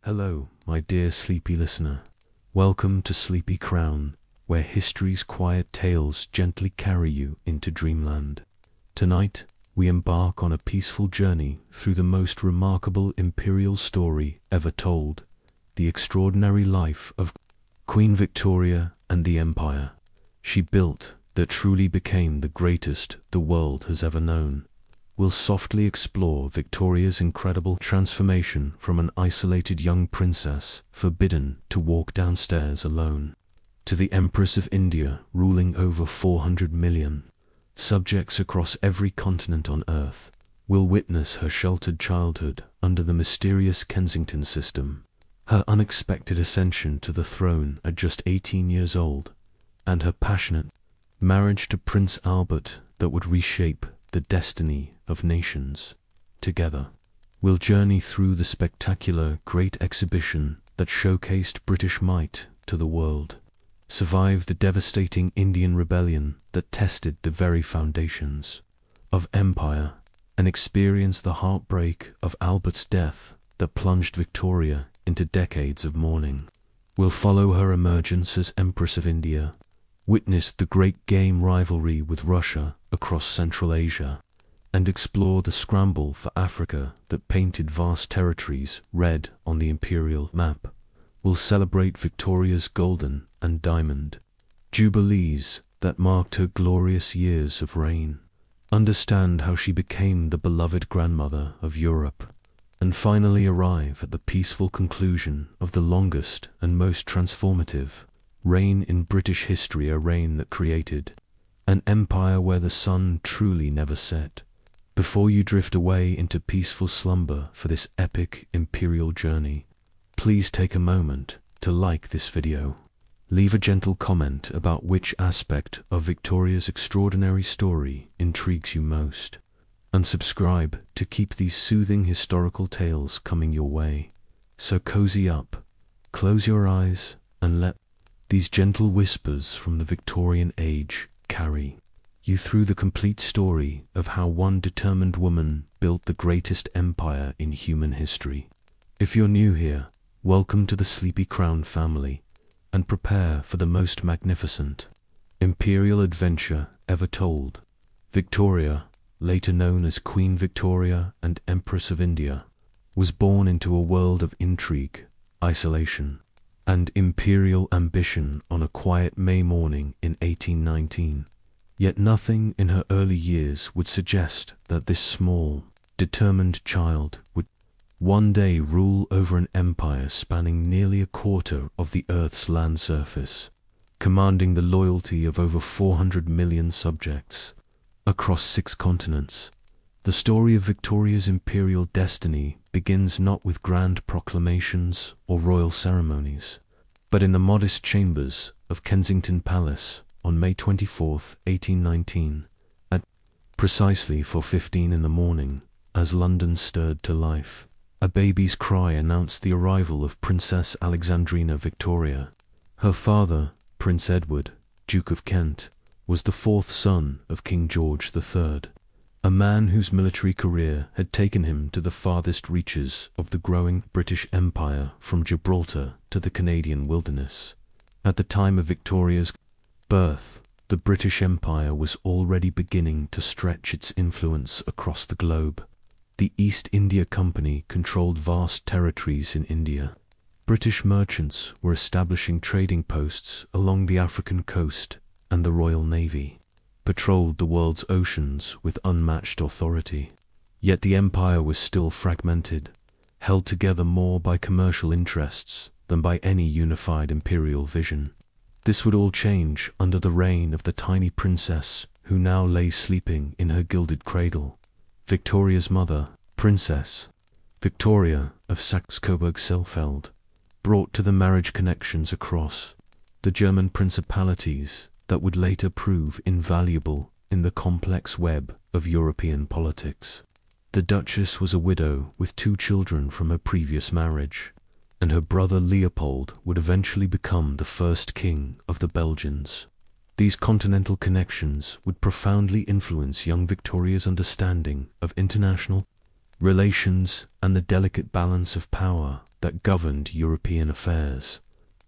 Hello, my dear sleepy listener. Welcome to Sleepy Crown, where history's quiet tales gently carry you into dreamland. Tonight, we embark on a peaceful journey through the most remarkable imperial story ever told, the extraordinary life of Queen Victoria and the empire she built that truly became the greatest the world has ever known. We'll softly explore Victoria's incredible transformation from an isolated young princess forbidden to walk downstairs alone, to the Empress of India ruling over 400 million subjects across every continent on Earth. We'll witness her sheltered childhood under the mysterious Kensington system, her unexpected ascension to the throne at just 18 years old, and her passionate marriage to Prince Albert that would reshape the destiny of nations. Together, we'll journey through the spectacular Great Exhibition that showcased British might to the world, survive the devastating Indian Rebellion that tested the very foundations of empire, and experience the heartbreak of Albert's death that plunged Victoria into decades of mourning. We'll follow her emergence as Empress of India, witness the great game rivalry with Russia across Central Asia, and explore the scramble for Africa that painted vast territories red on the imperial map. We'll celebrate Victoria's golden and diamond jubilees that marked her glorious years of reign, understand how she became the beloved grandmother of Europe, and finally arrive at the peaceful conclusion of the longest and most transformative reign in British history, a reign that created an empire where the sun truly never set. Before you drift away into peaceful slumber for this epic imperial journey, please take a moment to like this video. Leave a gentle comment about which aspect of Victoria's extraordinary story intrigues you most, and subscribe to keep these soothing historical tales coming your way. So cozy up, close your eyes, and let these gentle whispers from the Victorian age carry you through the complete story of how one determined woman built the greatest empire in human history. If you're new here, welcome to the Sleepy Crown family, and prepare for the most magnificent imperial adventure ever told. Victoria, later known as Queen Victoria and Empress of India, was born into a world of intrigue, isolation, and imperial ambition on a quiet May morning in 1819. Yet nothing in her early years would suggest that this small, determined child would one day rule over an empire spanning nearly a quarter of the Earth's land surface, commanding the loyalty of over 400 million subjects across 6 continents. The story of Victoria's imperial destiny begins not with grand proclamations or royal ceremonies, but in the modest chambers of Kensington Palace on May 24, 1819, at precisely 4:15 in the morning, as London stirred to life. A baby's cry announced the arrival of Princess Alexandrina Victoria. Her father, Prince Edward, Duke of Kent, was the 4th son of King George III, a man whose military career had taken him to the farthest reaches of the growing British Empire from Gibraltar to the Canadian wilderness. At the time of Victoria's birth, the British Empire was already beginning to stretch its influence across the globe. The East India Company controlled vast territories in India. British merchants were establishing trading posts along the African coast, and the Royal Navy patrolled the world's oceans with unmatched authority. Yet the empire was still fragmented, held together more by commercial interests than by any unified imperial vision. This would all change under the reign of the tiny princess who now lay sleeping in her gilded cradle. Victoria's mother, Princess Victoria of Saxe-Coburg-Saalfeld, brought to the marriage connections across the German principalities that would later prove invaluable in the complex web of European politics. The Duchess was a widow with 2 children from her previous marriage, and her brother Leopold would eventually become the first king of the Belgians. These continental connections would profoundly influence young Victoria's understanding of international relations, and the delicate balance of power that governed European affairs.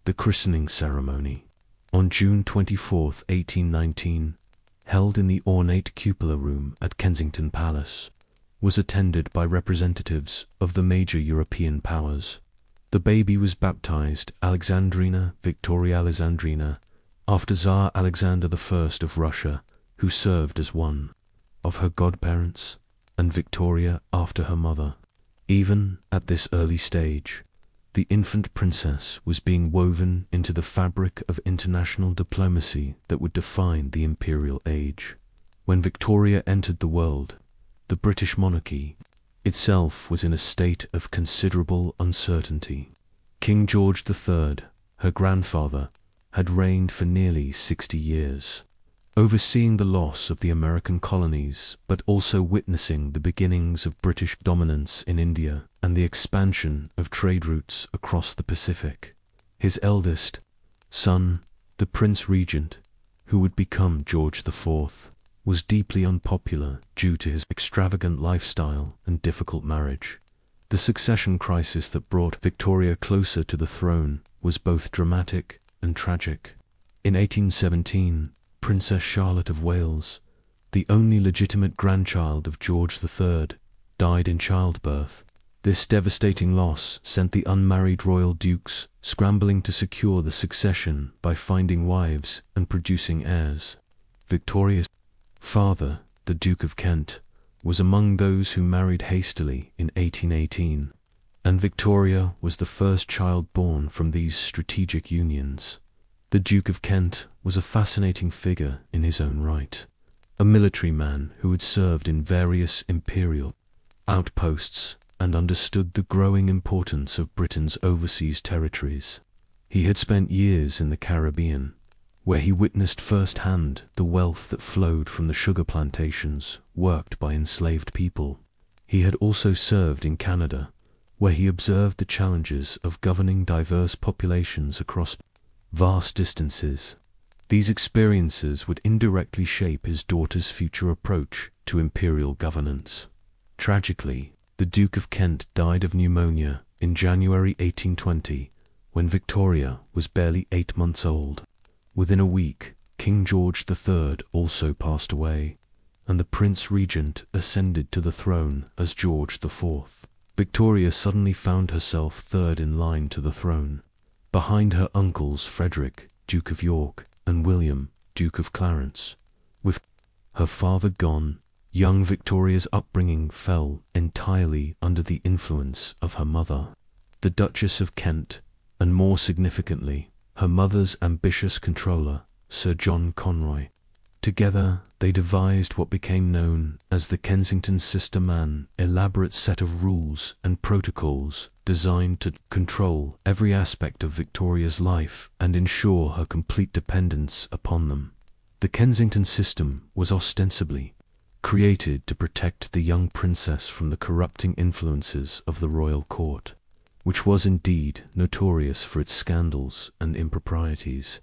The christening ceremony, on June 24, 1819, held in the ornate cupola room at Kensington Palace, was attended by representatives of the major European powers. The baby was baptized Alexandrina Victoria Alexandrina, after Tsar Alexander I of Russia, who served as one of her godparents, and Victoria after her mother. Even at this early stage, the infant princess was being woven into the fabric of international diplomacy that would define the Imperial Age. When Victoria entered the world, the British monarchy itself was in a state of considerable uncertainty. King George III, her grandfather, had reigned for nearly 60 years, overseeing the loss of the American colonies, but also witnessing the beginnings of British dominance in India and the expansion of trade routes across the Pacific. His eldest son, the Prince Regent, who would become George IV, was deeply unpopular due to his extravagant lifestyle and difficult marriage. The succession crisis that brought Victoria closer to the throne was both dramatic and tragic. In 1817, Princess Charlotte of Wales, the only legitimate grandchild of George III, died in childbirth. This devastating loss sent the unmarried royal dukes scrambling to secure the succession by finding wives and producing heirs. Victoria's father, the Duke of Kent, was among those who married hastily in 1818, and Victoria was the first child born from these strategic unions. The Duke of Kent was a fascinating figure in his own right, a military man who had served in various imperial outposts and understood the growing importance of Britain's overseas territories. He had spent years in the Caribbean, where he witnessed firsthand the wealth that flowed from the sugar plantations worked by enslaved people. He had also served in Canada, where he observed the challenges of governing diverse populations across vast distances. These experiences would indirectly shape his daughter's future approach to imperial governance. Tragically, the Duke of Kent died of pneumonia in January 1820, when Victoria was barely 8 months old. Within a week, King George III also passed away, and the Prince Regent ascended to the throne as George IV. Victoria suddenly found herself third in line to the throne, behind her uncles Frederick, Duke of York, and William, Duke of Clarence. With her father gone, young Victoria's upbringing fell entirely under the influence of her mother, the Duchess of Kent, and more significantly, her mother's ambitious controller, Sir John Conroy. Together, they devised what became known as the Kensington System, an elaborate set of rules and protocols designed to control every aspect of Victoria's life and ensure her complete dependence upon them. The Kensington System was ostensibly created to protect the young princess from the corrupting influences of the royal court, which was indeed notorious for its scandals and improprieties.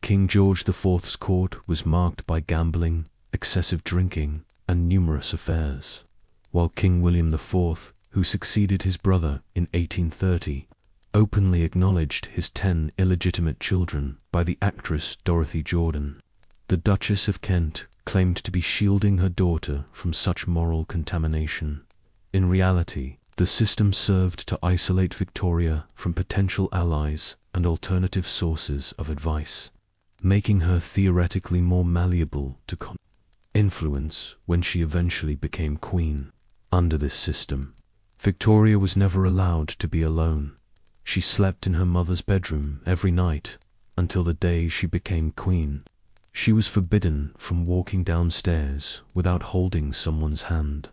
King George IV's court was marked by gambling, excessive drinking, and numerous affairs, while King William IV, who succeeded his brother in 1830, openly acknowledged his 10 illegitimate children by the actress Dorothy Jordan. The Duchess of Kent claimed to be shielding her daughter from such moral contamination. In reality, the system served to isolate Victoria from potential allies and alternative sources of advice, making her theoretically more malleable to influence when she eventually became queen. Under this system, Victoria was never allowed to be alone. She slept in her mother's bedroom every night until the day she became queen. She was forbidden from walking downstairs without holding someone's hand,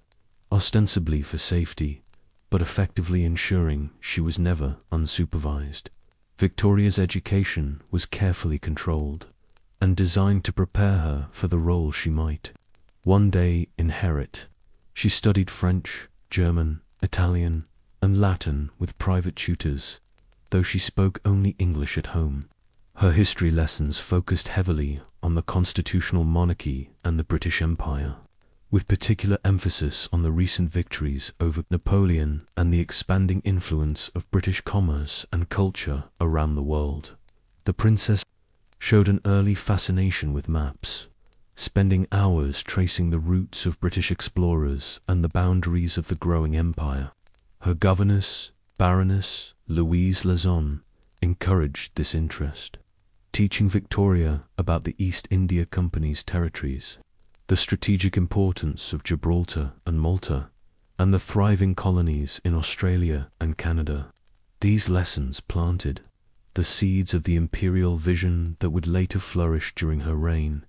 ostensibly for safety, but effectively ensuring she was never unsupervised. Victoria's education was carefully controlled and designed to prepare her for the role she might one day inherit. She studied French, German, Italian, and Latin with private tutors, though she spoke only English at home. Her history lessons focused heavily on the constitutional monarchy and the British Empire, with particular emphasis on the recent victories over Napoleon and the expanding influence of British commerce and culture around the world. The princess showed an early fascination with maps, spending hours tracing the routes of British explorers and the boundaries of the growing empire. Her governess, Baroness Louise Lazon, encouraged this interest, teaching Victoria about the East India Company's territories, the strategic importance of Gibraltar and Malta, and the thriving colonies in Australia and Canada. These lessons planted the seeds of the imperial vision that would later flourish during her reign.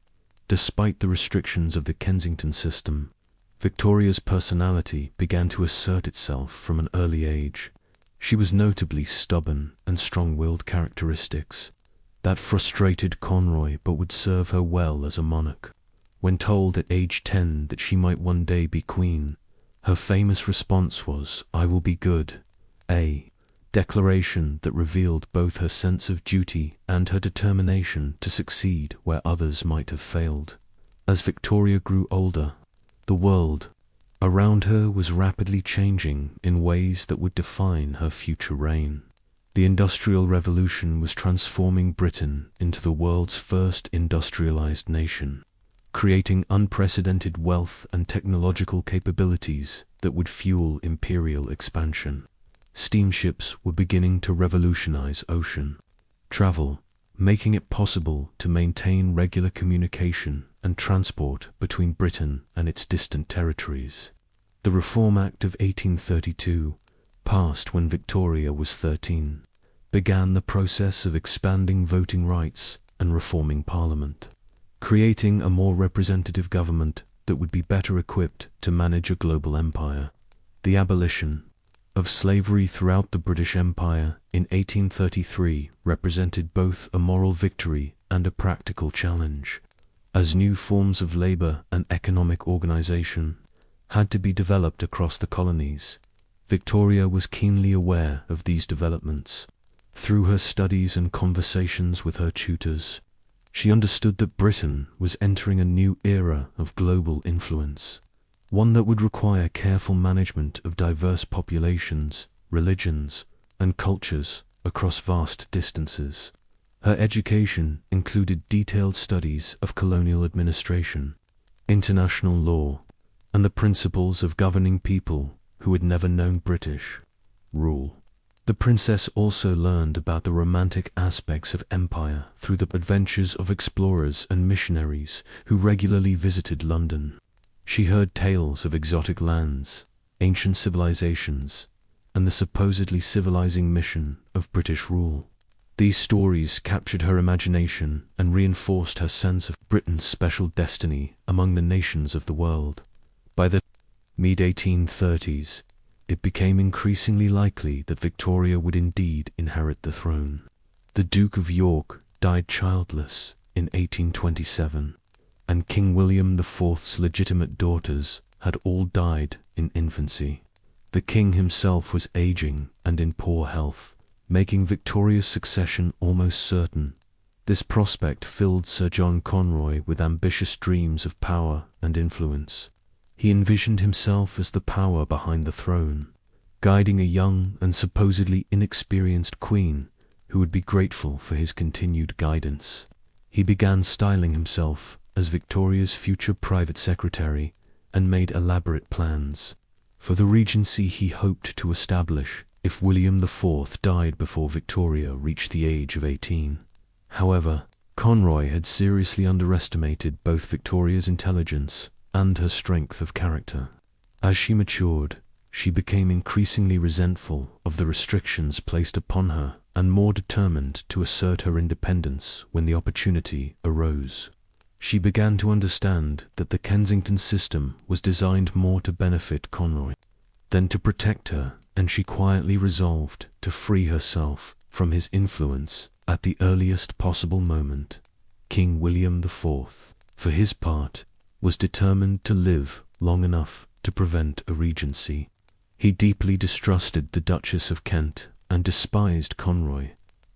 Despite the restrictions of the Kensington system, Victoria's personality began to assert itself from an early age. She was notably stubborn and strong-willed, characteristics that frustrated Conroy but would serve her well as a monarch. When told at age 10 that she might one day be queen, her famous response was, "I will be good," a declaration that revealed both her sense of duty and her determination to succeed where others might have failed. As Victoria grew older, the world around her was rapidly changing in ways that would define her future reign. The Industrial Revolution was transforming Britain into the world's first industrialized nation, creating unprecedented wealth and technological capabilities that would fuel imperial expansion. Steamships were beginning to revolutionize ocean travel, making it possible to maintain regular communication and transport between Britain and its distant territories. The Reform Act of 1832, passed when Victoria was 13, began the process of expanding voting rights and reforming Parliament, creating a more representative government that would be better equipped to manage a global empire. The abolition of slavery throughout the British Empire in 1833 represented both a moral victory and a practical challenge, as new forms of labor and economic organization had to be developed across the colonies. Victoria was keenly aware of these developments. Through her studies and conversations with her tutors, she understood that Britain was entering a new era of global influence, one that would require careful management of diverse populations, religions, and cultures across vast distances. Her education included detailed studies of colonial administration, international law, and the principles of governing people who had never known British rule. The princess also learned about the romantic aspects of empire through the adventures of explorers and missionaries who regularly visited London. She heard tales of exotic lands, ancient civilizations, and the supposedly civilizing mission of British rule. These stories captured her imagination and reinforced her sense of Britain's special destiny among the nations of the world. By the mid-1830s, it became increasingly likely that Victoria would indeed inherit the throne. The Duke of York died childless in 1827, and King William IV's legitimate daughters had all died in infancy. The king himself was aging and in poor health, making Victoria's succession almost certain. This prospect filled Sir John Conroy with ambitious dreams of power and influence. He envisioned himself as the power behind the throne, guiding a young and supposedly inexperienced queen who would be grateful for his continued guidance. He began styling himself as Victoria's future private secretary and made elaborate plans for the regency he hoped to establish if William IV died before Victoria reached the age of 18. However, Conroy had seriously underestimated both Victoria's intelligence and her strength of character. As she matured, she became increasingly resentful of the restrictions placed upon her and more determined to assert her independence when the opportunity arose. She began to understand that the Kensington system was designed more to benefit Conroy than to protect her, and she quietly resolved to free herself from his influence at the earliest possible moment. King William IV, for his part, was determined to live long enough to prevent a regency. He deeply distrusted the Duchess of Kent and despised Conroy,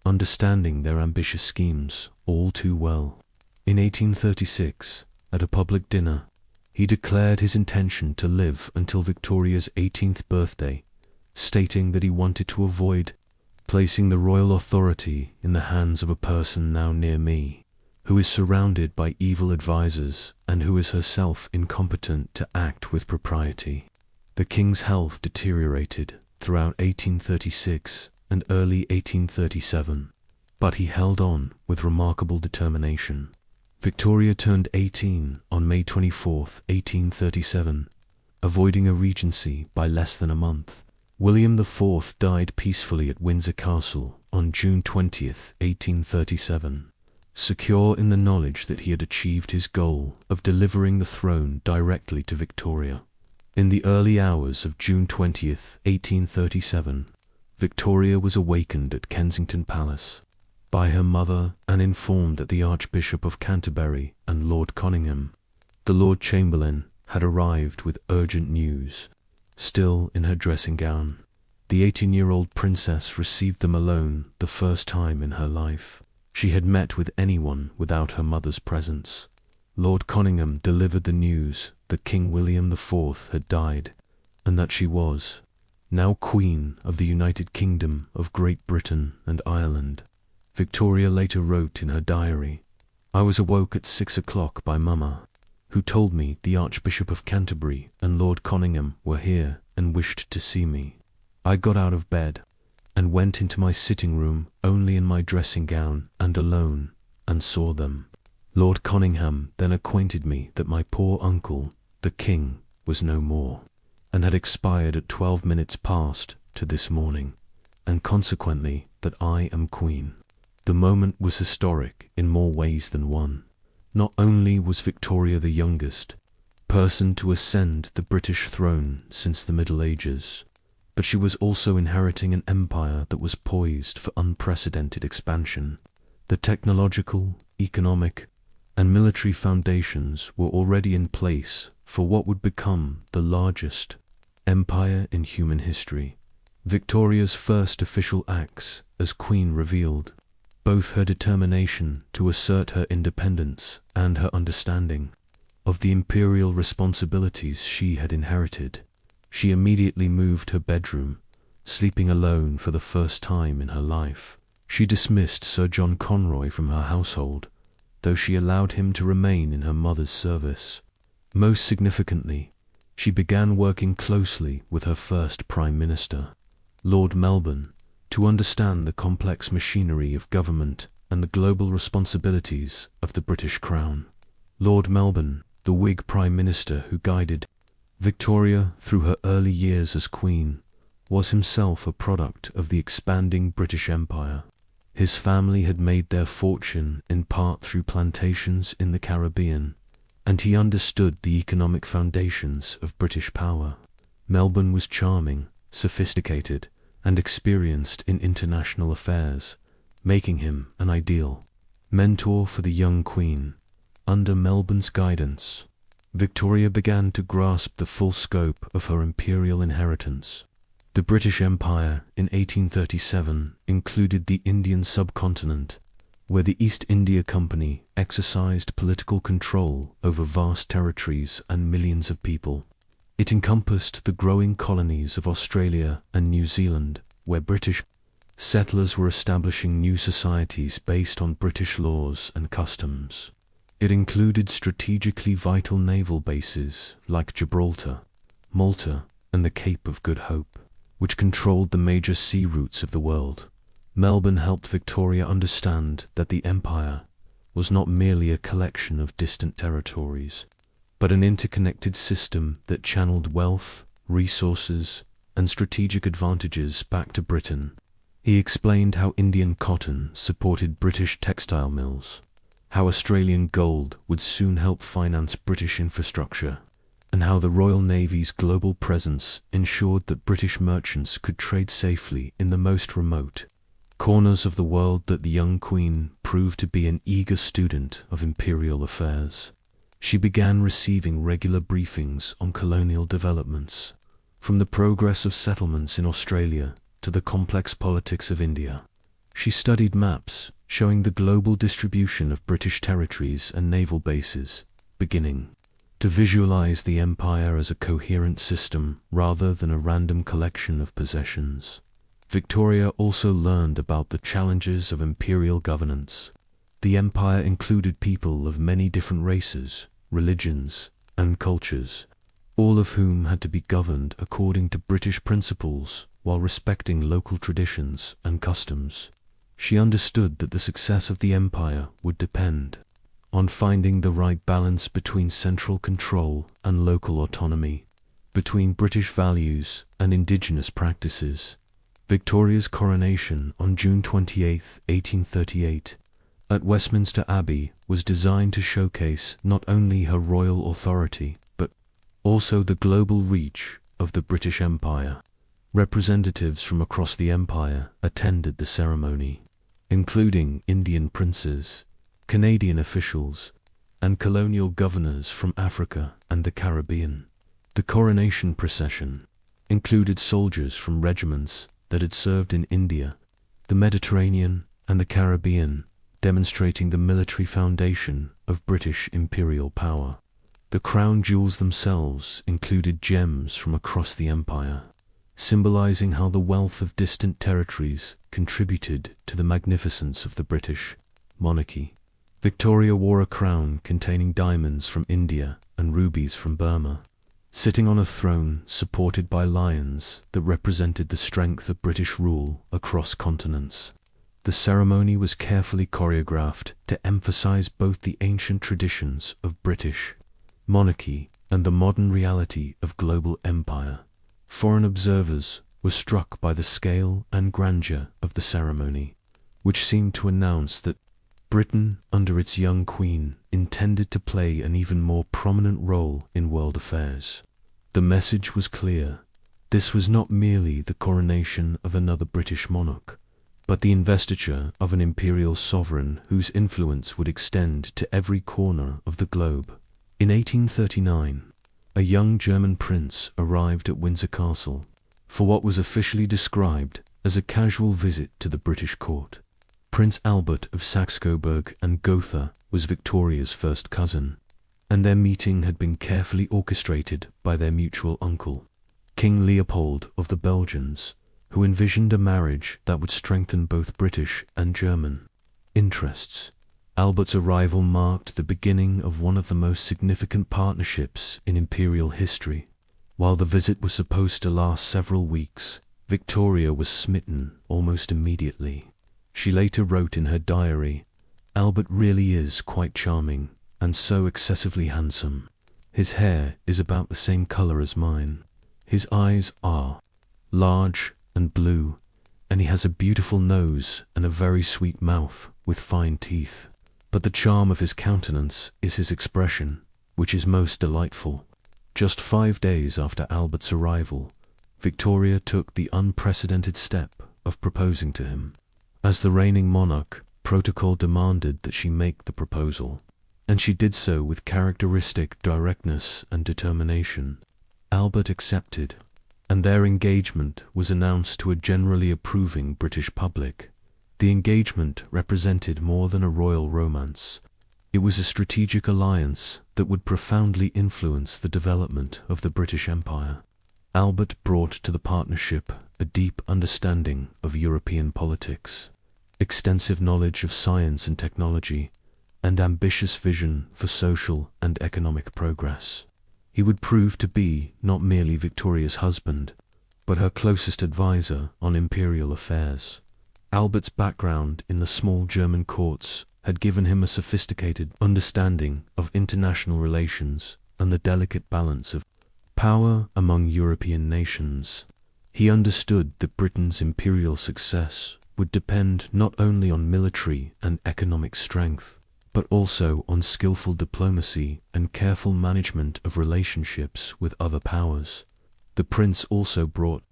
understanding their ambitious schemes all too well. In 1836, at a public dinner, He declared his intention to live until Victoria's 18th birthday, stating that he wanted to avoid placing the royal authority in the hands of a person now near me, who is surrounded by evil advisors and who is herself incompetent to act with propriety. The king's health deteriorated throughout 1836 and early 1837, but he held on with remarkable determination. Victoria turned 18 on May 24, 1837, avoiding a regency by less than a month. William IV died peacefully at Windsor Castle on June 20, 1837, secure in the knowledge that he had achieved his goal of delivering the throne directly to Victoria. In the early hours of June 20, 1837, Victoria was awakened at Kensington Palace by her mother and informed that the Archbishop of Canterbury and Lord Conyngham, the Lord Chamberlain, had arrived with urgent news. Still in her dressing gown, the 18-year-old princess received them alone the first time in her life. She had met with anyone without her mother's presence. Lord Conyngham delivered the news that King William IV had died, and that she was now Queen of the United Kingdom of Great Britain and Ireland. Victoria later wrote in her diary, "I was awoke at 6 o'clock by Mama, who told me the Archbishop of Canterbury and Lord Conyngham were here and wished to see me. I got out of bed and went into my sitting room only in my dressing gown and alone, and saw them. Lord Conyngham then acquainted me that my poor uncle, the king, was no more, and had expired at 12 minutes past to this morning, and consequently that I am queen." The moment was historic in more ways than one. Not only was Victoria the youngest person to ascend the British throne since the Middle Ages, but she was also inheriting an empire that was poised for unprecedented expansion. The technological, economic, and military foundations were already in place for what would become the largest empire in human history. Victoria's first official acts as queen revealed both her determination to assert her independence and her understanding of the imperial responsibilities she had inherited. She immediately moved her bedroom, sleeping alone for the first time in her life. She dismissed Sir John Conroy from her household, though she allowed him to remain in her mother's service. Most significantly, she began working closely with her first Prime Minister, Lord Melbourne, to understand the complex machinery of government and the global responsibilities of the British Crown. Lord Melbourne, the Whig Prime Minister who guided Victoria through her early years as Queen, was himself a product of the expanding British Empire. His family had made their fortune in part through plantations in the Caribbean, and he understood the economic foundations of British power. Melbourne was charming, sophisticated, and experienced in international affairs, making him an ideal mentor for the young Queen. Under Melbourne's guidance, Victoria began to grasp the full scope of her imperial inheritance. The British Empire in 1837 included the Indian subcontinent, where the East India Company exercised political control over vast territories and millions of people. It encompassed the growing colonies of Australia and New Zealand, where British settlers were establishing new societies based on British laws and customs. It included strategically vital naval bases like Gibraltar, Malta, and the Cape of Good Hope, which controlled the major sea routes of the world. Melbourne helped Victoria understand that the empire was not merely a collection of distant territories, but an interconnected system that channeled wealth, resources, and strategic advantages back to Britain. He explained how Indian cotton supported British textile mills, how Australian gold would soon help finance British infrastructure, and how the Royal Navy's global presence ensured that British merchants could trade safely in the most remote corners of the world. That the young Queen proved to be an eager student of imperial affairs. She began receiving regular briefings on colonial developments, from the progress of settlements in Australia to the complex politics of India. She studied maps showing the global distribution of British territories and naval bases, beginning to visualize the empire as a coherent system rather than a random collection of possessions. Victoria also learned about the challenges of imperial governance. The empire included people of many different races, religions, and cultures, all of whom had to be governed according to British principles while respecting local traditions and customs. She understood that the success of the empire would depend on finding the right balance between central control and local autonomy, between British values and indigenous practices. Victoria's coronation on June 28, 1838, at Westminster Abbey was designed to showcase not only her royal authority, but also the global reach of the British Empire. Representatives from across the empire attended the ceremony, including Indian princes, Canadian officials, and colonial governors from Africa and the Caribbean. The coronation procession included soldiers from regiments that had served in India, the Mediterranean, and the Caribbean, demonstrating the military foundation of British imperial power. The crown jewels themselves included gems from across the empire, symbolizing how the wealth of distant territories contributed to the magnificence of the British monarchy. Victoria wore a crown containing diamonds from India and rubies from Burma, sitting on a throne supported by lions that represented the strength of British rule across continents. The ceremony was carefully choreographed to emphasize both the ancient traditions of British monarchy and the modern reality of global empire. Foreign observers were struck by the scale and grandeur of the ceremony, which seemed to announce that Britain, under its young queen, intended to play an even more prominent role in world affairs. The message was clear. This was not merely the coronation of another British monarch, but the investiture of an imperial sovereign whose influence would extend to every corner of the globe. In 1839, a young German prince arrived at Windsor Castle for what was officially described as a casual visit to the British court. Prince Albert of Saxe-Coburg and Gotha was Victoria's first cousin, and their meeting had been carefully orchestrated by their mutual uncle, King Leopold of the Belgians, who envisioned a marriage that would strengthen both British and German interests. Albert's arrival marked the beginning of one of the most significant partnerships in imperial history. While the visit was supposed to last several weeks, Victoria was smitten almost immediately. She later wrote in her diary, "Albert really is quite charming, and so excessively handsome. His hair is about the same color as mine. His eyes are large and blue, and he has a beautiful nose and a very sweet mouth with fine teeth. But the charm of his countenance is his expression, which is most delightful." Just 5 days after Albert's arrival, Victoria took the unprecedented step of proposing to him. As the reigning monarch, protocol demanded that she make the proposal, and she did so with characteristic directness and determination. Albert accepted, and their engagement was announced to a generally approving British public. The engagement represented more than a royal romance. It was a strategic alliance that would profoundly influence the development of the British Empire. Albert brought to the partnership a deep understanding of European politics, extensive knowledge of science and technology, and ambitious vision for social and economic progress. He would prove to be not merely Victoria's husband, but her closest advisor on imperial affairs. Albert's background in the small German courts had given him a sophisticated understanding of international relations and the delicate balance of power among European nations. He understood that Britain's imperial success would depend not only on military and economic strength, but also on skillful diplomacy and careful management of relationships with other powers. The prince also brought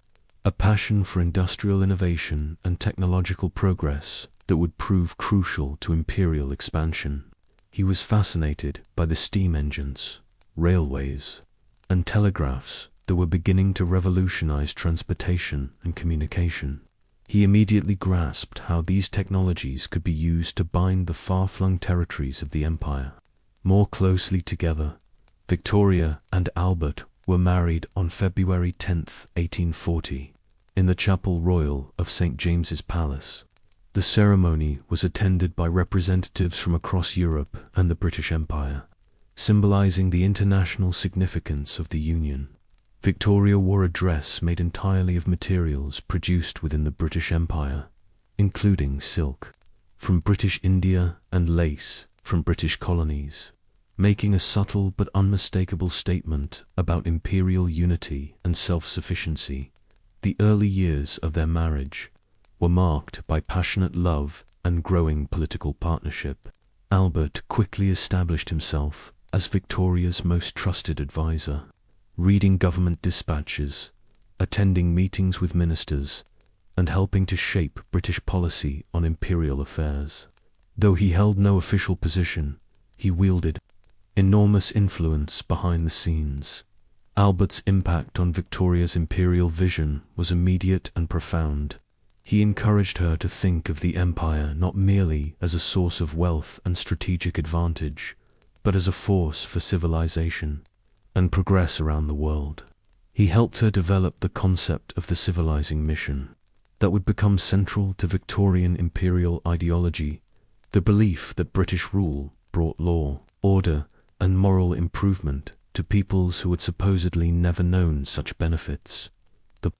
a passion for industrial innovation and technological progress that would prove crucial to imperial expansion. He was fascinated by the steam engines, railways, and telegraphs that were beginning to revolutionize transportation and communication. He immediately grasped how these technologies could be used to bind the far-flung territories of the empire more closely together. Victoria and Albert were married on February 10, 1840, in the Chapel Royal of St. James's Palace. The ceremony was attended by representatives from across Europe and the British Empire, symbolizing the international significance of the union. Victoria wore a dress made entirely of materials produced within the British Empire, including silk from British India and lace from British colonies, making a subtle but unmistakable statement about imperial unity and self-sufficiency. The early years of their marriage were marked by passionate love and growing political partnership. Albert quickly established himself as Victoria's most trusted advisor, reading government dispatches, attending meetings with ministers, and helping to shape British policy on imperial affairs. Though he held no official position, he wielded enormous influence behind the scenes. Albert's impact on Victoria's imperial vision was immediate and profound. He encouraged her to think of the empire not merely as a source of wealth and strategic advantage, but as a force for civilization and progress around the world. He helped her develop the concept of the civilizing mission that would become central to Victorian imperial ideology, the belief that British rule brought law, order, and moral improvement to peoples who had supposedly never known such benefits. The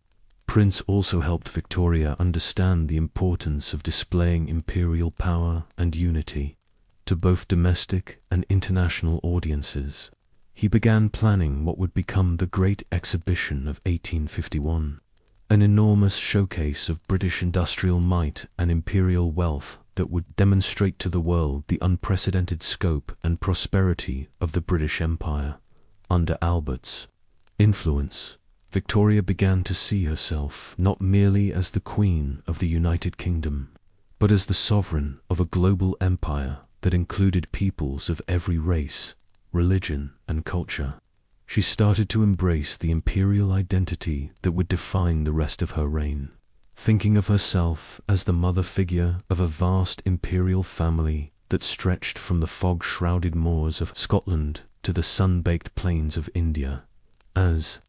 prince also helped Victoria understand the importance of displaying imperial power and unity to both domestic and international audiences. He began planning what would become the Great Exhibition of 1851, an enormous showcase of British industrial might and imperial wealth that would demonstrate to the world the unprecedented scope and prosperity of the British Empire. Under Albert's influence, Victoria began to see herself not merely as the Queen of the United Kingdom, but as the sovereign of a global empire that included peoples of every race, religion, and culture. She started to embrace the imperial identity that would define the rest of her reign, thinking of herself as the mother figure of a vast imperial family that stretched from the fog-shrouded moors of Scotland to the sun-baked plains of India. As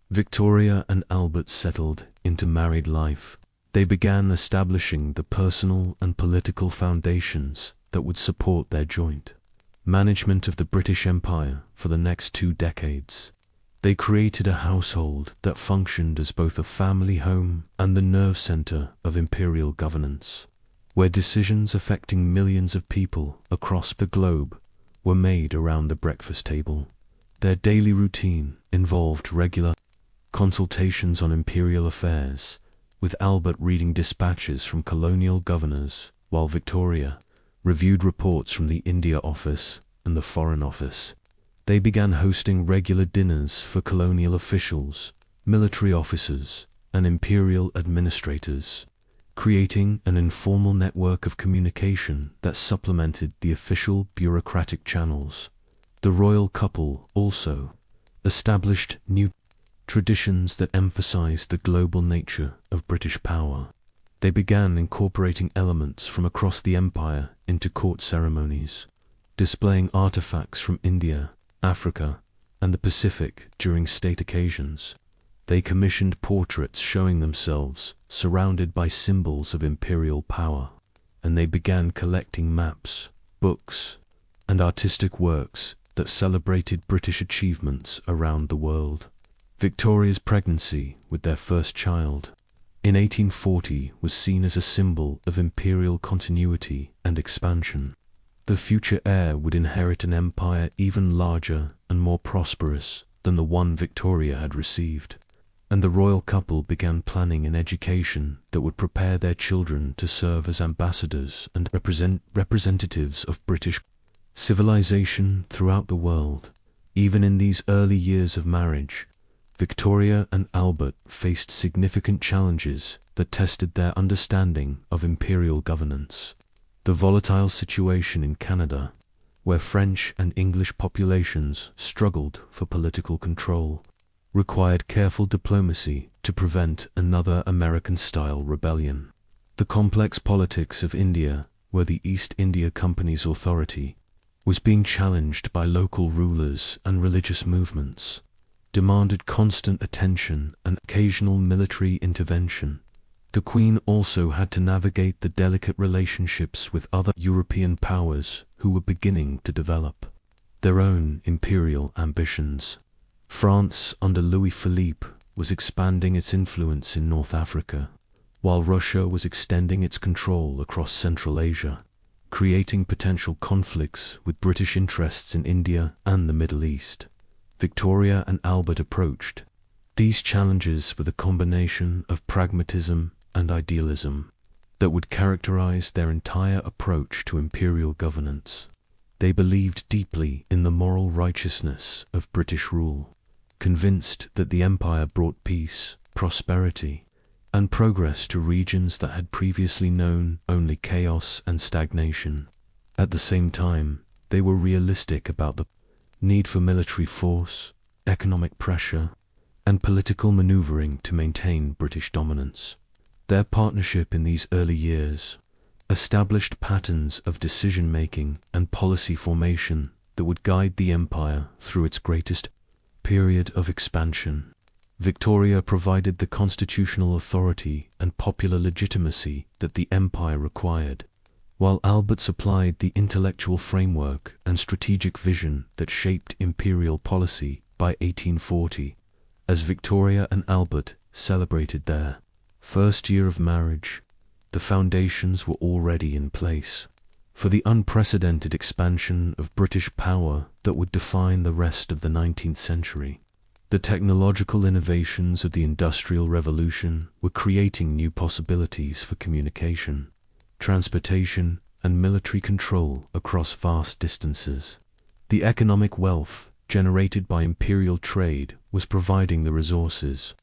Victoria and Albert settled into married life, they began establishing the personal and political foundations that would support their joint management of the British Empire for the next 2 decades. They created a household that functioned as both a family home and the nerve center of imperial governance, where decisions affecting millions of people across the globe were made around the breakfast table. Their daily routine involved regular consultations on imperial affairs, with Albert reading dispatches from colonial governors, while Victoria reviewed reports from the India Office and the Foreign Office. They began hosting regular dinners for colonial officials, military officers, and imperial administrators, creating an informal network of communication that supplemented the official bureaucratic channels. The royal couple also established new traditions that emphasized the global nature of British power. They began incorporating elements from across the empire into court ceremonies, displaying artifacts from India, Africa, and the Pacific during state occasions. They commissioned portraits showing themselves surrounded by symbols of imperial power, and they began collecting maps, books, and artistic works that celebrated British achievements around the world. Victoria's pregnancy with their first child in 1840 was seen as a symbol of imperial continuity and expansion. The future heir would inherit an empire even larger and more prosperous than the one Victoria had received, and the royal couple began planning an education that would prepare their children to serve as ambassadors and representatives of British civilization throughout the world. Even in these early years of marriage, Victoria and Albert faced significant challenges that tested their understanding of imperial governance. The volatile situation in Canada, where French and English populations struggled for political control, required careful diplomacy to prevent another American-style rebellion. The complex politics of India, where the East India Company's authority was being challenged by local rulers and religious movements, demanded constant attention and occasional military intervention. The Queen also had to navigate the delicate relationships with other European powers who were beginning to develop their own imperial ambitions. France under Louis Philippe was expanding its influence in North Africa, while Russia was extending its control across Central Asia, creating potential conflicts with British interests in India and the Middle East. Victoria and Albert approached these challenges with a combination of pragmatism and idealism that would characterize their entire approach to imperial governance. They believed deeply in the moral righteousness of British rule, convinced that the empire brought peace, prosperity, and progress to regions that had previously known only chaos and stagnation. At the same time, they were realistic about the need for military force, economic pressure, and political maneuvering to maintain British dominance. Their partnership in these early years established patterns of decision-making and policy formation that would guide the empire through its greatest period of expansion. Victoria provided the constitutional authority and popular legitimacy that the empire required, while Albert supplied the intellectual framework and strategic vision that shaped imperial policy. By 1840, as Victoria and Albert celebrated their first year of marriage, the foundations were already in place for the unprecedented expansion of British power that would define the rest of the 19th century. The technological innovations of the Industrial Revolution were creating new possibilities for communication, transportation, and military control across vast distances. The economic wealth generated by imperial trade was providing the resources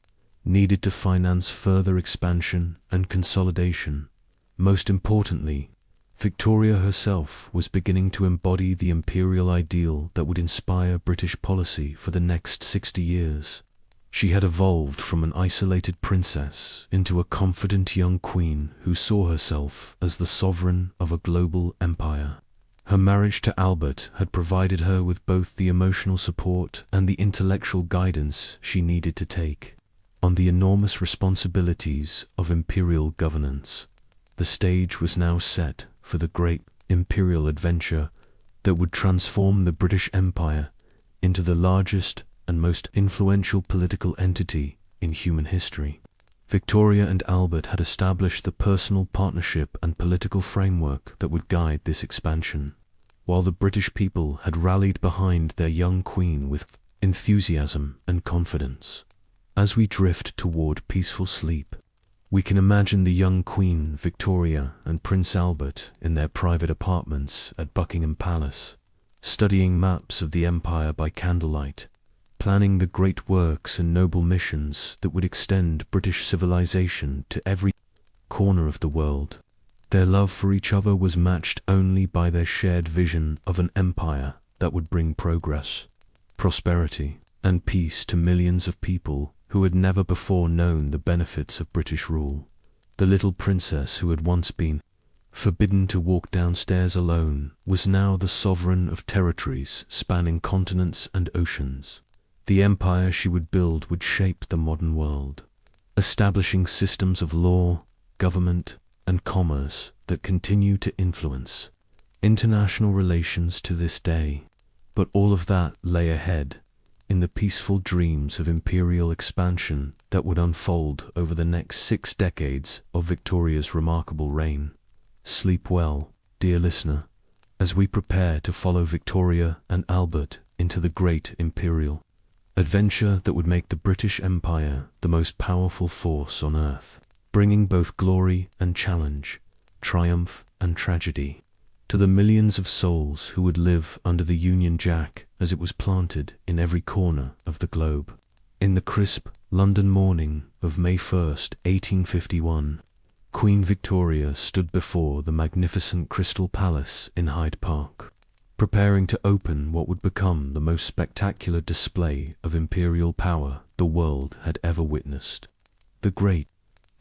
needed to finance further expansion and consolidation. Most importantly, Victoria herself was beginning to embody the imperial ideal that would inspire British policy for the next 60 years. She had evolved from an isolated princess into a confident young queen who saw herself as the sovereign of a global empire. Her marriage to Albert had provided her with both the emotional support and the intellectual guidance she needed to take on the enormous responsibilities of imperial governance. The stage was now set for the great imperial adventure that would transform the British Empire into the largest and most influential political entity in human history. Victoria and Albert had established the personal partnership and political framework that would guide this expansion, while the British people had rallied behind their young queen with enthusiasm and confidence. As we drift toward peaceful sleep, we can imagine the young Queen Victoria and Prince Albert in their private apartments at Buckingham Palace, studying maps of the empire by candlelight, planning the great works and noble missions that would extend British civilization to every corner of the world. Their love for each other was matched only by their shared vision of an empire that would bring progress, prosperity, and peace to millions of people who had never before known the benefits of British rule. The little princess who had once been forbidden to walk downstairs alone was now the sovereign of territories spanning continents and oceans. The empire she would build would shape the modern world, establishing systems of law, government, and commerce that continue to influence international relations to this day. But all of that lay ahead, in the peaceful dreams of imperial expansion that would unfold over the next 6 decades of Victoria's remarkable reign. Sleep well, dear listener, as we prepare to follow Victoria and Albert into the great imperial adventure that would make the British Empire the most powerful force on earth, bringing both glory and challenge, triumph and tragedy, to the millions of souls who would live under the Union Jack as it was planted in every corner of the globe. In the crisp London morning of May 1st, 1851, Queen Victoria stood before the magnificent Crystal Palace in Hyde Park, preparing to open what would become the most spectacular display of imperial power the world had ever witnessed. The great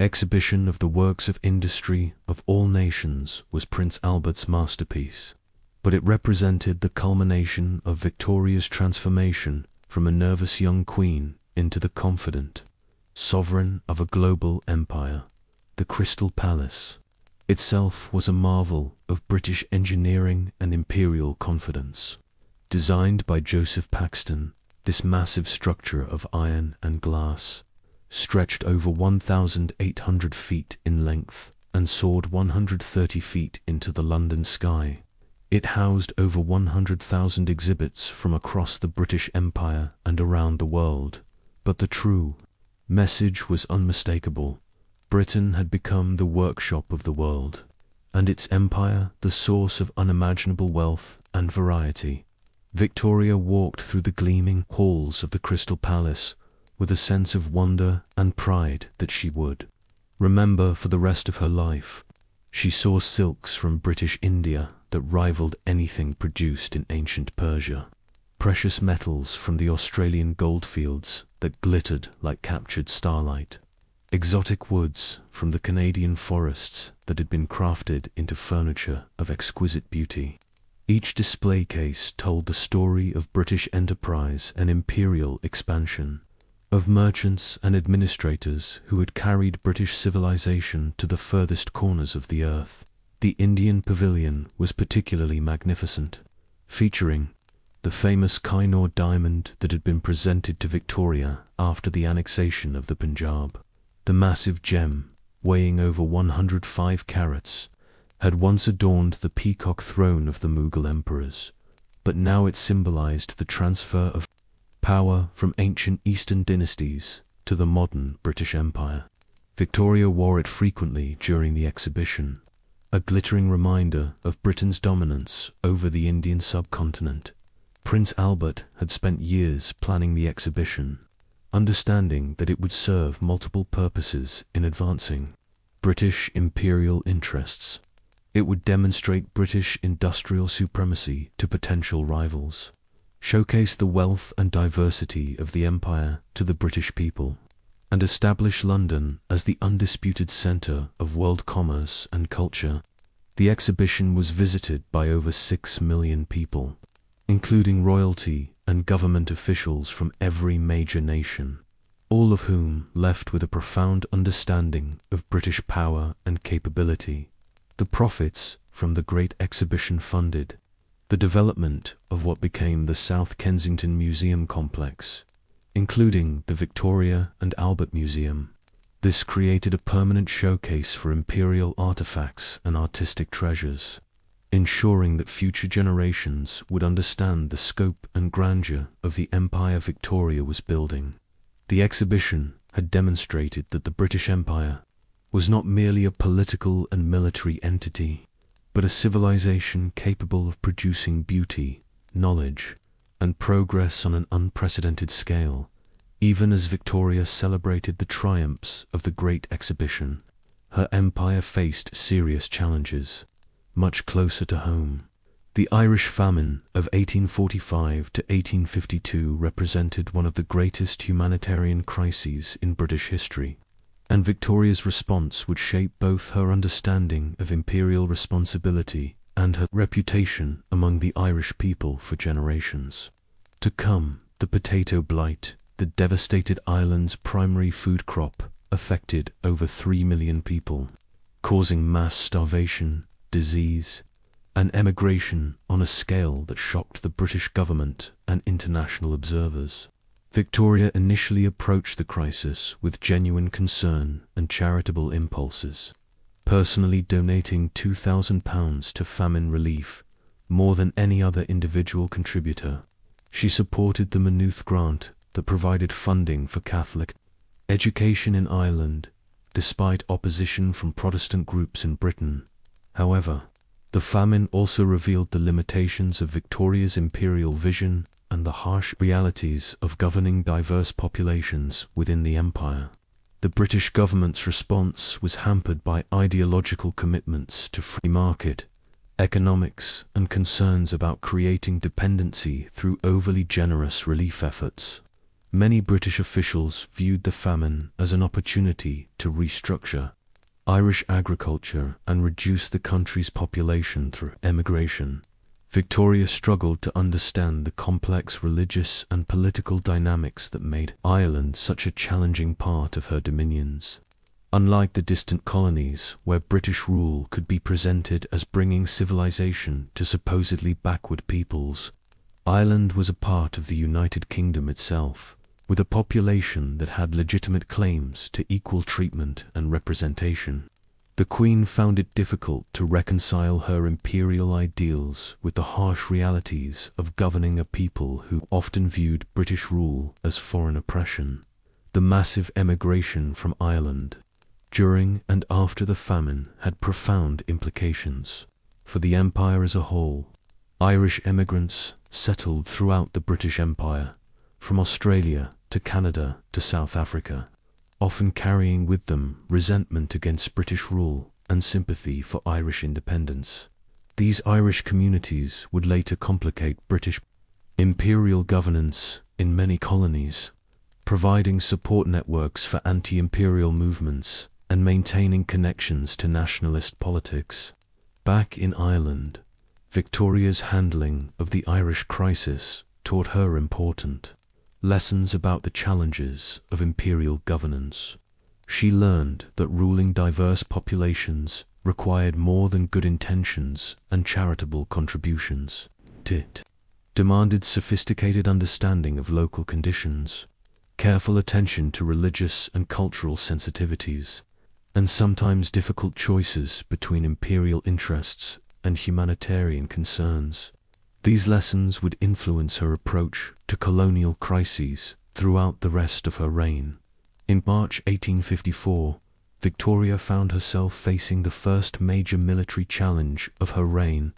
exhibition of the works of industry of all nations was Prince Albert's masterpiece, but it represented the culmination of Victoria's transformation from a nervous young queen into the confident sovereign of a global empire. The Crystal Palace itself was a marvel of British engineering and imperial confidence. Designed by Joseph Paxton, this massive structure of iron and glass stretched over 1,800 feet in length and soared 130 feet into the London sky. It housed over 100,000 exhibits from across the British Empire and around the world. But the true message was unmistakable. Britain had become the workshop of the world, and its empire the source of unimaginable wealth and variety. Victoria walked through the gleaming halls of the Crystal Palace with a sense of wonder and pride that she would remember for the rest of her life. She saw silks from British India that rivaled anything produced in ancient Persia, precious metals from the Australian goldfields that glittered like captured starlight, exotic woods from the Canadian forests that had been crafted into furniture of exquisite beauty. Each display case told the story of British enterprise and imperial expansion, of merchants and administrators who had carried British civilization to the furthest corners of the earth. The Indian Pavilion was particularly magnificent, featuring the famous Kainor diamond that had been presented to Victoria after the annexation of the Punjab. The massive gem, weighing over 105 carats, had once adorned the peacock throne of the Mughal emperors, but now it symbolized the transfer of power from ancient Eastern dynasties to the modern British Empire. Victoria wore it frequently during the exhibition, a glittering reminder of Britain's dominance over the Indian subcontinent. Prince Albert had spent years planning the exhibition, understanding that it would serve multiple purposes in advancing British imperial interests. It would demonstrate British industrial supremacy to potential rivals, showcase the wealth and diversity of the empire to the British people, and establish London as the undisputed centre of world commerce and culture. The exhibition was visited by over 6 million people, including royalty and government officials from every major nation, all of whom left with a profound understanding of British power and capability. The profits from the Great Exhibition funded the development of what became the South Kensington Museum complex, including the Victoria and Albert Museum. This created a permanent showcase for imperial artifacts and artistic treasures, ensuring that future generations would understand the scope and grandeur of the empire Victoria was building. The exhibition had demonstrated that the British Empire was not merely a political and military entity, but a civilization capable of producing beauty, knowledge, and progress on an unprecedented scale. Even as Victoria celebrated the triumphs of the Great Exhibition, her empire faced serious challenges, much closer to home. The Irish famine of 1845 to 1852 represented one of the greatest humanitarian crises in British history, and Victoria's response would shape both her understanding of imperial responsibility and her reputation among the Irish people for generations to come. The potato blight, the devastated island's primary food crop, affected over 3 million people, causing mass starvation, disease, and emigration on a scale that shocked the British government and international observers. Victoria initially approached the crisis with genuine concern and charitable impulses, personally donating £2,000 to famine relief, more than any other individual contributor. She supported the Monarchy grant that provided funding for Catholic education in Ireland, despite opposition from Protestant groups in Britain. However, the famine also revealed the limitations of Victoria's imperial vision and the harsh realities of governing diverse populations within the empire. The British government's response was hampered by ideological commitments to free market economics and concerns about creating dependency through overly generous relief efforts. Many British officials viewed the famine as an opportunity to restructure Irish agriculture and reduce the country's population through emigration. Victoria struggled to understand the complex religious and political dynamics that made Ireland such a challenging part of her dominions. Unlike the distant colonies, where British rule could be presented as bringing civilization to supposedly backward peoples, Ireland was a part of the United Kingdom itself, with a population that had legitimate claims to equal treatment and representation. The Queen found it difficult to reconcile her imperial ideals with the harsh realities of governing a people who often viewed British rule as foreign oppression. The massive emigration from Ireland during and after the famine had profound implications for the empire as a whole. Irish emigrants settled throughout the British Empire, from Australia to Canada to South Africa, often carrying with them resentment against British rule and sympathy for Irish independence. These Irish communities would later complicate British imperial governance in many colonies, providing support networks for anti-imperial movements and maintaining connections to nationalist politics. Back in Ireland, Victoria's handling of the Irish crisis taught her important lessons about the challenges of imperial governance. She learned that ruling diverse populations required more than good intentions and charitable contributions. It demanded sophisticated understanding of local conditions, careful attention to religious and cultural sensitivities, and sometimes difficult choices between imperial interests and humanitarian concerns. These lessons would influence her approach to colonial crises throughout the rest of her reign. In March 1854, Victoria found herself facing the first major military challenge of her reign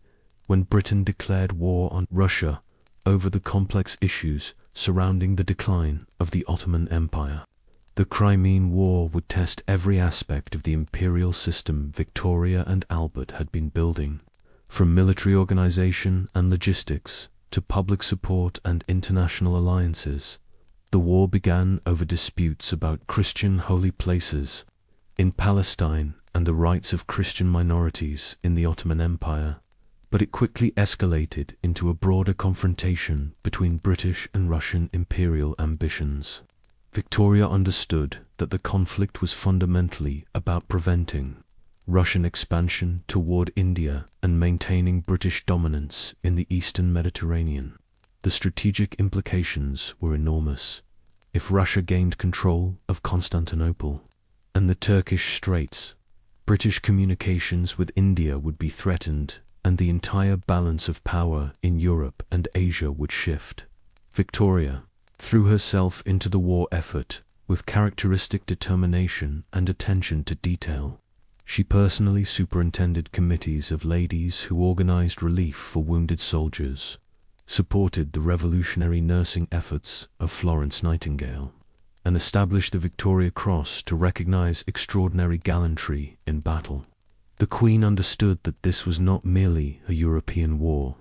when Britain declared war on Russia over the complex issues surrounding the decline of the Ottoman Empire. The Crimean War would test every aspect of the imperial system Victoria and Albert had been building, from military organization and logistics to public support and international alliances. The war began over disputes about Christian holy places in Palestine and the rights of Christian minorities in the Ottoman Empire, but it quickly escalated into a broader confrontation between British and Russian imperial ambitions. Victoria understood that the conflict was fundamentally about preventing Russian expansion toward India and maintaining British dominance in the Eastern Mediterranean. The strategic implications were enormous. If Russia gained control of Constantinople and the Turkish Straits, British communications with India would be threatened, and the entire balance of power in Europe and Asia would shift. Victoria threw herself into the war effort with characteristic determination and attention to detail. She personally superintended committees of ladies who organized relief for wounded soldiers, supported the revolutionary nursing efforts of Florence Nightingale, and established the Victoria Cross to recognize extraordinary gallantry in battle. The Queen understood that this was not merely a European war,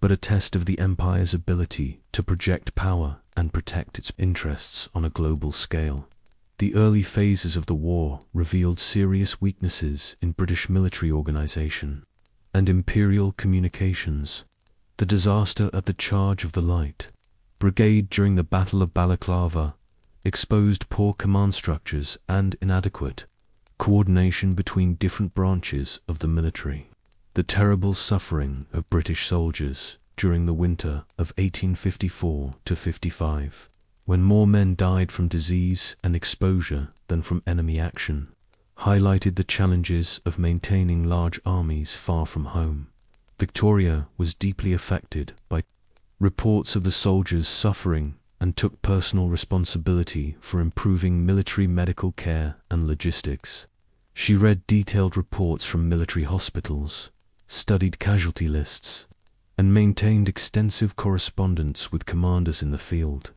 but a test of the Empire's ability to project power and protect its interests on a global scale. The early phases of the war revealed serious weaknesses in British military organization and imperial communications. The disaster at the Charge of the Light Brigade during the Battle of Balaclava exposed poor command structures and inadequate coordination between different branches of the military. The terrible suffering of British soldiers during the winter of 1854–55, when more men died from disease and exposure than from enemy action, highlighted the challenges of maintaining large armies far from home. Victoria was deeply affected by reports of the soldiers' suffering and took personal responsibility for improving military medical care and logistics. She read detailed reports from military hospitals, studied casualty lists, and maintained extensive correspondence with commanders in the field.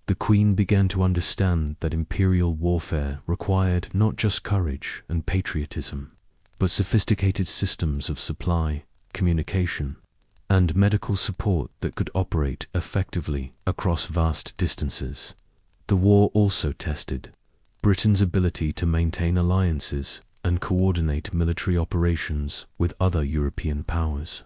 The Queen began to understand that imperial warfare required not just courage and patriotism, but sophisticated systems of supply, communication, and medical support that could operate effectively across vast distances. The war also tested Britain's ability to maintain alliances and coordinate military operations with other European powers.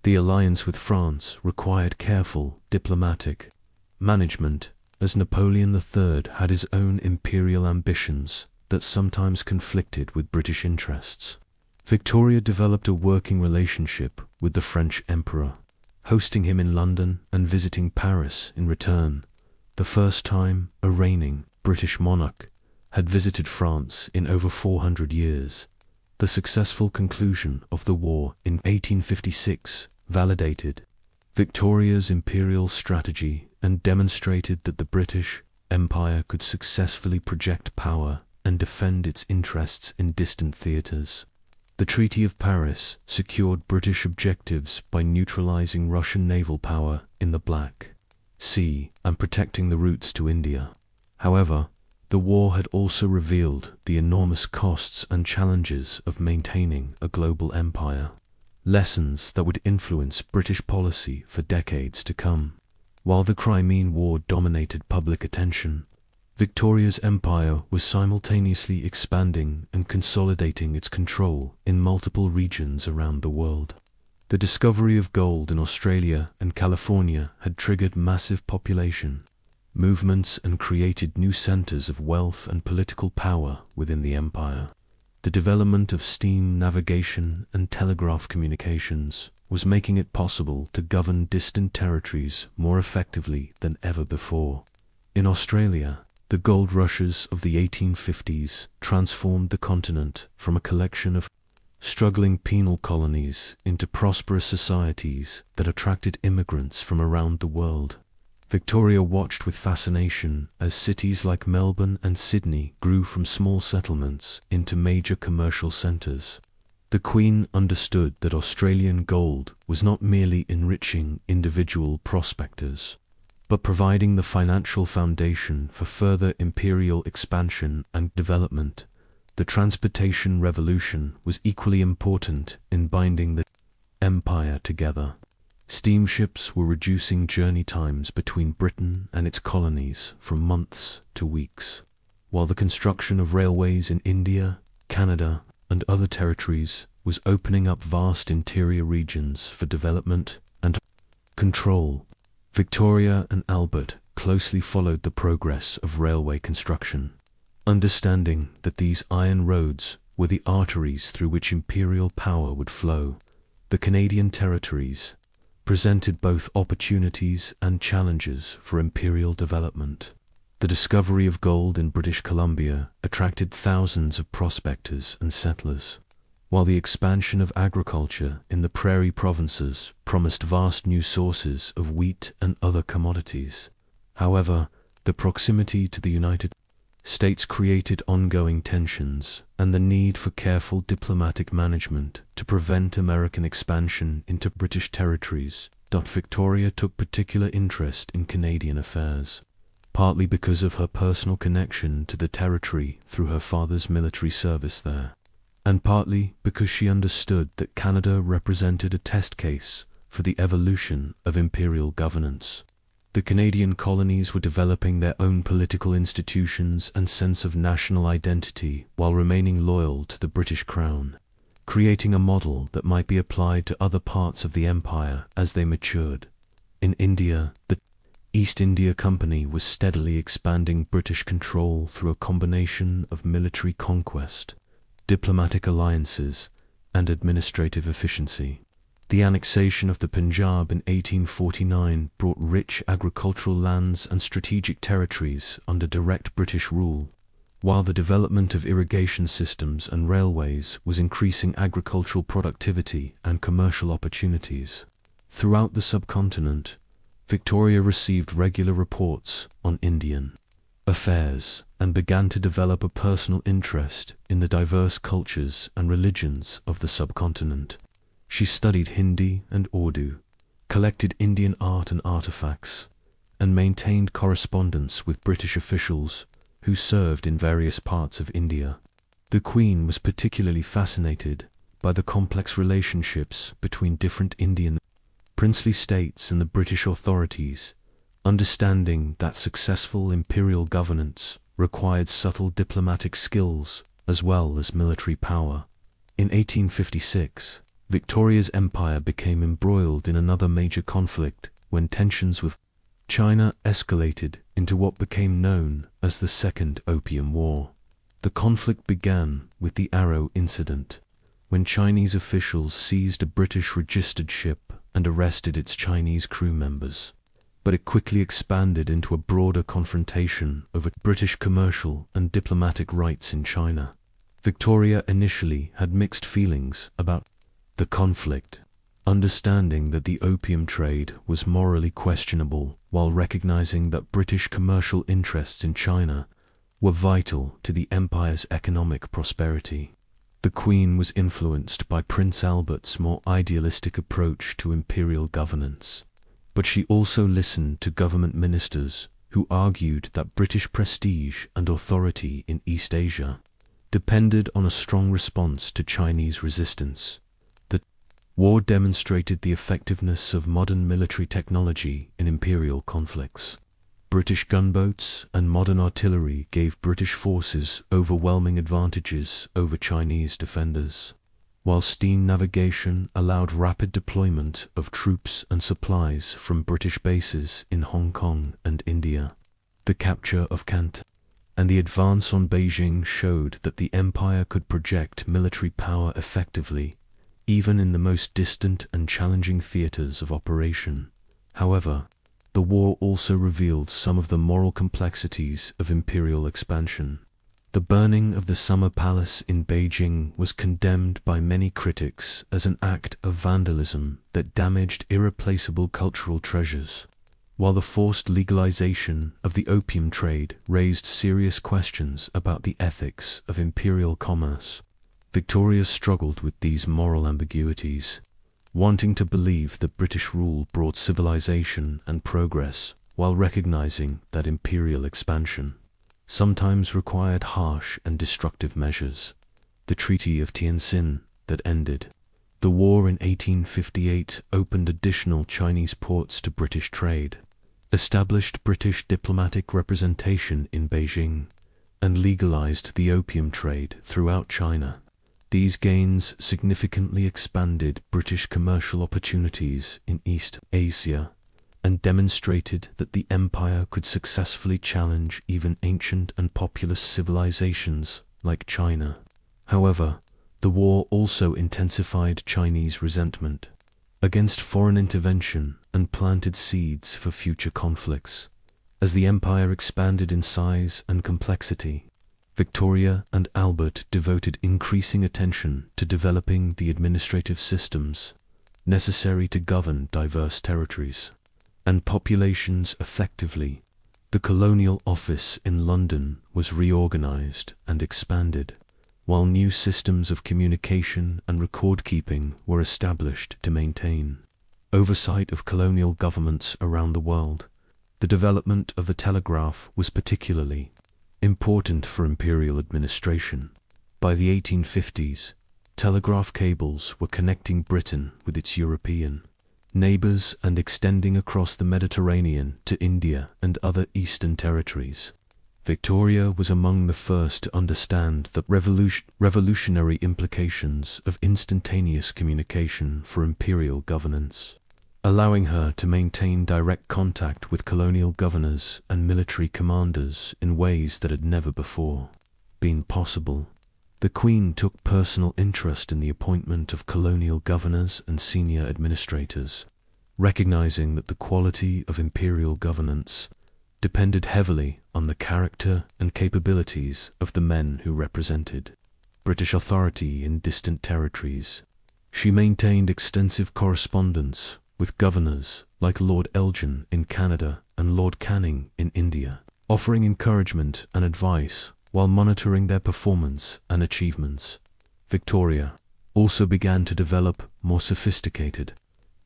The alliance with France required careful diplomatic management, as Napoleon III had his own imperial ambitions that sometimes conflicted with British interests. Victoria developed a working relationship with the French emperor, hosting him in London and visiting Paris in return, the first time a reigning British monarch had visited France in over 400 years. The successful conclusion of the war in 1856 validated Victoria's imperial strategy and demonstrated that the British Empire could successfully project power and defend its interests in distant theatres. The Treaty of Paris secured British objectives by neutralizing Russian naval power in the Black Sea and protecting the routes to India. However, the war had also revealed the enormous costs and challenges of maintaining a global empire, lessons that would influence British policy for decades to come. While the Crimean War dominated public attention, Victoria's empire was simultaneously expanding and consolidating its control in multiple regions around the world. The discovery of gold in Australia and California had triggered massive population movements and created new centers of wealth and political power within the empire. The development of steam navigation and telegraph communications was making it possible to govern distant territories more effectively than ever before. In Australia, the gold rushes of the 1850s transformed the continent from a collection of struggling penal colonies into prosperous societies that attracted immigrants from around the world. Victoria watched with fascination as cities like Melbourne and Sydney grew from small settlements into major commercial centres. The Queen understood that Australian gold was not merely enriching individual prospectors, but providing the financial foundation for further imperial expansion and development. The transportation revolution was equally important in binding the empire together. Steamships were reducing journey times between Britain and its colonies from months to weeks, while the construction of railways in India, Canada, and other territories was opening up vast interior regions for development and control. Victoria and Albert closely followed the progress of railway construction, understanding that these iron roads were the arteries through which imperial power would flow. The Canadian territories presented both opportunities and challenges for imperial development. The discovery of gold in British Columbia attracted thousands of prospectors and settlers, while the expansion of agriculture in the prairie provinces promised vast new sources of wheat and other commodities. However, the proximity to the United States created ongoing tensions and the need for careful diplomatic management to prevent American expansion into British territories. Victoria took particular interest in Canadian affairs, partly because of her personal connection to the territory through her father's military service there, and partly because she understood that Canada represented a test case for the evolution of imperial governance. The Canadian colonies were developing their own political institutions and sense of national identity while remaining loyal to the British Crown, creating a model that might be applied to other parts of the empire as they matured. In India, the East India Company was steadily expanding British control through a combination of military conquest, diplomatic alliances, and administrative efficiency. The annexation of the Punjab in 1849 brought rich agricultural lands and strategic territories under direct British rule, while the development of irrigation systems and railways was increasing agricultural productivity and commercial opportunities. Throughout the subcontinent, Victoria received regular reports on Indian affairs and began to develop a personal interest in the diverse cultures and religions of the subcontinent. She studied Hindi and Urdu, collected Indian art and artifacts, and maintained correspondence with British officials who served in various parts of India. The Queen was particularly fascinated by the complex relationships between different Indian princely states and the British authorities, understanding that successful imperial governance required subtle diplomatic skills as well as military power. In 1856, Victoria's empire became embroiled in another major conflict when tensions with China escalated into what became known as the Second Opium War. The conflict began with the Arrow Incident, when Chinese officials seized a British-registered ship and arrested its Chinese crew members. But it quickly expanded into a broader confrontation over British commercial and diplomatic rights in China. Victoria initially had mixed feelings about the conflict, understanding that the opium trade was morally questionable while recognizing that British commercial interests in China were vital to the empire's economic prosperity. The Queen was influenced by Prince Albert's more idealistic approach to imperial governance, but she also listened to government ministers who argued that British prestige and authority in East Asia depended on a strong response to Chinese resistance. The war demonstrated the effectiveness of modern military technology in imperial conflicts. British gunboats and modern artillery gave British forces overwhelming advantages over Chinese defenders, while steam navigation allowed rapid deployment of troops and supplies from British bases in Hong Kong and India. The capture of Canton and the advance on Beijing showed that the empire could project military power effectively, even in the most distant and challenging theaters of operation. However, the war also revealed some of the moral complexities of imperial expansion. The burning of the Summer Palace in Beijing was condemned by many critics as an act of vandalism that damaged irreplaceable cultural treasures, while the forced legalization of the opium trade raised serious questions about the ethics of imperial commerce. Victoria struggled with these moral ambiguities, wanting to believe that British rule brought civilization and progress, while recognizing that imperial expansion sometimes required harsh and destructive measures. The Treaty of Tientsin that ended the war in 1858 opened additional Chinese ports to British trade, established British diplomatic representation in Beijing, and legalized the opium trade throughout China. These gains significantly expanded British commercial opportunities in East Asia and demonstrated that the empire could successfully challenge even ancient and populous civilizations like China. However, the war also intensified Chinese resentment against foreign intervention and planted seeds for future conflicts. As the empire expanded in size and complexity, Victoria and Albert devoted increasing attention to developing the administrative systems necessary to govern diverse territories and populations effectively. The Colonial Office in London was reorganized and expanded, while new systems of communication and record-keeping were established to maintain oversight of colonial governments around the world. The development of the telegraph was particularly important for imperial administration. By the 1850s, telegraph cables were connecting Britain with its European neighbors and extending across the Mediterranean to India and other eastern territories. Victoria was among the first to understand the revolutionary implications of instantaneous communication for imperial governance, allowing her to maintain direct contact with colonial governors and military commanders in ways that had never before been possible. The Queen took personal interest in the appointment of colonial governors and senior administrators, recognizing that the quality of imperial governance depended heavily on the character and capabilities of the men who represented British authority in distant territories. She maintained extensive correspondence with governors like Lord Elgin in Canada and Lord Canning in India, offering encouragement and advice while monitoring their performance and achievements. Victoria also began to develop more sophisticated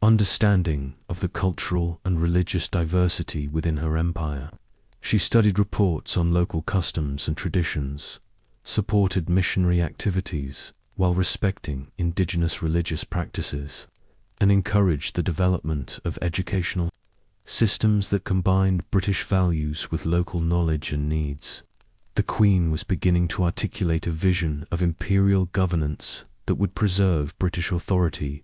understanding of the cultural and religious diversity within her empire. She studied reports on local customs and traditions, supported missionary activities while respecting indigenous religious practices, and encouraged the development of educational systems that combined British values with local knowledge and needs. The Queen was beginning to articulate a vision of imperial governance that would preserve British authority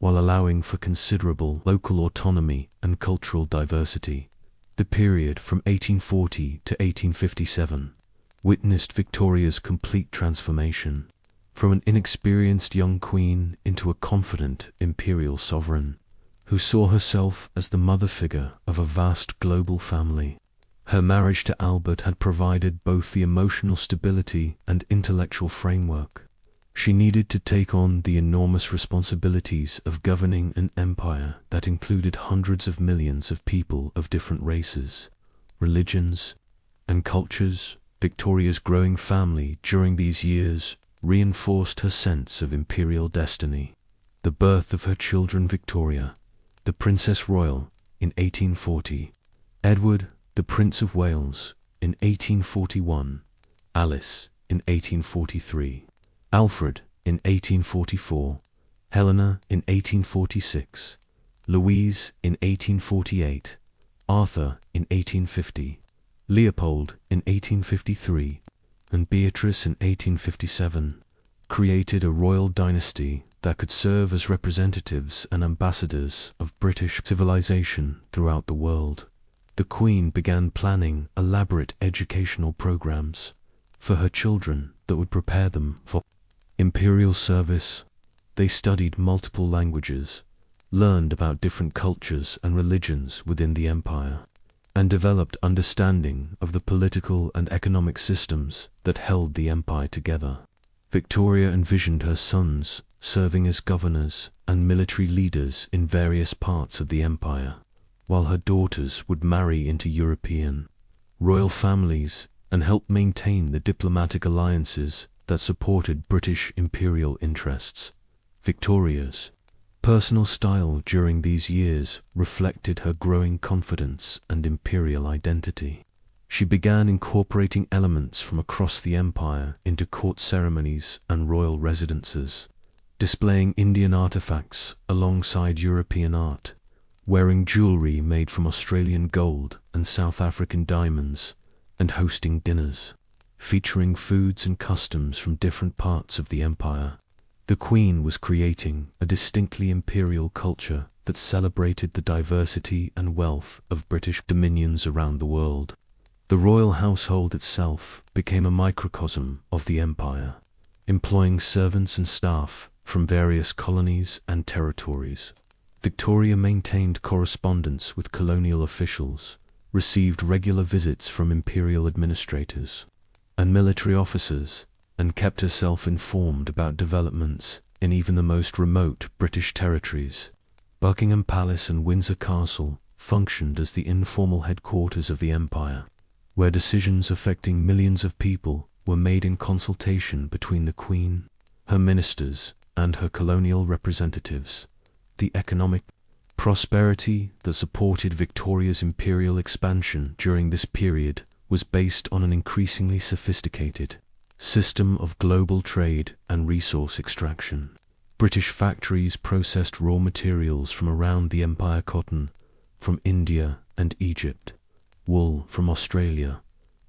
while allowing for considerable local autonomy and cultural diversity. The period from 1840 to 1857 witnessed Victoria's complete transformation, from an inexperienced young queen into a confident imperial sovereign who saw herself as the mother figure of a vast global family. Her marriage to Albert had provided both the emotional stability and intellectual framework she needed to take on the enormous responsibilities of governing an empire that included hundreds of millions of people of different races, religions, and cultures. Victoria's growing family during these years reinforced her sense of imperial destiny. The birth of her children Victoria, the Princess Royal, in 1840, Edward, the Prince of Wales, in 1841, Alice, in 1843, Alfred, in 1844, Helena, in 1846, Louise, in 1848, Arthur, in 1850, Leopold, in 1853, and Beatrice, in 1857, created a royal dynasty that could serve as representatives and ambassadors of British civilization throughout the world. The Queen began planning elaborate educational programs for her children that would prepare them for imperial service. They studied multiple languages, learned about different cultures and religions within the empire, and developed understanding of the political and economic systems that held the empire together. Victoria envisioned her sons serving as governors and military leaders in various parts of the empire, while her daughters would marry into European royal families and help maintain the diplomatic alliances that supported British imperial interests. Victoria's personal style during these years reflected her growing confidence and imperial identity. She began incorporating elements from across the empire into court ceremonies and royal residences, displaying Indian artifacts alongside European art, wearing jewelry made from Australian gold and South African diamonds, and hosting dinners featuring foods and customs from different parts of the empire. The Queen was creating a distinctly imperial culture that celebrated the diversity and wealth of British dominions around the world. The royal household itself became a microcosm of the empire, employing servants and staff from various colonies and territories. Victoria maintained correspondence with colonial officials, received regular visits from imperial administrators and military officers, and kept herself informed about developments in even the most remote British territories. Buckingham Palace and Windsor Castle functioned as the informal headquarters of the empire, where decisions affecting millions of people were made in consultation between the Queen, her ministers, and her colonial representatives. The economic prosperity that supported Victoria's imperial expansion during this period was based on an increasingly sophisticated system of global trade and resource extraction. British factories processed raw materials from around the empire: cotton from India and Egypt, wool from Australia,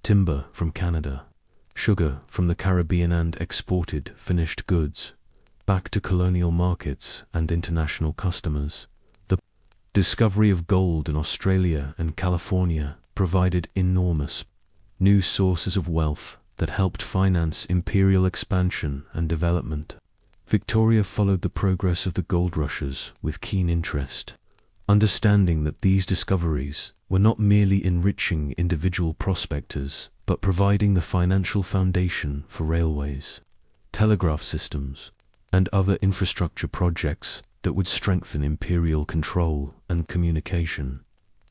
timber from Canada, sugar from the Caribbean, and exported finished goods back to colonial markets and international customers. The discovery of gold in Australia and California provided enormous new sources of wealth that helped finance imperial expansion and development. Victoria followed the progress of the gold rushes with keen interest, understanding that these discoveries were not merely enriching individual prospectors, but providing the financial foundation for railways, telegraph systems, and other infrastructure projects that would strengthen imperial control and communication.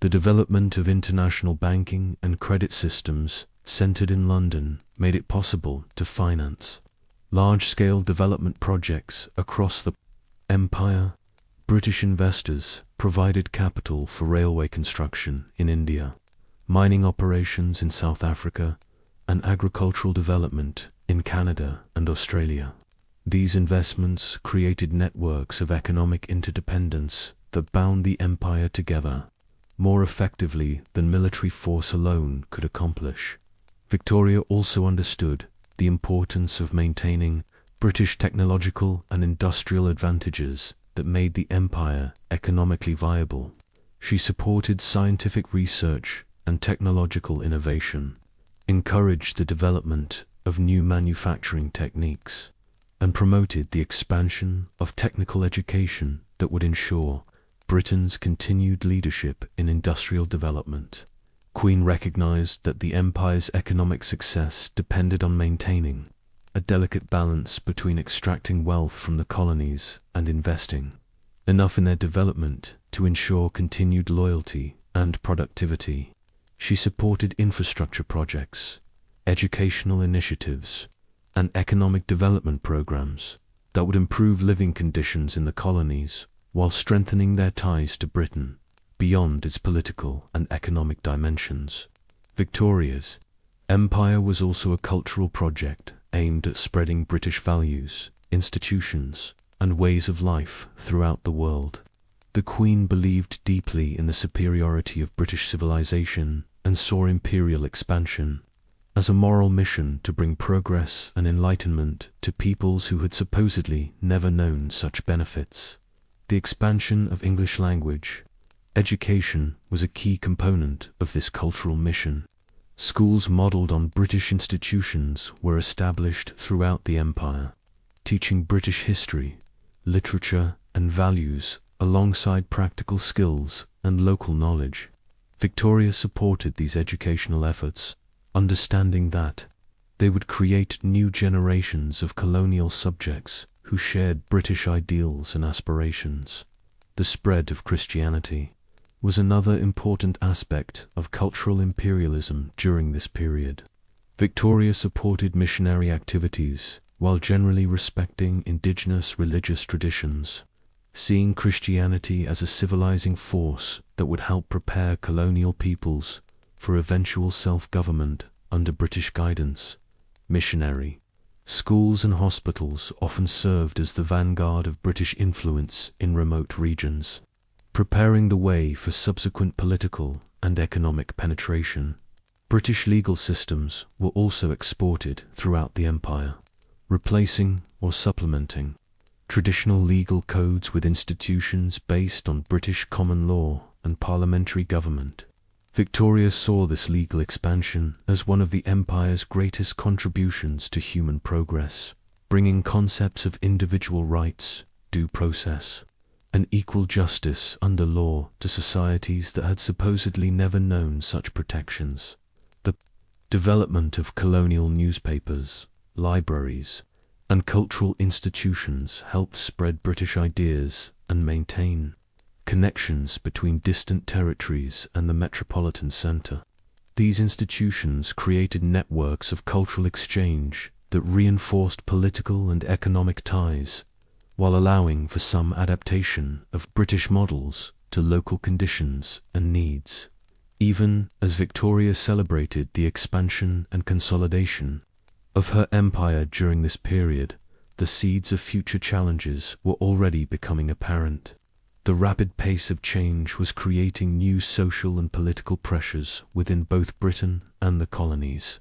The development of international banking and credit systems centered in London made it possible to finance large-scale development projects across the empire. British investors provided capital for railway construction in India, mining operations in South Africa, and agricultural development in Canada and Australia. These investments created networks of economic interdependence that bound the empire together more effectively than military force alone could accomplish. Victoria also understood the importance of maintaining British technological and industrial advantages that made the empire economically viable. She supported scientific research and technological innovation, encouraged the development of new manufacturing techniques, and promoted the expansion of technical education that would ensure Britain's continued leadership in industrial development. Queen recognized that the empire's economic success depended on maintaining a delicate balance between extracting wealth from the colonies and investing enough in their development to ensure continued loyalty and productivity. She supported infrastructure projects, educational initiatives, and economic development programs that would improve living conditions in the colonies while strengthening their ties to Britain beyond its political and economic dimensions. Victoria's empire was also a cultural project aimed at spreading British values, institutions, and ways of life throughout the world. The Queen believed deeply in the superiority of British civilization and saw imperial expansion as a moral mission to bring progress and enlightenment to peoples who had supposedly never known such benefits. The expansion of English language education was a key component of this cultural mission. Schools modelled on British institutions were established throughout the empire, teaching British history, literature, and values alongside practical skills and local knowledge. Victoria supported these educational efforts, understanding that they would create new generations of colonial subjects who shared British ideals and aspirations. The spread of Christianity was another important aspect of cultural imperialism during this period. Victoria supported missionary activities while generally respecting indigenous religious traditions, seeing Christianity as a civilizing force that would help prepare colonial peoples for eventual self-government under British guidance. Missionary schools and hospitals often served as the vanguard of British influence in remote regions, preparing the way for subsequent political and economic penetration. British legal systems were also exported throughout the empire, replacing or supplementing traditional legal codes with institutions based on British common law and parliamentary government. Victoria saw this legal expansion as one of the empire's greatest contributions to human progress, bringing concepts of individual rights, due process, and equal justice under law to societies that had supposedly never known such protections. The development of colonial newspapers, libraries, and cultural institutions helped spread British ideas and maintain connections between distant territories and the metropolitan centre. These institutions created networks of cultural exchange that reinforced political and economic ties, while allowing for some adaptation of British models to local conditions and needs. Even as Victoria celebrated the expansion and consolidation of her empire during this period, the seeds of future challenges were already becoming apparent. The rapid pace of change was creating new social and political pressures within both Britain and the colonies,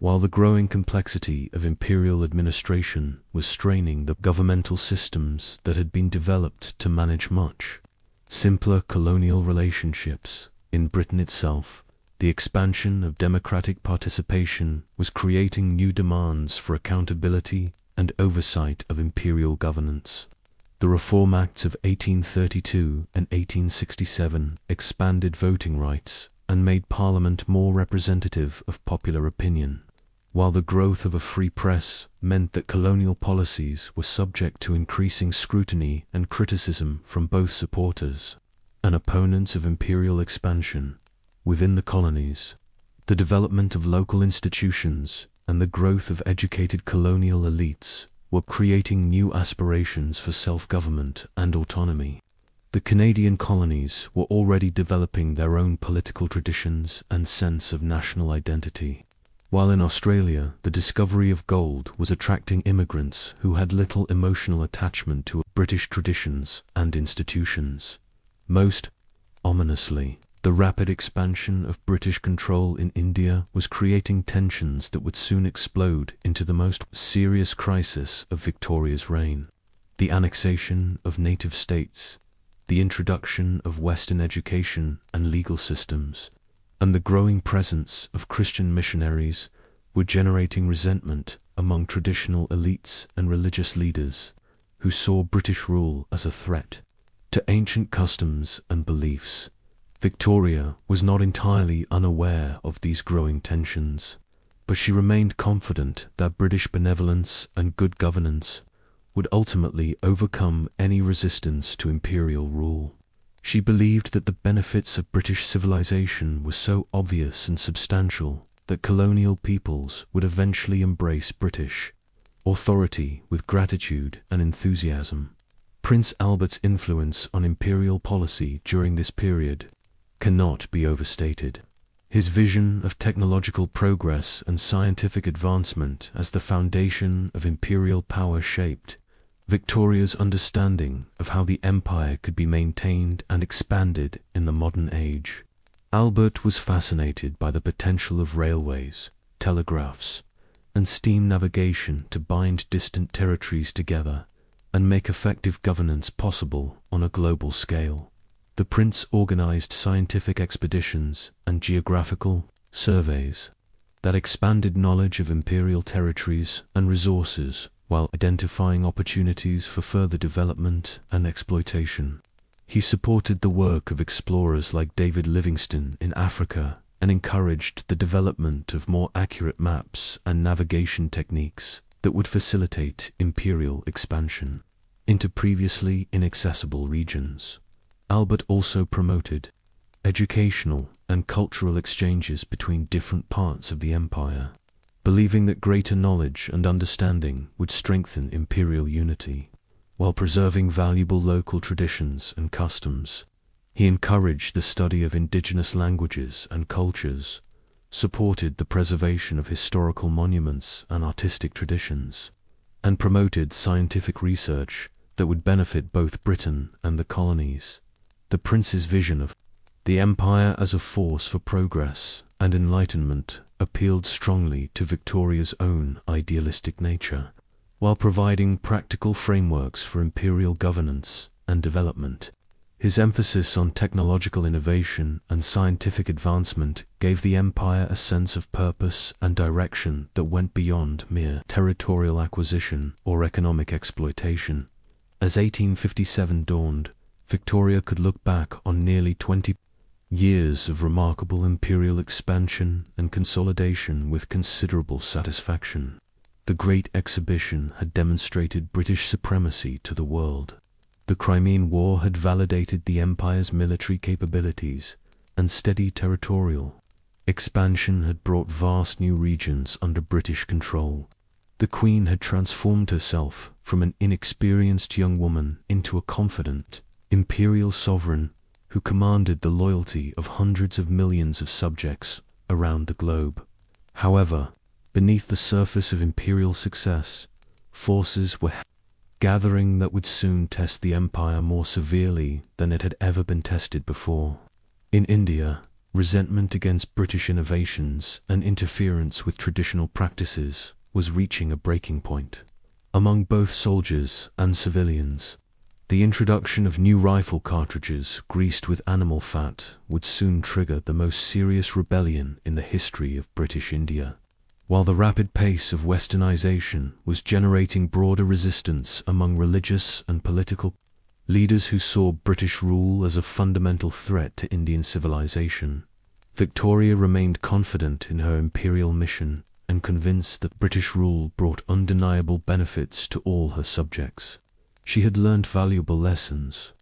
while the growing complexity of imperial administration was straining the governmental systems that had been developed to manage much simpler colonial relationships. In Britain itself, the expansion of democratic participation was creating new demands for accountability and oversight of imperial governance. The Reform Acts of 1832 and 1867 expanded voting rights and made Parliament more representative of popular opinion, while the growth of a free press meant that colonial policies were subject to increasing scrutiny and criticism from both supporters and opponents of imperial expansion. Within the colonies, the development of local institutions and the growth of educated colonial elites were creating new aspirations for self-government and autonomy. The Canadian colonies were already developing their own political traditions and sense of national identity, while in Australia the discovery of gold was attracting immigrants who had little emotional attachment to British traditions and institutions. Most ominously, The rapid expansion of British control in India was creating tensions that would soon explode into the most serious crisis of Victoria's reign. The annexation of native states, the introduction of Western education and legal systems, and the growing presence of Christian missionaries were generating resentment among traditional elites and religious leaders who saw British rule as a threat to ancient customs and beliefs. Victoria was not entirely unaware of these growing tensions, but she remained confident that British benevolence and good governance would ultimately overcome any resistance to imperial rule. She believed that the benefits of British civilization were so obvious and substantial that colonial peoples would eventually embrace British authority with gratitude and enthusiasm. Prince Albert's influence on imperial policy during this period cannot be overstated. His vision of technological progress and scientific advancement as the foundation of imperial power shaped Victoria's understanding of how the empire could be maintained and expanded in the modern age. Albert was fascinated by the potential of railways, telegraphs, and steam navigation to bind distant territories together and make effective governance possible on a global scale. The prince organized scientific expeditions and geographical surveys that expanded knowledge of imperial territories and resources while identifying opportunities for further development and exploitation. He supported the work of explorers like David Livingstone in Africa and encouraged the development of more accurate maps and navigation techniques that would facilitate imperial expansion into previously inaccessible regions. Albert also promoted educational and cultural exchanges between different parts of the empire, believing that greater knowledge and understanding would strengthen imperial unity, while preserving valuable local traditions and customs. He encouraged the study of indigenous languages and cultures, supported the preservation of historical monuments and artistic traditions, and promoted scientific research that would benefit both Britain and the colonies. The prince's vision of the empire as a force for progress and enlightenment appealed strongly to Victoria's own idealistic nature, while providing practical frameworks for imperial governance and development. His emphasis on technological innovation and scientific advancement gave the empire a sense of purpose and direction that went beyond mere territorial acquisition or economic exploitation. As 1857 dawned, Victoria could look back on nearly 20 years of remarkable imperial expansion and consolidation with considerable satisfaction. The Great Exhibition had demonstrated British supremacy to the world. The Crimean War had validated the empire's military capabilities, and steady territorial expansion had brought vast new regions under British control. The Queen had transformed herself from an inexperienced young woman into a confident imperial sovereign who commanded the loyalty of hundreds of millions of subjects around the globe. However, beneath the surface of imperial success, forces were gathering that would soon test the empire more severely than it had ever been tested before. In India, resentment against British innovations and interference with traditional practices was reaching a breaking point. Among both soldiers and civilians, the introduction of new rifle cartridges greased with animal fat would soon trigger the most serious rebellion in the history of British India. While the rapid pace of westernization was generating broader resistance among religious and political leaders who saw British rule as a fundamental threat to Indian civilization, Victoria remained confident in her imperial mission and convinced that British rule brought undeniable benefits to all her subjects. She had learned valuable lessons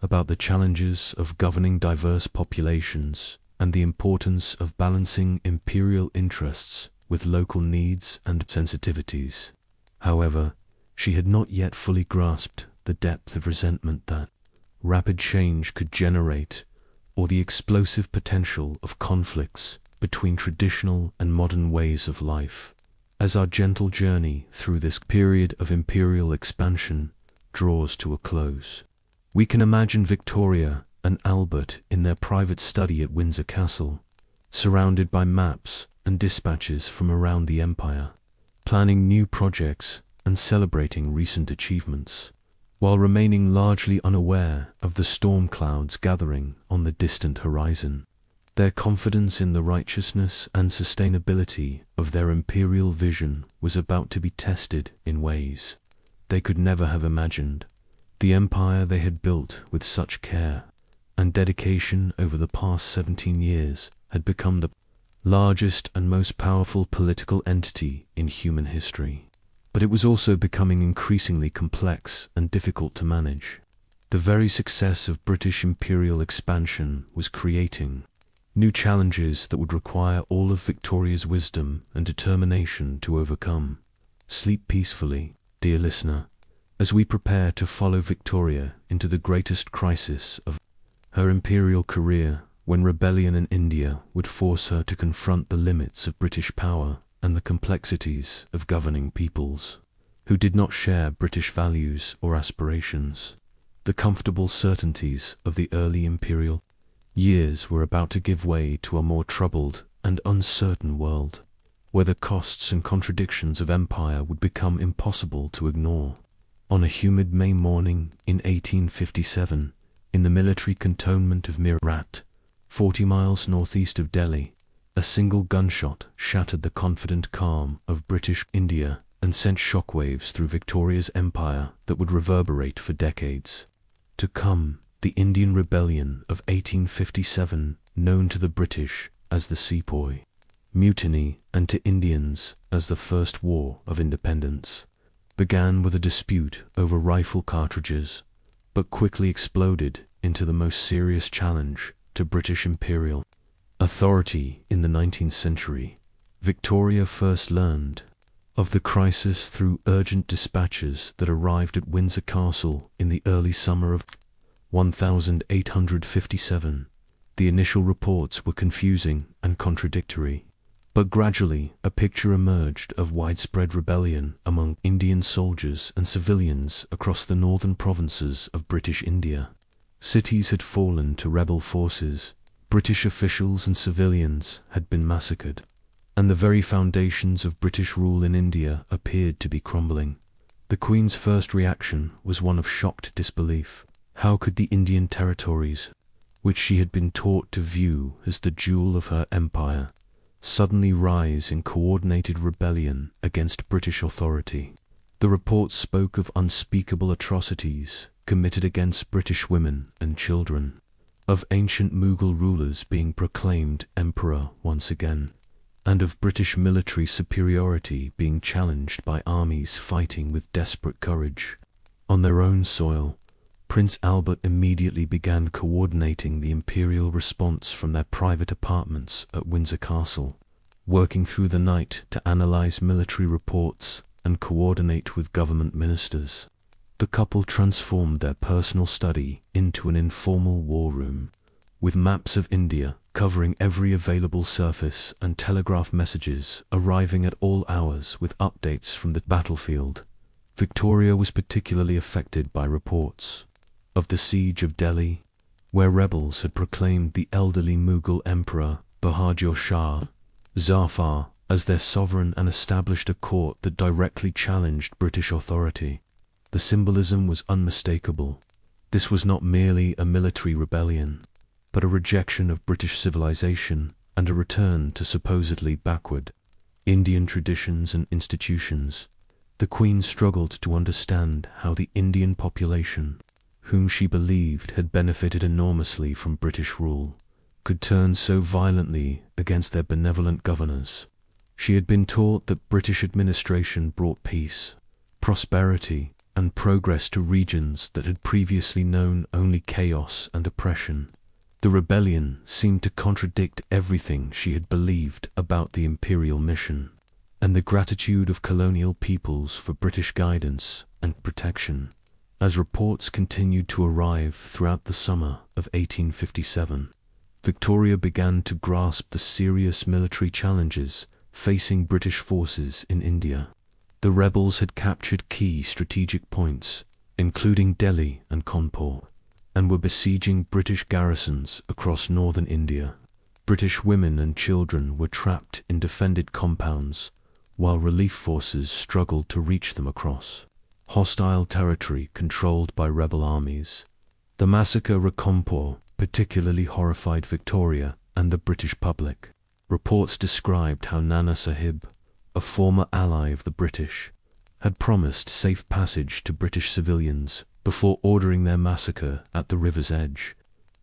about the challenges of governing diverse populations and the importance of balancing imperial interests with local needs and sensitivities. However, she had not yet fully grasped the depth of resentment that rapid change could generate, or the explosive potential of conflicts between traditional and modern ways of life. As our gentle journey through this period of imperial expansion draws to a close, we can imagine Victoria and Albert in their private study at Windsor Castle, surrounded by maps and dispatches from around the empire, planning new projects and celebrating recent achievements, while remaining largely unaware of the storm clouds gathering on the distant horizon. Their confidence in the righteousness and sustainability of their imperial vision was about to be tested in ways they could never have imagined. The empire they had built with such care and dedication over the past 17 years had become the largest and most powerful political entity in human history. But it was also becoming increasingly complex and difficult to manage. The very success of British imperial expansion was creating new challenges that would require all of Victoria's wisdom and determination to overcome. Sleep peacefully, dear listener, as we prepare to follow Victoria into the greatest crisis of her imperial career, when rebellion in India would force her to confront the limits of British power and the complexities of governing peoples who did not share British values or aspirations. The comfortable certainties of the early imperial years were about to give way to a more troubled and uncertain world, where the costs and contradictions of empire would become impossible to ignore. On a humid May morning in 1857, in the military cantonment of Meerut, 40 miles northeast of Delhi, a single gunshot shattered the confident calm of British India and sent shockwaves through Victoria's empire that would reverberate for decades to come. The Indian Rebellion of 1857, known to the British as the Sepoy Mutiny and to Indians as the First War of Independence, began with a dispute over rifle cartridges, but quickly exploded into the most serious challenge to British imperial authority in the 19th century. Victoria first learned of the crisis through urgent dispatches that arrived at Windsor Castle in the early summer of 1857. The initial reports were confusing and contradictory, but gradually a picture emerged of widespread rebellion among Indian soldiers and civilians across the northern provinces of British India. Cities had fallen to rebel forces, British officials and civilians had been massacred, and the very foundations of British rule in India appeared to be crumbling. The Queen's first reaction was one of shocked disbelief. How could the Indian territories, which she had been taught to view as the jewel of her empire, suddenly rise in coordinated rebellion against British authority? The reports spoke of unspeakable atrocities committed against British women and children, of ancient Mughal rulers being proclaimed emperor once again, and of British military superiority being challenged by armies fighting with desperate courage. On their own soil, Prince Albert immediately began coordinating the imperial response from their private apartments at Windsor Castle, working through the night to analyze military reports and coordinate with government ministers. The couple transformed their personal study into an informal war room, with maps of India covering every available surface and telegraph messages arriving at all hours with updates from the battlefield. Victoria was particularly affected by reports of the siege of Delhi, where rebels had proclaimed the elderly Mughal emperor Bahadur Shah Zafar as their sovereign and established a court that directly challenged British authority. The symbolism was unmistakable. This was not merely a military rebellion, but a rejection of British civilization and a return to supposedly backward Indian traditions and institutions. The Queen struggled to understand how the Indian population, whom she believed had benefited enormously from British rule, could turn so violently against their benevolent governors. She had been taught that British administration brought peace, prosperity, and progress to regions that had previously known only chaos and oppression. The rebellion seemed to contradict everything she had believed about the imperial mission, and the gratitude of colonial peoples for British guidance and protection. As reports continued to arrive throughout the summer of 1857, Victoria began to grasp the serious military challenges facing British forces in India. The rebels had captured key strategic points, including Delhi and Kanpur, and were besieging British garrisons across northern India. British women and children were trapped in defended compounds, while relief forces struggled to reach them across hostile territory controlled by rebel armies. The massacre Recompense particularly horrified Victoria and the British public. Reports described how Nana Sahib, a former ally of the British, had promised safe passage to British civilians before ordering their massacre at the river's edge.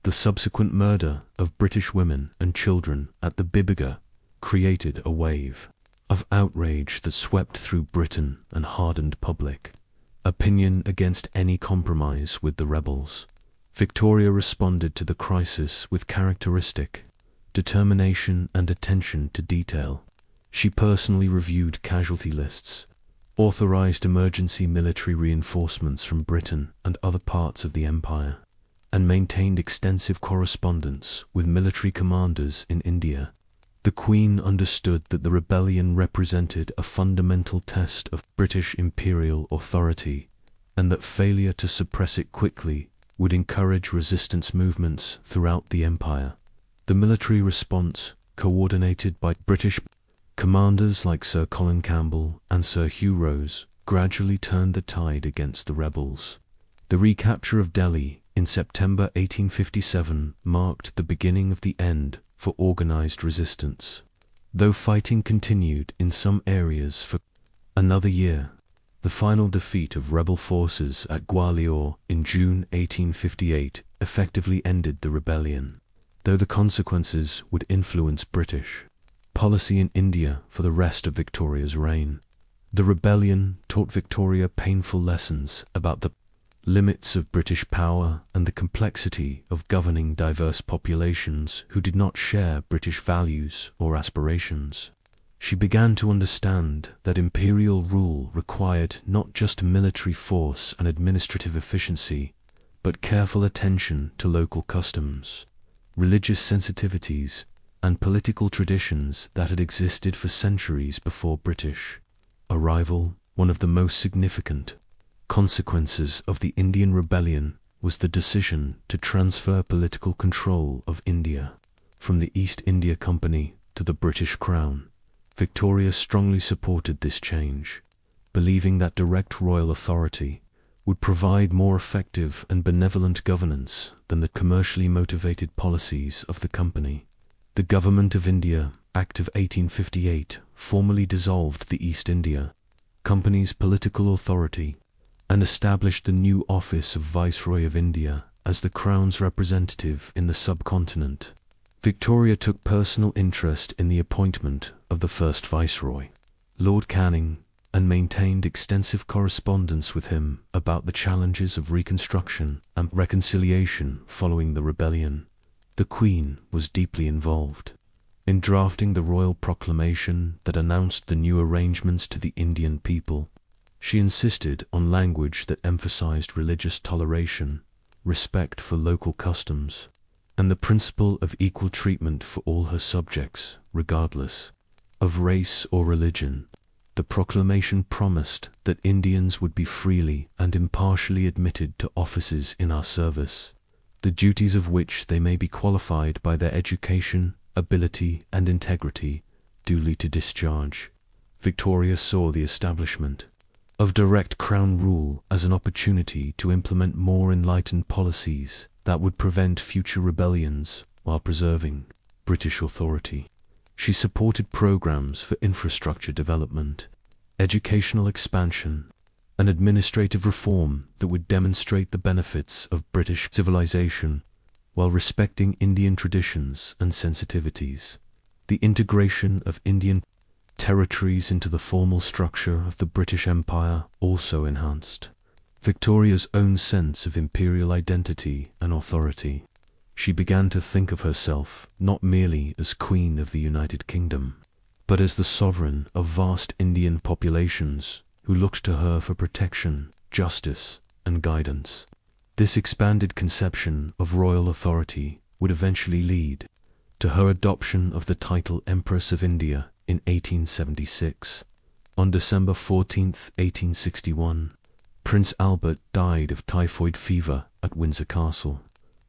The subsequent murder of British women and children at the Bibiga created a wave of outrage that swept through Britain and hardened public opinion against any compromise with the rebels. Victoria responded to the crisis with characteristic determination and attention to detail. She personally reviewed casualty lists, authorized emergency military reinforcements from Britain and other parts of the empire, and maintained extensive correspondence with military commanders in India. The Queen understood that the rebellion represented a fundamental test of British imperial authority, and that failure to suppress it quickly would encourage resistance movements throughout the empire. The military response, coordinated by British commanders like Sir Colin Campbell and Sir Hugh Rose, gradually turned the tide against the rebels. The recapture of Delhi in September 1857 marked the beginning of the end for organized resistance. Though fighting continued in some areas for another year, the final defeat of rebel forces at Gwalior in June 1858 effectively ended the rebellion, though the consequences would influence British policy in India for the rest of Victoria's reign. The rebellion taught Victoria painful lessons about the limits of British power and the complexity of governing diverse populations who did not share British values or aspirations. She began to understand that imperial rule required not just military force and administrative efficiency, but careful attention to local customs, religious sensitivities, and political traditions that had existed for centuries before British arrival. One of the most significant consequences of the Indian Rebellion was the decision to transfer political control of India from the East India Company to the British Crown. Victoria strongly supported this change, believing that direct royal authority would provide more effective and benevolent governance than the commercially motivated policies of the company. The Government of India Act of 1858 formally dissolved the East India Company's political authority and established the new office of Viceroy of India as the Crown's representative in the subcontinent. Victoria took personal interest in the appointment of the first Viceroy, Lord Canning, and maintained extensive correspondence with him about the challenges of reconstruction and reconciliation following the rebellion. The Queen was deeply involved in drafting the royal proclamation that announced the new arrangements to the Indian people. She insisted on language that emphasized religious toleration, respect for local customs, and the principle of equal treatment for all her subjects, regardless of race or religion. The proclamation promised that Indians would be freely and impartially admitted to offices in our service, the duties of which they may be qualified by their education, ability, and integrity duly to discharge. Victoria saw the establishment of direct Crown rule as an opportunity to implement more enlightened policies that would prevent future rebellions while preserving British authority. She supported programs for infrastructure development, educational expansion, and administrative reform that would demonstrate the benefits of British civilization while respecting Indian traditions and sensitivities. The integration of Indian territories into the formal structure of the British Empire also enhanced Victoria's own sense of imperial identity and authority. She began to think of herself not merely as Queen of the United Kingdom, but as the sovereign of vast Indian populations who looked to her for protection, justice, and guidance. This expanded conception of royal authority would eventually lead to her adoption of the title Empress of India in 1876. On December 14, 1861, Prince Albert died of typhoid fever at Windsor Castle,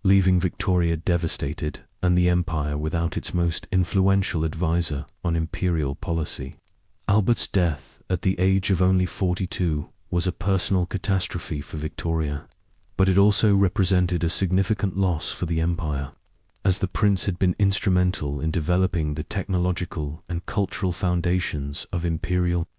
leaving Victoria devastated and the empire without its most influential advisor on imperial policy. Albert's death at the age of only 42 was a personal catastrophe for Victoria, but it also represented a significant loss for the empire, as the prince had been instrumental in developing the technological and cultural foundations of imperial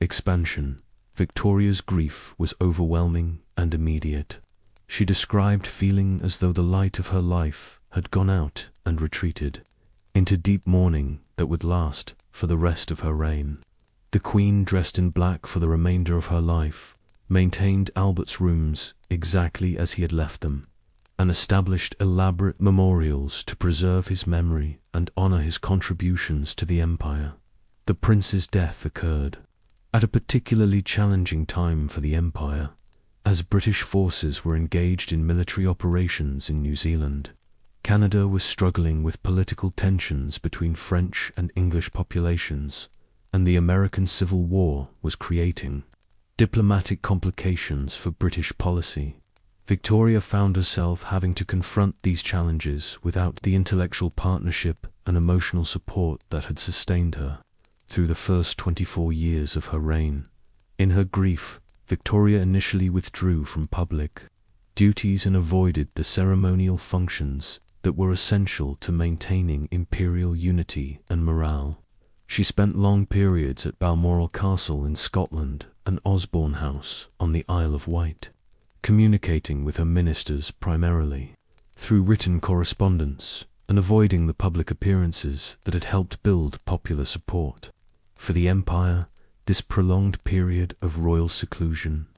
expansion. Victoria's grief was overwhelming and immediate. She described feeling as though the light of her life had gone out and retreated into deep mourning that would last for the rest of her reign. The Queen, dressed in black for the remainder of her life, maintained Albert's rooms exactly as he had left them, and established elaborate memorials to preserve his memory and honor his contributions to the empire. The prince's death occurred at a particularly challenging time for the empire, as British forces were engaged in military operations in New Zealand. Canada was struggling with political tensions between French and English populations, and the American Civil War was creating diplomatic complications for British policy. Victoria found herself having to confront these challenges without the intellectual partnership and emotional support that had sustained her through the first 24 years of her reign. In her grief, Victoria initially withdrew from public duties and avoided the ceremonial functions that were essential to maintaining imperial unity and morale. She spent long periods at Balmoral Castle in Scotland and Osborne House on the Isle of Wight, communicating with her ministers primarily through written correspondence and avoiding the public appearances that had helped build popular support. For the empire, this prolonged period of royal seclusion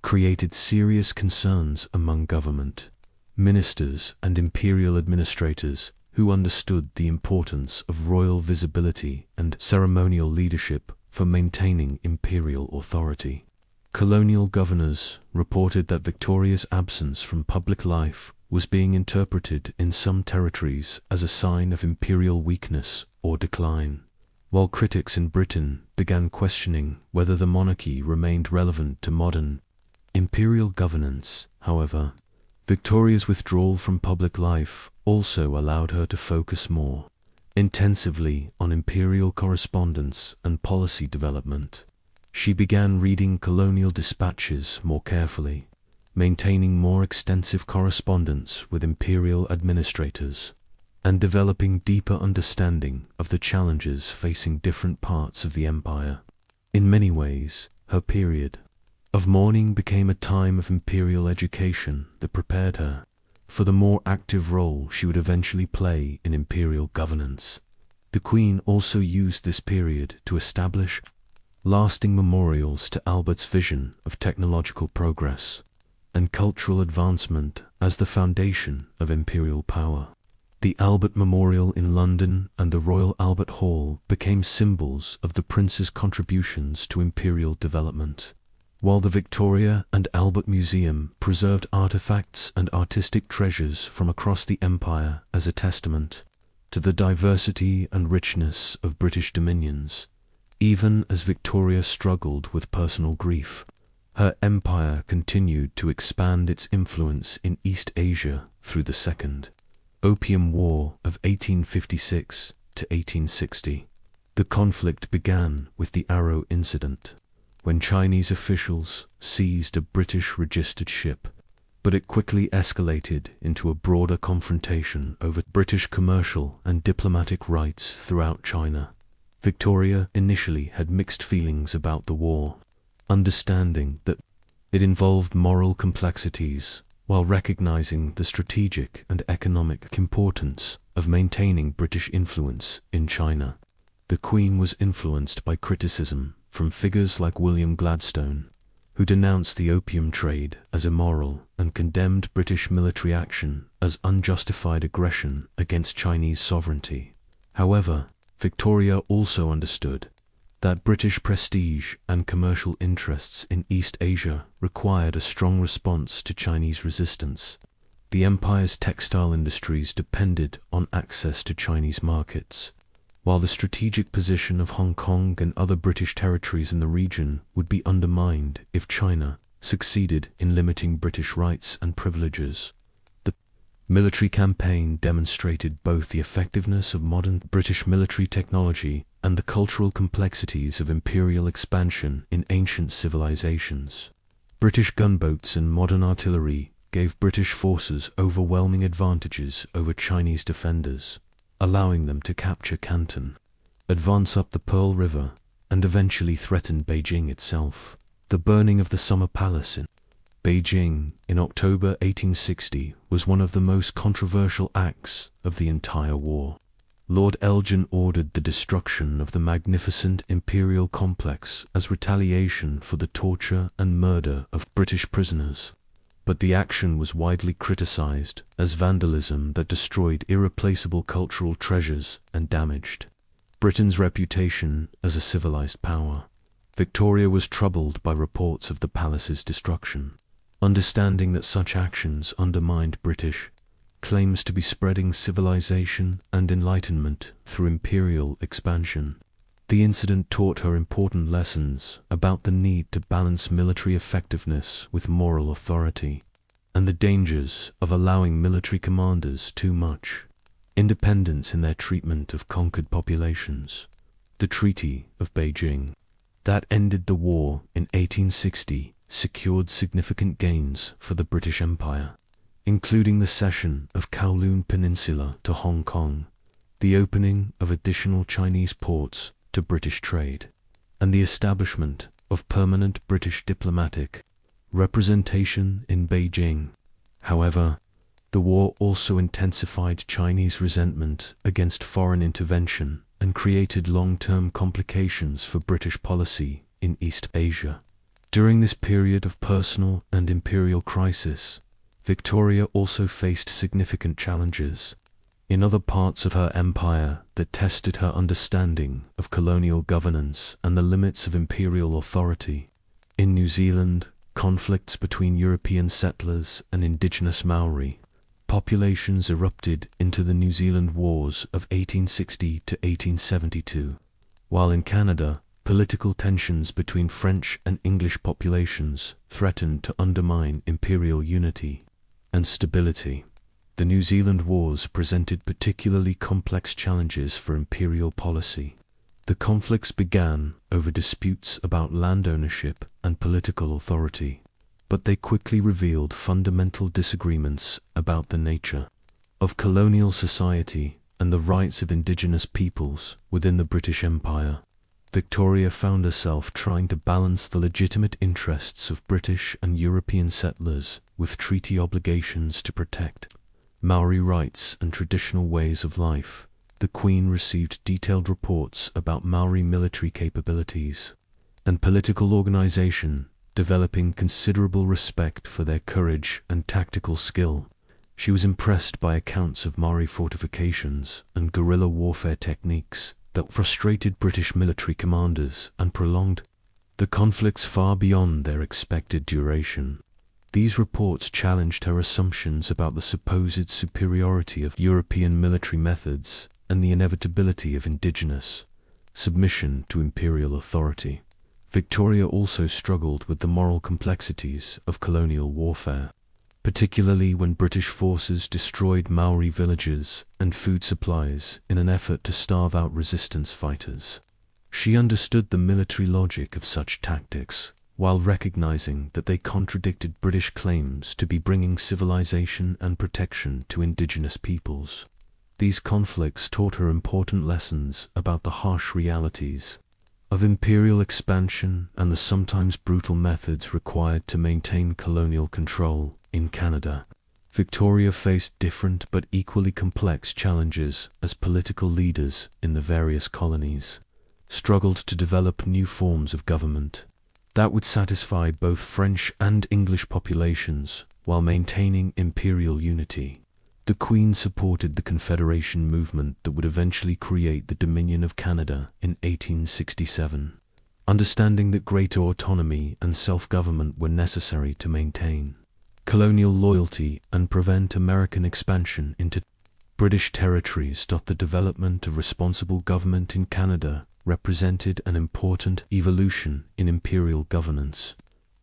created serious concerns among government, ministers and imperial administrators who understood the importance of royal visibility and ceremonial leadership for maintaining imperial authority. Colonial governors reported that Victoria's absence from public life was being interpreted in some territories as a sign of imperial weakness or decline, while critics in Britain began questioning whether the monarchy remained relevant to modern imperial governance. However, Victoria's withdrawal from public life also allowed her to focus more intensively on imperial correspondence and policy development. She began reading colonial dispatches more carefully, maintaining more extensive correspondence with imperial administrators, and developing deeper understanding of the challenges facing different parts of the empire. In many ways, her period of mourning became a time of imperial education that prepared her for the more active role she would eventually play in imperial governance. The Queen also used this period to establish lasting memorials to Albert's vision of technological progress and cultural advancement as the foundation of imperial power. The Albert Memorial in London and the Royal Albert Hall became symbols of the prince's contributions to imperial development, while the Victoria and Albert Museum preserved artifacts and artistic treasures from across the empire as a testament to the diversity and richness of British dominions. Even as Victoria struggled with personal grief, her empire continued to expand its influence in East Asia through the Second Opium War of 1856 to 1860. The conflict began with the Arrow Incident, when Chinese officials seized a British-registered ship, but it quickly escalated into a broader confrontation over British commercial and diplomatic rights throughout China. Victoria initially had mixed feelings about the war, understanding that it involved moral complexities, while recognizing the strategic and economic importance of maintaining British influence in China. The Queen was influenced by criticism from figures like William Gladstone, who denounced the opium trade as immoral and condemned British military action as unjustified aggression against Chinese sovereignty. However, Victoria also understood that British prestige and commercial interests in East Asia required a strong response to Chinese resistance. The empire's textile industries depended on access to Chinese markets, while the strategic position of Hong Kong and other British territories in the region would be undermined if China succeeded in limiting British rights and privileges. The military campaign demonstrated both the effectiveness of modern British military technology and the cultural complexities of imperial expansion in ancient civilizations. British gunboats and modern artillery gave British forces overwhelming advantages over Chinese defenders, allowing them to capture Canton, advance up the Pearl River, and eventually threaten Beijing itself. The burning of the Summer Palace in Beijing in October 1860 was one of the most controversial acts of the entire war. Lord Elgin ordered the destruction of the magnificent imperial complex as retaliation for the torture and murder of British prisoners. But the action was widely criticized as vandalism that destroyed irreplaceable cultural treasures and damaged Britain's reputation as a civilized power. Victoria was troubled by reports of the palace's destruction. Understanding that such actions undermined British claims to be spreading civilization and enlightenment through imperial expansion, the incident taught her important lessons about the need to balance military effectiveness with moral authority, and the dangers of allowing military commanders too much independence in their treatment of conquered populations. The Treaty of Beijing, that ended the war in 1860, secured significant gains for the British Empire, including the cession of Kowloon Peninsula to Hong Kong, the opening of additional Chinese ports to British trade, and the establishment of permanent British diplomatic representation in Beijing. However, the war also intensified Chinese resentment against foreign intervention and created long-term complications for British policy in East Asia. During this period of personal and imperial crisis, Victoria also faced significant challenges in other parts of her empire that tested her understanding of colonial governance and the limits of imperial authority. In New Zealand, conflicts between European settlers and indigenous Maori populations erupted into the New Zealand Wars of 1860 to 1872, while in Canada, political tensions between French and English populations threatened to undermine imperial unity and stability. The New Zealand Wars presented particularly complex challenges for imperial policy. The conflicts began over disputes about land ownership and political authority, but they quickly revealed fundamental disagreements about the nature of colonial society and the rights of indigenous peoples within the British Empire. Victoria found herself trying to balance the legitimate interests of British and European settlers with treaty obligations to protect Maori rights and traditional ways of life. The Queen received detailed reports about Maori military capabilities and political organization, developing considerable respect for their courage and tactical skill. She was impressed by accounts of Maori fortifications and guerrilla warfare techniques that frustrated British military commanders and prolonged the conflicts far beyond their expected duration. These reports challenged her assumptions about the supposed superiority of European military methods and the inevitability of indigenous submission to imperial authority. Victoria also struggled with the moral complexities of colonial warfare, particularly when British forces destroyed Maori villages and food supplies in an effort to starve out resistance fighters. She understood the military logic of such tactics, while recognizing that they contradicted British claims to be bringing civilization and protection to indigenous peoples. These conflicts taught her important lessons about the harsh realities of imperial expansion and the sometimes brutal methods required to maintain colonial control. In Canada, Victoria faced different but equally complex challenges as political leaders in the various colonies struggled to develop new forms of government that would satisfy both French and English populations while maintaining imperial unity. The Queen supported the Confederation movement that would eventually create the Dominion of Canada in 1867, understanding that greater autonomy and self-government were necessary to maintain colonial loyalty and prevent American expansion into British territories. The development of responsible government in Canada represented an important evolution in imperial governance,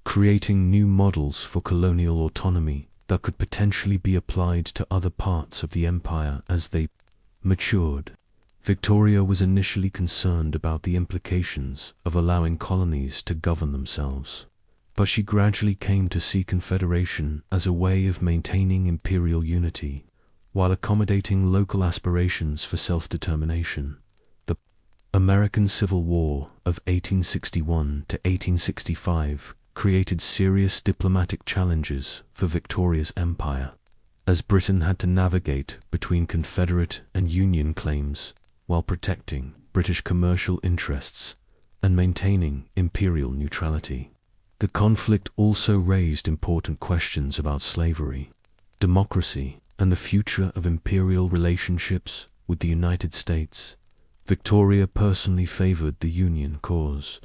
creating new models for colonial autonomy that could potentially be applied to other parts of the empire as they matured. Victoria was initially concerned about the implications of allowing colonies to govern themselves, but she gradually came to see confederation as a way of maintaining imperial unity while accommodating local aspirations for self-determination. The American Civil War of 1861 to 1865 created serious diplomatic challenges for Victoria's empire, as Britain had to navigate between Confederate and Union claims while protecting British commercial interests and maintaining imperial neutrality. The conflict also raised important questions about slavery, democracy, and the future of imperial relationships with the United States. Victoria personally favored the Union cause,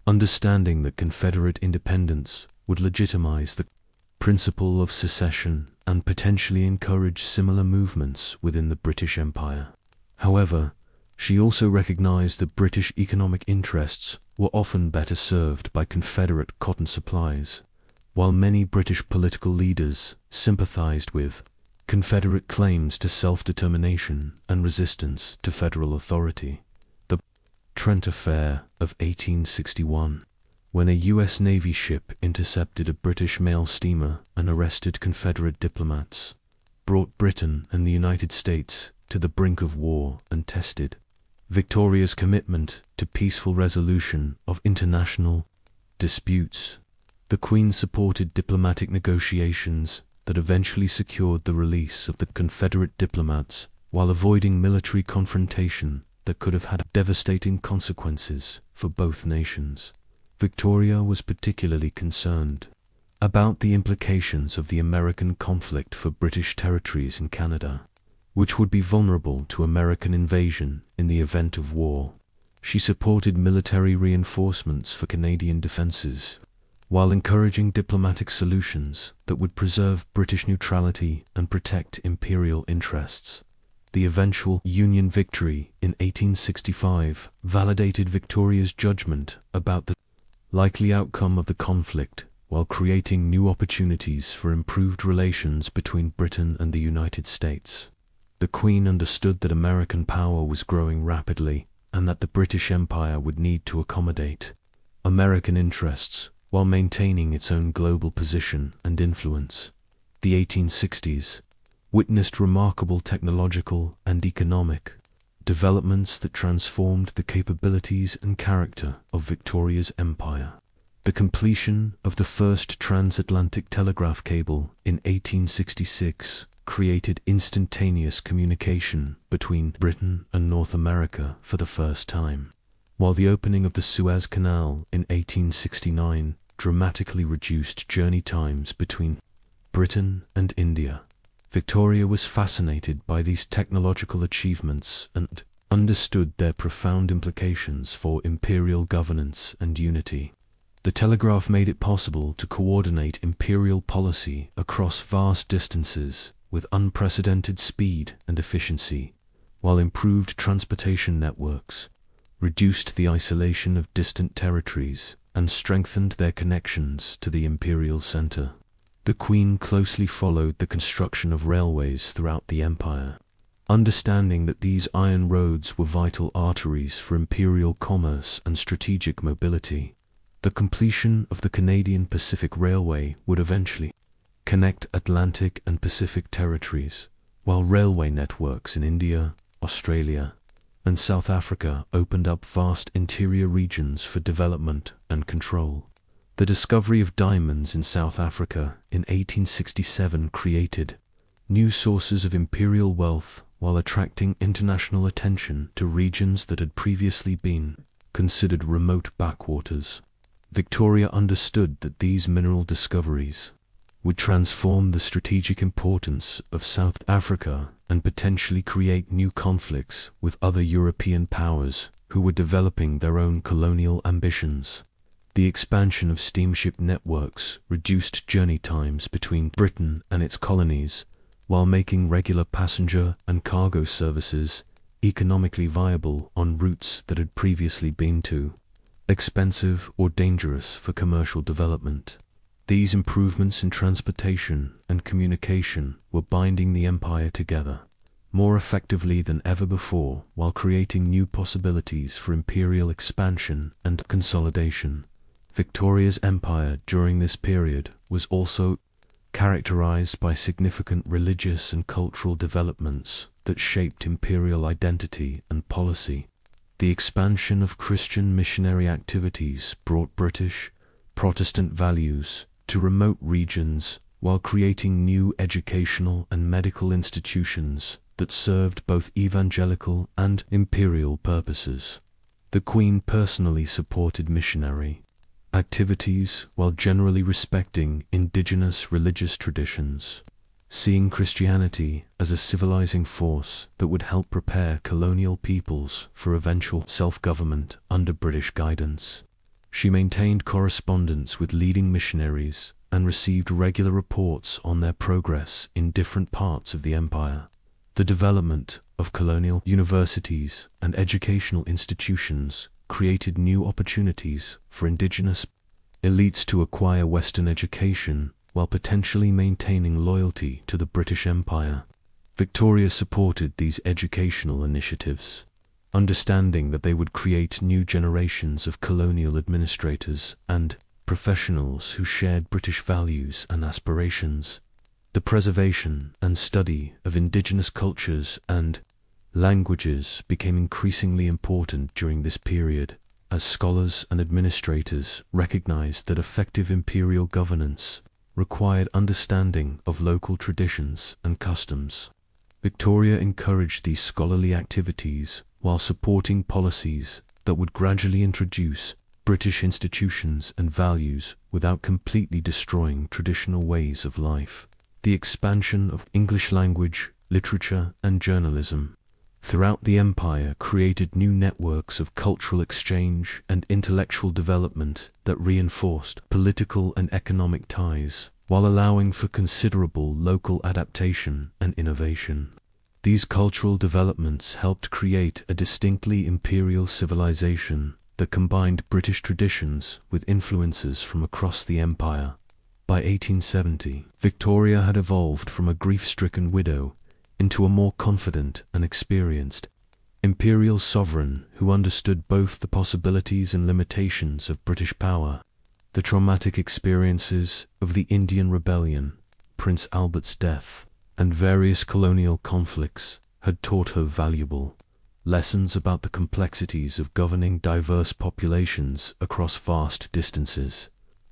understanding that Confederate independence would legitimize the principle of secession and potentially encourage similar movements within the British Empire. However, she also recognized that British economic interests were often better served by Confederate cotton supplies, while many British political leaders sympathized with Confederate claims to self-determination and resistance to federal authority. The Trent Affair of 1861, when a U.S. Navy ship intercepted a British mail steamer and arrested Confederate diplomats, brought Britain and the United States to the brink of war and tested Victoria's commitment to peaceful resolution of international disputes. The Queen supported diplomatic negotiations that eventually secured the release of the Confederate diplomats while avoiding military confrontation that could have had devastating consequences for both nations. Victoria was particularly concerned about the implications of the American conflict for British territories in Canada, which would be vulnerable to American invasion in the event of war. She supported military reinforcements for Canadian defenses, while encouraging diplomatic solutions that would preserve British neutrality and protect imperial interests. The eventual Union victory in 1865 validated Victoria's judgment about the likely outcome of the conflict, while creating new opportunities for improved relations between Britain and the United States. The Queen understood that American power was growing rapidly and that the British Empire would need to accommodate American interests while maintaining its own global position and influence. The 1860s witnessed remarkable technological and economic developments that transformed the capabilities and character of Victoria's empire. The completion of the first transatlantic telegraph cable in 1866 created instantaneous communication between Britain and North America for the first time, while the opening of the Suez Canal in 1869 dramatically reduced journey times between Britain and India. Victoria was fascinated by these technological achievements and understood their profound implications for imperial governance and unity. The telegraph made it possible to coordinate imperial policy across vast distances with unprecedented speed and efficiency, while improved transportation networks reduced the isolation of distant territories and strengthened their connections to the imperial center. The Queen closely followed the construction of railways throughout the empire, understanding that these iron roads were vital arteries for imperial commerce and strategic mobility. The completion of the Canadian Pacific Railway would eventually connect Atlantic and Pacific territories, while railway networks in India, Australia, and South Africa opened up vast interior regions for development and control. The discovery of diamonds in South Africa in 1867 created new sources of imperial wealth while attracting international attention to regions that had previously been considered remote backwaters. Victoria understood that these mineral discoveries would transform the strategic importance of South Africa and potentially create new conflicts with other European powers who were developing their own colonial ambitions. The expansion of steamship networks reduced journey times between Britain and its colonies, while making regular passenger and cargo services economically viable on routes that had previously been too expensive or dangerous for commercial development. These improvements in transportation and communication were binding the empire together more effectively than ever before, while creating new possibilities for imperial expansion and consolidation. Victoria's empire during this period was also characterized by significant religious and cultural developments that shaped imperial identity and policy. The expansion of Christian missionary activities brought British Protestant values to remote regions, while creating new educational and medical institutions that served both evangelical and imperial purposes. The Queen personally supported missionary activities while generally respecting indigenous religious traditions, seeing Christianity as a civilizing force that would help prepare colonial peoples for eventual self-government under British guidance. She maintained correspondence with leading missionaries and received regular reports on their progress in different parts of the empire. The development of colonial universities and educational institutions created new opportunities for indigenous elites to acquire Western education while potentially maintaining loyalty to the British Empire. Victoria supported these educational initiatives, understanding that they would create new generations of colonial administrators and professionals who shared British values and aspirations. The preservation and study of indigenous cultures and languages became increasingly important during this period, as scholars and administrators recognized that effective imperial governance required understanding of local traditions and customs. Victoria encouraged these scholarly activities while supporting policies that would gradually introduce British institutions and values without completely destroying traditional ways of life. The expansion of English language, literature, and journalism throughout the empire created new networks of cultural exchange and intellectual development that reinforced political and economic ties, while allowing for considerable local adaptation and innovation. These cultural developments helped create a distinctly imperial civilization that combined British traditions with influences from across the empire. By 1870, Victoria had evolved from a grief-stricken widow into a more confident and experienced imperial sovereign who understood both the possibilities and limitations of British power. The traumatic experiences of the Indian Rebellion, Prince Albert's death, and various colonial conflicts had taught her valuable lessons about the complexities of governing diverse populations across vast distances.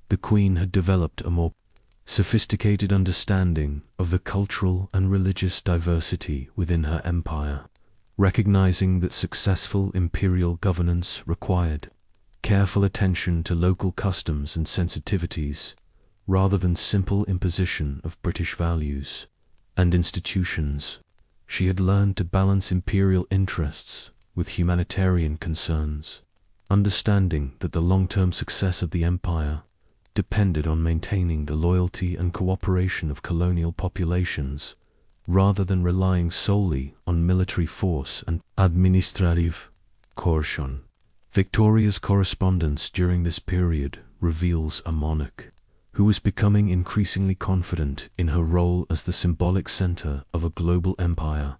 The Queen had developed a more sophisticated understanding of the cultural and religious diversity within her empire, recognizing that successful imperial governance required careful attention to local customs and sensitivities, rather than simple imposition of British values and institutions. She had learned to balance imperial interests with humanitarian concerns, understanding that the long-term success of the empire depended on maintaining the loyalty and cooperation of colonial populations, rather than relying solely on military force and administrative coercion. Victoria's correspondence during this period reveals a monarch who was becoming increasingly confident in her role as the symbolic center of a global empire,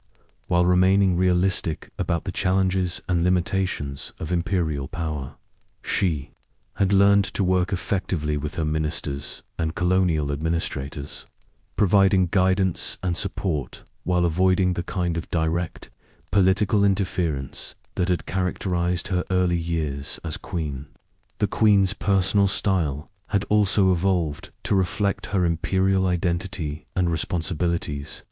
while remaining realistic about the challenges and limitations of imperial power. She had learned to work effectively with her ministers and colonial administrators, providing guidance and support while avoiding the kind of direct political interference that had characterized her early years as queen. The Queen's personal style had also evolved to reflect her imperial identity and responsibilities.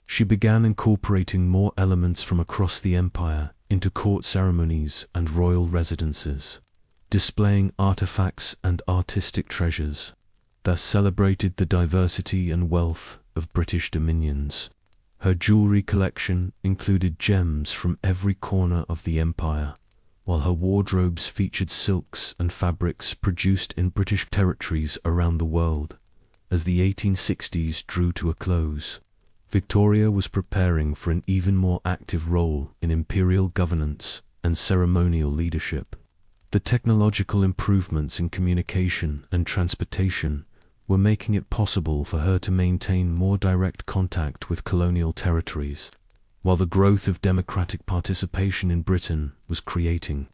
She began incorporating more elements from across the empire into court ceremonies and royal residences, displaying artifacts and artistic treasures that celebrated the diversity and wealth of British dominions. Her jewelry collection included gems from every corner of the empire, while her wardrobes featured silks and fabrics produced in British territories around the world. As the 1860s drew to a close, Victoria was preparing for an even more active role in imperial governance and ceremonial leadership. The technological improvements in communication and transportation were making it possible for her to maintain more direct contact with colonial territories, while the growth of democratic participation in Britain was creating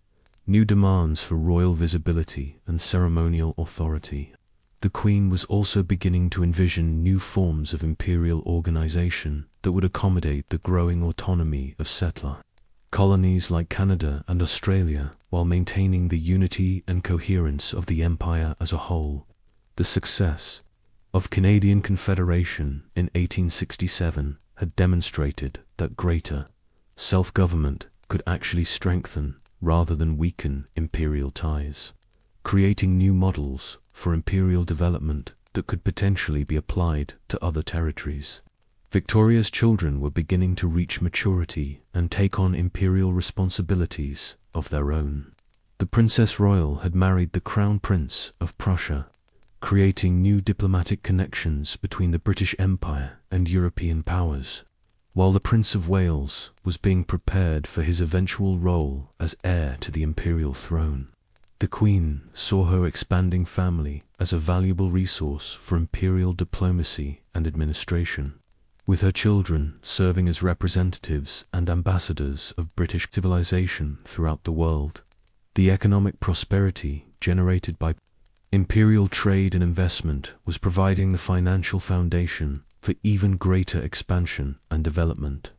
new demands for royal visibility and ceremonial authority. The Queen was also beginning to envision new forms of imperial organization that would accommodate the growing autonomy of settler colonies like Canada and Australia, while maintaining the unity and coherence of the empire as a whole. The success of Canadian Confederation in 1867 had demonstrated that greater self-government could actually strengthen rather than weaken imperial ties, creating new models for imperial development that could potentially be applied to other territories. Victoria's children were beginning to reach maturity and take on imperial responsibilities of their own. The Princess Royal had married the Crown Prince of Prussia, creating new diplomatic connections between the British Empire and European powers, while the Prince of Wales was being prepared for his eventual role as heir to the imperial throne. The Queen saw her expanding family as a valuable resource for imperial diplomacy and administration, with her children serving as representatives and ambassadors of British civilization throughout the world. The economic prosperity generated by imperial trade and investment was providing the financial foundation for even greater expansion and development.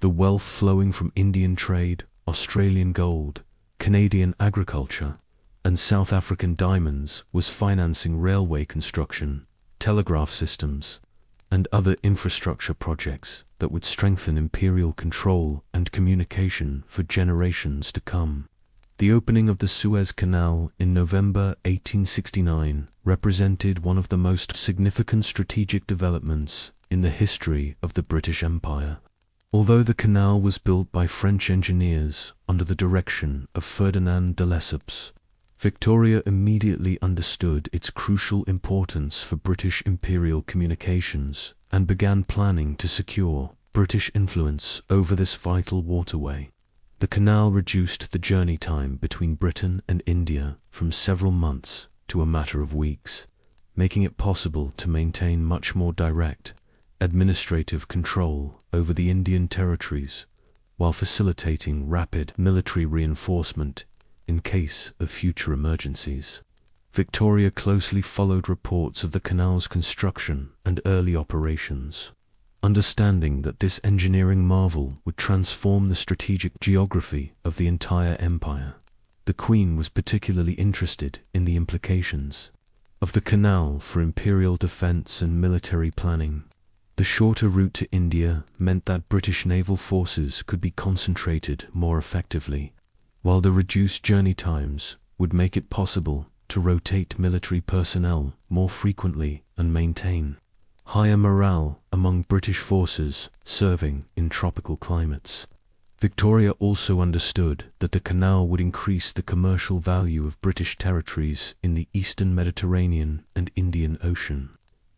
The wealth flowing from Indian trade, Australian gold, Canadian agriculture, and South African diamonds was financing railway construction, telegraph systems, and other infrastructure projects that would strengthen imperial control and communication for generations to come. The opening of the Suez Canal in November 1869 represented one of the most significant strategic developments in the history of the British Empire. Although the canal was built by French engineers under the direction of Ferdinand de Lesseps, Victoria immediately understood its crucial importance for British imperial communications and began planning to secure British influence over this vital waterway. The canal reduced the journey time between Britain and India from several months to a matter of weeks, making it possible to maintain much more direct administrative control over the Indian territories while facilitating rapid military reinforcement in case of future emergencies. Victoria closely followed reports of the canal's construction and early operations, understanding that this engineering marvel would transform the strategic geography of the entire empire. The Queen was particularly interested in the implications of the canal for imperial defense and military planning. The shorter route to India meant that British naval forces could be concentrated more effectively, while the reduced journey times would make it possible to rotate military personnel more frequently and maintain higher morale among British forces serving in tropical climates. Victoria also understood that the canal would increase the commercial value of British territories in the eastern Mediterranean and Indian Ocean,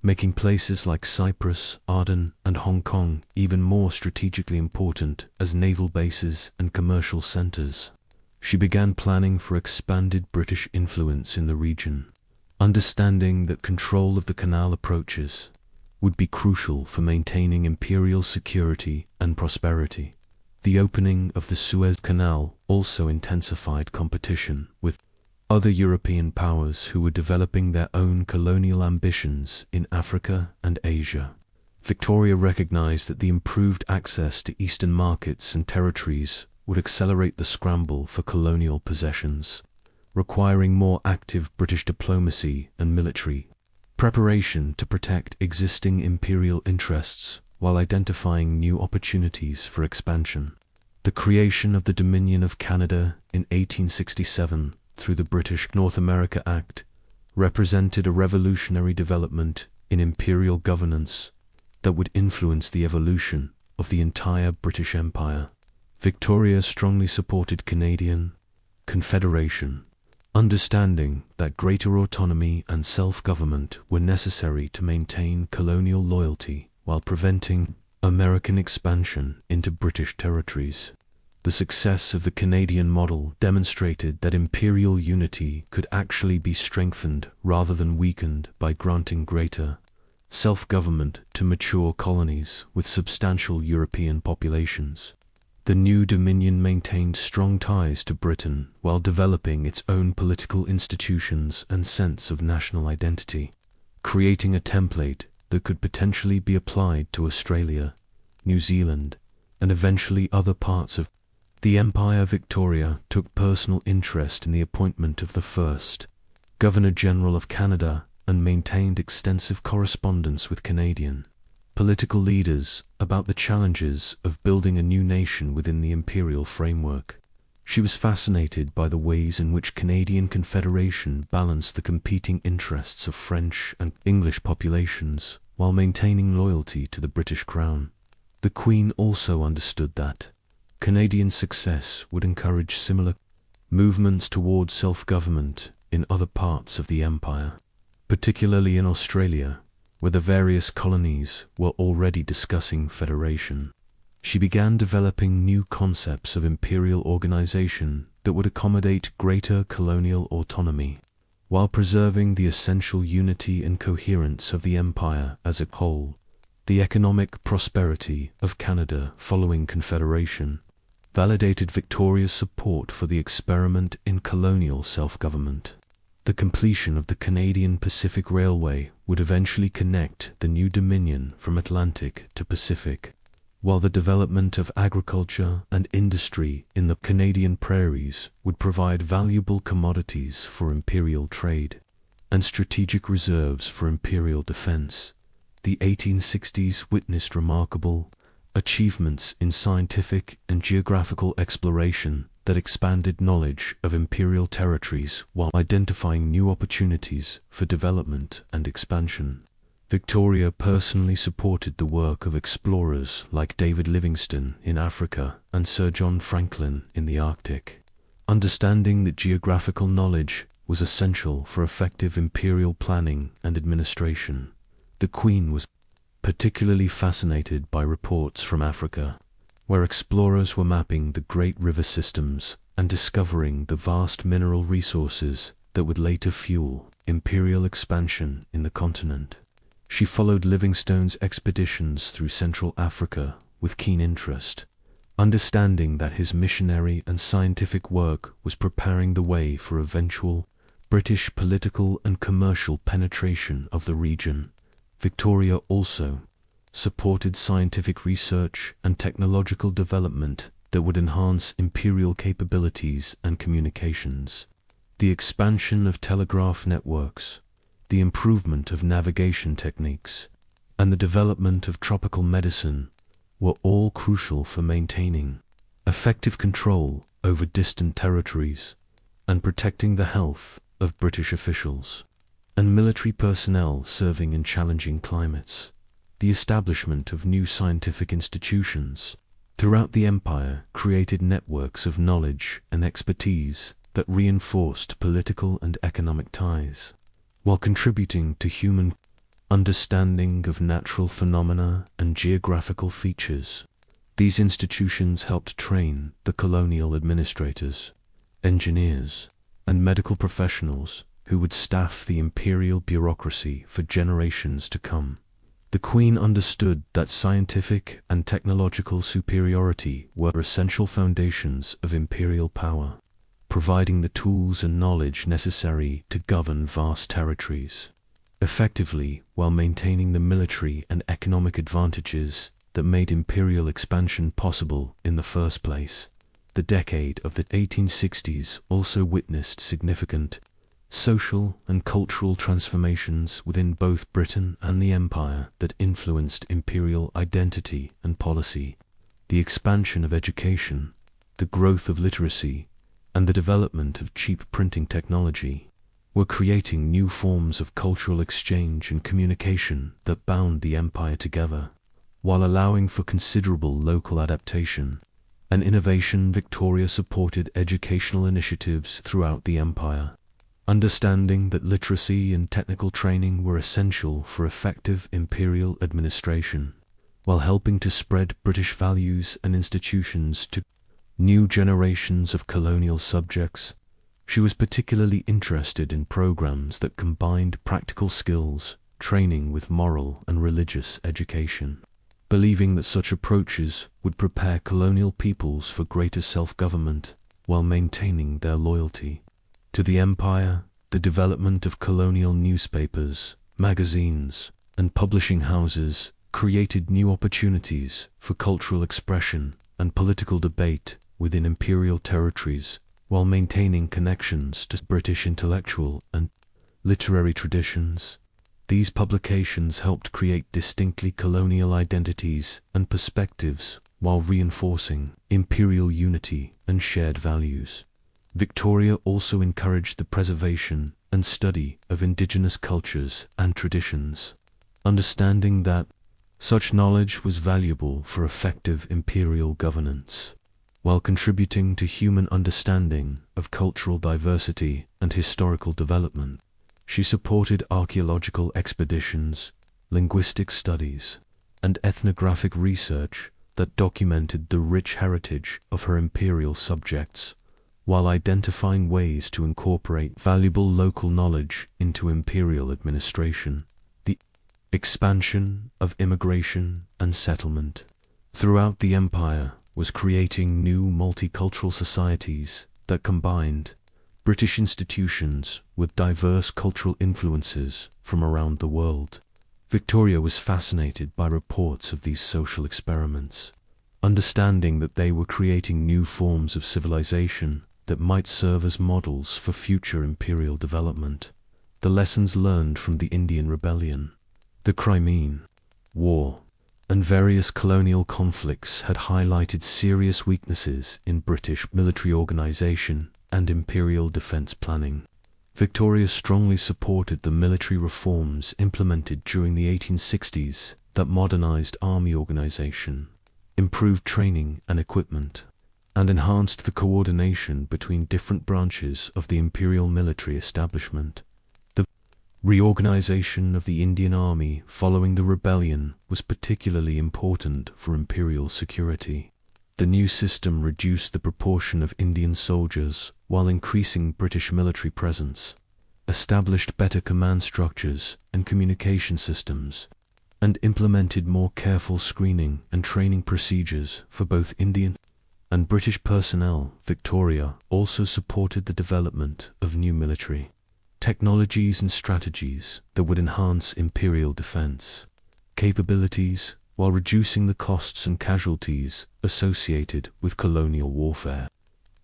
making places like Cyprus, Aden, and Hong Kong even more strategically important as naval bases and commercial centers. She began planning for expanded British influence in the region, understanding that control of the canal approaches would be crucial for maintaining imperial security and prosperity. The opening of the Suez Canal also intensified competition with other European powers who were developing their own colonial ambitions in Africa and Asia. Victoria recognized that the improved access to Eastern markets and territories would accelerate the scramble for colonial possessions, requiring more active British diplomacy and military preparation to protect existing imperial interests while identifying new opportunities for expansion. The creation of the Dominion of Canada in 1867 through the British North America Act represented a revolutionary development in imperial governance that would influence the evolution of the entire British Empire. Victoria strongly supported Canadian Confederation, understanding that greater autonomy and self-government were necessary to maintain colonial loyalty while preventing American expansion into British territories. The success of the Canadian model demonstrated that imperial unity could actually be strengthened rather than weakened by granting greater self-government to mature colonies with substantial European populations. The new Dominion maintained strong ties to Britain while developing its own political institutions and sense of national identity, creating a template that could potentially be applied to Australia, New Zealand, and eventually other parts of the Empire. Victoria took personal interest in the appointment of the first Governor-General of Canada and maintained extensive correspondence with Canadian political leaders about the challenges of building a new nation within the imperial framework. She was fascinated by the ways in which Canadian Confederation balanced the competing interests of French and English populations while maintaining loyalty to the British Crown. The Queen also understood that Canadian success would encourage similar movements towards self-government in other parts of the Empire, particularly in Australia, where the various colonies were already discussing federation. She began developing new concepts of imperial organization that would accommodate greater colonial autonomy, while preserving the essential unity and coherence of the empire as a whole. The economic prosperity of Canada following Confederation validated Victoria's support for the experiment in colonial self-government. The completion of the Canadian Pacific Railway would eventually connect the new Dominion from Atlantic to Pacific, while the development of agriculture and industry in the Canadian prairies would provide valuable commodities for imperial trade and strategic reserves for imperial defense. The 1860s witnessed remarkable achievements in scientific and geographical exploration that expanded knowledge of imperial territories while identifying new opportunities for development and expansion. Victoria personally supported the work of explorers like David Livingstone in Africa and Sir John Franklin in the Arctic. Understanding that geographical knowledge was essential for effective imperial planning and administration, the Queen was particularly fascinated by reports from Africa, where explorers were mapping the great river systems and discovering the vast mineral resources that would later fuel imperial expansion in the continent. She followed Livingstone's expeditions through Central Africa with keen interest, understanding that his missionary and scientific work was preparing the way for eventual British political and commercial penetration of the region. Victoria also supported scientific research and technological development that would enhance imperial capabilities and communications. The expansion of telegraph networks, the improvement of navigation techniques, and the development of tropical medicine were all crucial for maintaining effective control over distant territories and protecting the health of British officials and military personnel serving in challenging climates. The establishment of new scientific institutions throughout the empire created networks of knowledge and expertise that reinforced political and economic ties, while contributing to human understanding of natural phenomena and geographical features. These institutions helped train the colonial administrators, engineers, and medical professionals who would staff the imperial bureaucracy for generations to come. The Queen understood that scientific and technological superiority were essential foundations of imperial power, providing the tools and knowledge necessary to govern vast territories effectively while maintaining the military and economic advantages that made imperial expansion possible in the first place. The decade of the 1860s also witnessed significant social and cultural transformations within both Britain and the Empire that influenced imperial identity and policy. The expansion of education, the growth of literacy, and the development of cheap printing technology were creating new forms of cultural exchange and communication that bound the empire together, while allowing for considerable local adaptation and innovation. Victoria supported educational initiatives throughout the empire, understanding that literacy and technical training were essential for effective imperial administration, while helping to spread British values and institutions to new generations of colonial subjects. She was particularly interested in programs that combined practical skills, training with moral and religious education, believing that such approaches would prepare colonial peoples for greater self-government while maintaining their loyalty to the empire. The development of colonial newspapers, magazines, and publishing houses created new opportunities for cultural expression and political debate within imperial territories, while maintaining connections to British intellectual and literary traditions. These publications helped create distinctly colonial identities and perspectives while reinforcing imperial unity and shared values. Victoria also encouraged the preservation and study of indigenous cultures and traditions, understanding that such knowledge was valuable for effective imperial governance, while contributing to human understanding of cultural diversity and historical development. She supported archaeological expeditions, linguistic studies, and ethnographic research that documented the rich heritage of her imperial subjects, while identifying ways to incorporate valuable local knowledge into imperial administration. The expansion of immigration and settlement throughout the empire was creating new multicultural societies that combined British institutions with diverse cultural influences from around the world. Victoria was fascinated by reports of these social experiments, understanding that they were creating new forms of civilization that might serve as models for future imperial development. The lessons learned from the Indian Rebellion, the Crimean War, and various colonial conflicts had highlighted serious weaknesses in British military organization and imperial defense planning. Victoria strongly supported the military reforms implemented during the 1860s that modernized army organization, improved training and equipment, and enhanced the coordination between different branches of the imperial military establishment. The reorganization of the Indian Army following the rebellion was particularly important for imperial security. The new system reduced the proportion of Indian soldiers while increasing British military presence, established better command structures and communication systems, and implemented more careful screening and training procedures for both Indian and British personnel. Victoria also supported the development of new military technologies and strategies that would enhance imperial defense capabilities while reducing the costs and casualties associated with colonial warfare.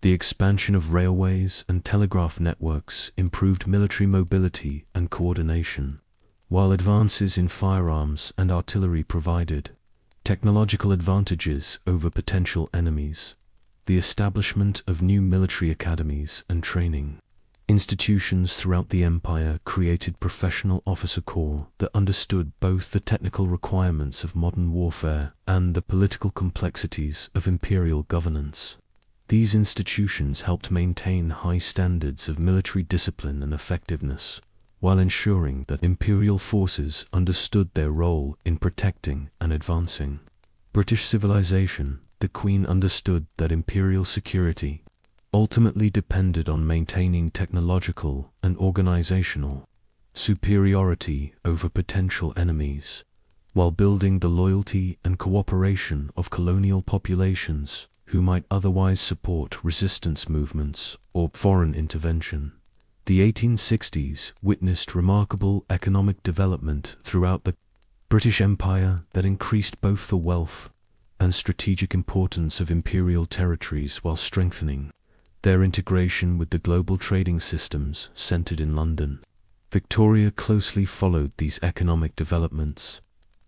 The expansion of railways and telegraph networks improved military mobility and coordination, while advances in firearms and artillery provided technological advantages over potential enemies. The establishment of new military academies and training institutions throughout the empire created professional officer corps that understood both the technical requirements of modern warfare and the political complexities of imperial governance. These institutions helped maintain high standards of military discipline and effectiveness, while ensuring that imperial forces understood their role in protecting and advancing British civilization. The Queen understood that imperial security ultimately depended on maintaining technological and organizational superiority over potential enemies, while building the loyalty and cooperation of colonial populations who might otherwise support resistance movements or foreign intervention. The 1860s witnessed remarkable economic development throughout the British Empire that increased both the wealth and strategic importance of imperial territories while strengthening their integration with the global trading systems centered in London. Victoria closely followed these economic developments,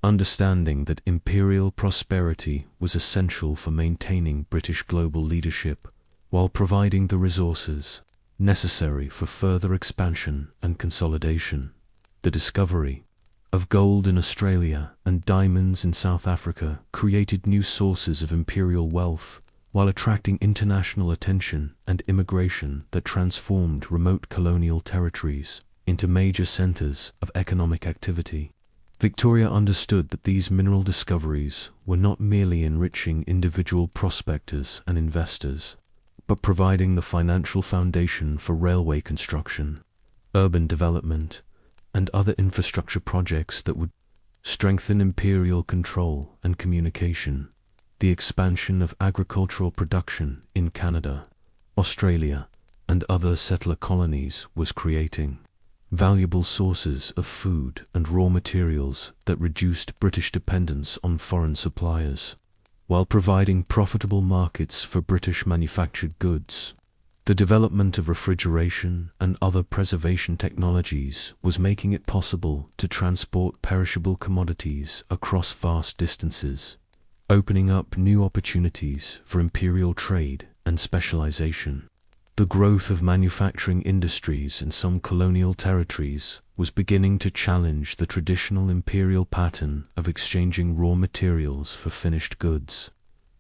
understanding that imperial prosperity was essential for maintaining British global leadership, while providing the resources necessary for further expansion and consolidation. The discovery of gold in Australia and diamonds in South Africa created new sources of imperial wealth, while attracting international attention and immigration that transformed remote colonial territories into major centers of economic activity. Victoria understood that these mineral discoveries were not merely enriching individual prospectors and investors, but providing the financial foundation for railway construction, urban development, and other infrastructure projects that would strengthen imperial control and communication. The expansion of agricultural production in Canada, Australia, and other settler colonies was creating valuable sources of food and raw materials that reduced British dependence on foreign suppliers, while providing profitable markets for British manufactured goods. The development of refrigeration and other preservation technologies was making it possible to transport perishable commodities across vast distances, opening up new opportunities for imperial trade and specialization. The growth of manufacturing industries in some colonial territories was beginning to challenge the traditional imperial pattern of exchanging raw materials for finished goods,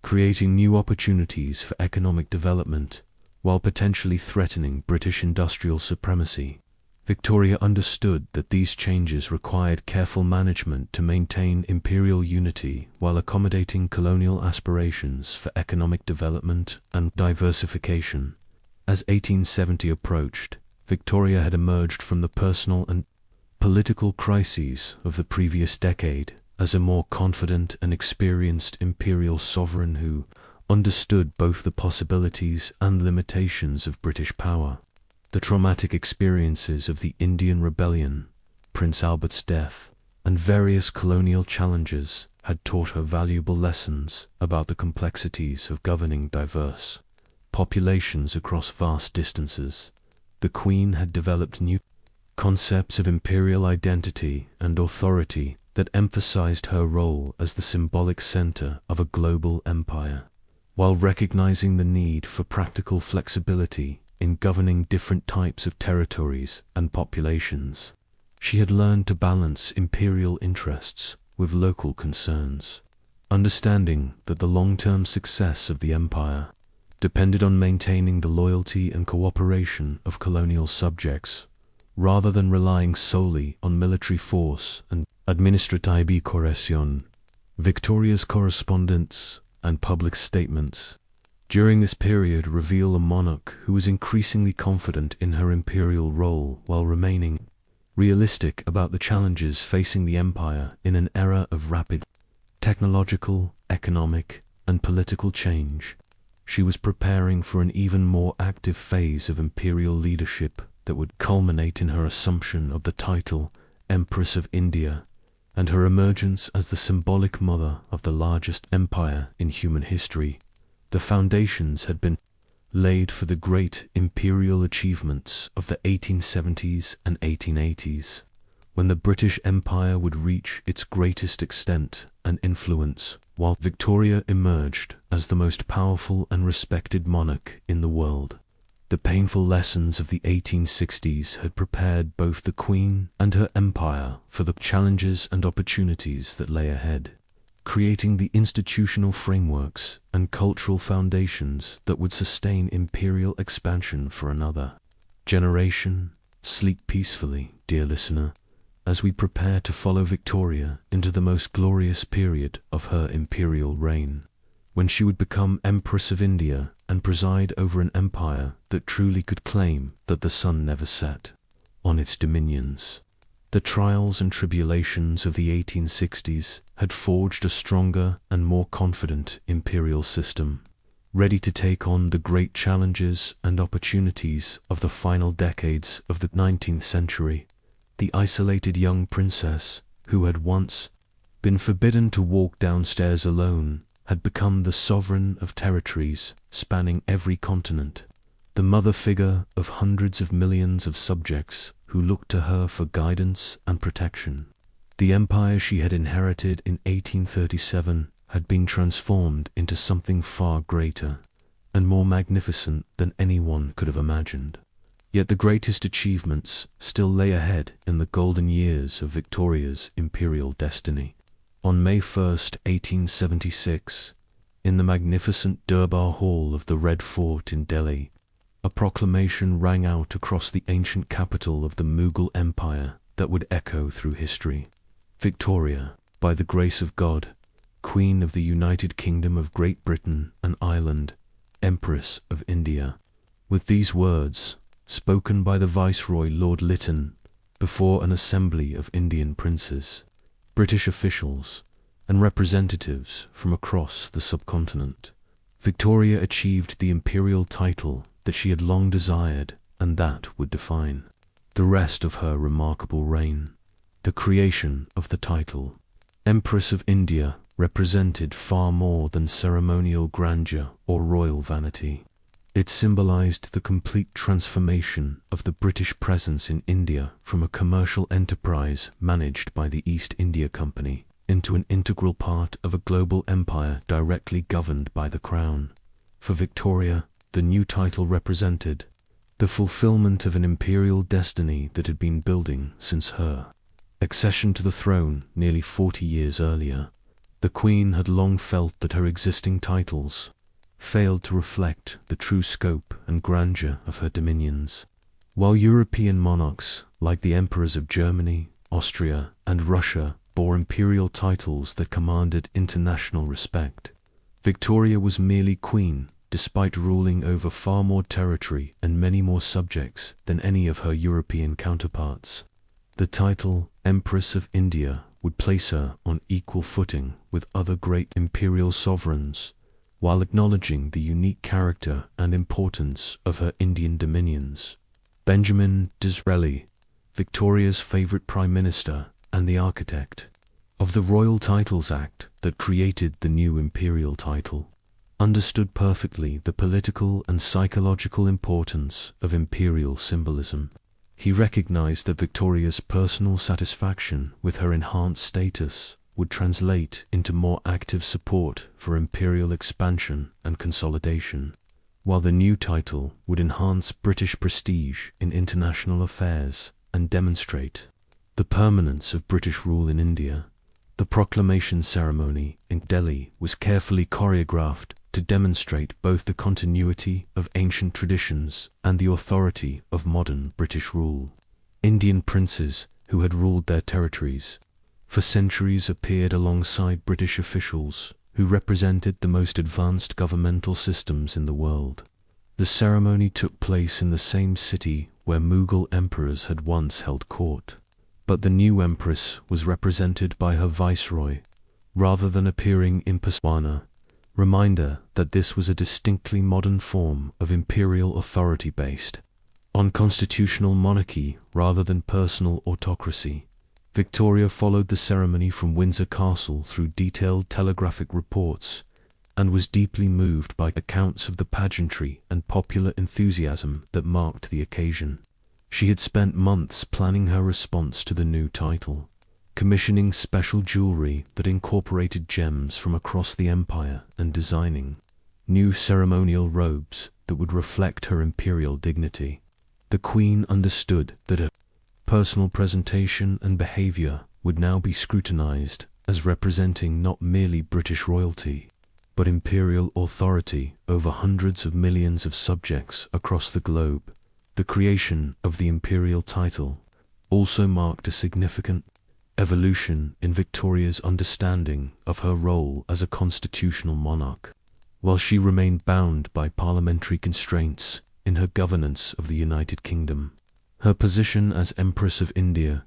creating new opportunities for economic development while potentially threatening British industrial supremacy. Victoria understood that these changes required careful management to maintain imperial unity while accommodating colonial aspirations for economic development and diversification. As 1870 approached, Victoria had emerged from the personal and political crises of the previous decade as a more confident and experienced imperial sovereign who understood both the possibilities and limitations of British power. The traumatic experiences of the Indian Rebellion, Prince Albert's death, and various colonial challenges had taught her valuable lessons about the complexities of governing diverse populations across vast distances. The Queen had developed new concepts of imperial identity and authority that emphasized her role as the symbolic center of a global empire, while recognizing the need for practical flexibility in governing different types of territories and populations. She had learned to balance imperial interests with local concerns, understanding that the long-term success of the empire depended on maintaining the loyalty and cooperation of colonial subjects, rather than relying solely on military force and administrative coercion. Victoria's correspondence and public statements during this period reveal a monarch who was increasingly confident in her imperial role while remaining realistic about the challenges facing the empire in an era of rapid technological, economic, and political change. She was preparing for an even more active phase of imperial leadership that would culminate in her assumption of the title Empress of India and her emergence as the symbolic mother of the largest empire in human history. The foundations had been laid for the great imperial achievements of the 1870s and 1880s, when the British Empire would reach its greatest extent and influence, while Victoria emerged as the most powerful and respected monarch in the world. The painful lessons of the 1860s had prepared both the Queen and her empire for the challenges and opportunities that lay ahead, creating the institutional frameworks and cultural foundations that would sustain imperial expansion for another generation. Sleep peacefully, dear listener, as we prepare to follow Victoria into the most glorious period of her imperial reign, when she would become Empress of India and preside over an empire that truly could claim that the sun never set on its dominions. The trials and tribulations of the 1860s had forged a stronger and more confident imperial system, ready to take on the great challenges and opportunities of the final decades of the 19th century. The isolated young princess, who had once been forbidden to walk downstairs alone, had become the sovereign of territories spanning every continent, the mother figure of hundreds of millions of subjects who looked to her for guidance and protection. The empire she had inherited in 1837 had been transformed into something far greater and more magnificent than anyone could have imagined. Yet the greatest achievements still lay ahead in the golden years of Victoria's imperial destiny. On May 1, 1876, in the magnificent Durbar Hall of the Red Fort in Delhi, a proclamation rang out across the ancient capital of the Mughal Empire that would echo through history. Victoria, by the grace of God, Queen of the United Kingdom of Great Britain and Ireland, Empress of India. With these words, spoken by the Viceroy Lord Lytton, before an assembly of Indian princes, British officials, and representatives from across the subcontinent, Victoria achieved the imperial title that she had long desired and that would define the rest of her remarkable reign. The creation of the title, Empress of India, represented far more than ceremonial grandeur or royal vanity. It symbolized the complete transformation of the British presence in India from a commercial enterprise managed by the East India Company into an integral part of a global empire directly governed by the Crown. For Victoria, the new title represented the fulfillment of an imperial destiny that had been building since her accession to the throne nearly 40 years earlier. The Queen had long felt that her existing titles failed to reflect the true scope and grandeur of her dominions. While European monarchs, like the emperors of Germany, Austria, and Russia, bore imperial titles that commanded international respect, Victoria was merely queen, despite ruling over far more territory and many more subjects than any of her European counterparts. The title Empress of India would place her on equal footing with other great imperial sovereigns, while acknowledging the unique character and importance of her Indian dominions. Benjamin Disraeli, Victoria's favorite prime minister and the architect of the Royal Titles Act that created the new imperial title, understood perfectly the political and psychological importance of imperial symbolism. He recognized that Victoria's personal satisfaction with her enhanced status would translate into more active support for imperial expansion and consolidation, while the new title would enhance British prestige in international affairs and demonstrate the permanence of British rule in India. The proclamation ceremony in Delhi was carefully choreographed to demonstrate both the continuity of ancient traditions and the authority of modern British rule. Indian princes who had ruled their territories for centuries appeared alongside British officials who represented the most advanced governmental systems in the world. The ceremony took place in the same city where Mughal emperors had once held court, but the new empress was represented by her viceroy rather than appearing in persona, reminder that this was a distinctly modern form of imperial authority based on constitutional monarchy rather than personal autocracy. Victoria followed the ceremony from Windsor Castle through detailed telegraphic reports and was deeply moved by accounts of the pageantry and popular enthusiasm that marked the occasion. She had spent months planning her response to the new title, commissioning special jewelry that incorporated gems from across the empire and designing new ceremonial robes that would reflect her imperial dignity. The Queen understood that her personal presentation and behavior would now be scrutinized as representing not merely British royalty, but imperial authority over hundreds of millions of subjects across the globe. The creation of the imperial title also marked a significant evolution in Victoria's understanding of her role as a constitutional monarch. While she remained bound by parliamentary constraints in her governance of the United Kingdom, her position as Empress of India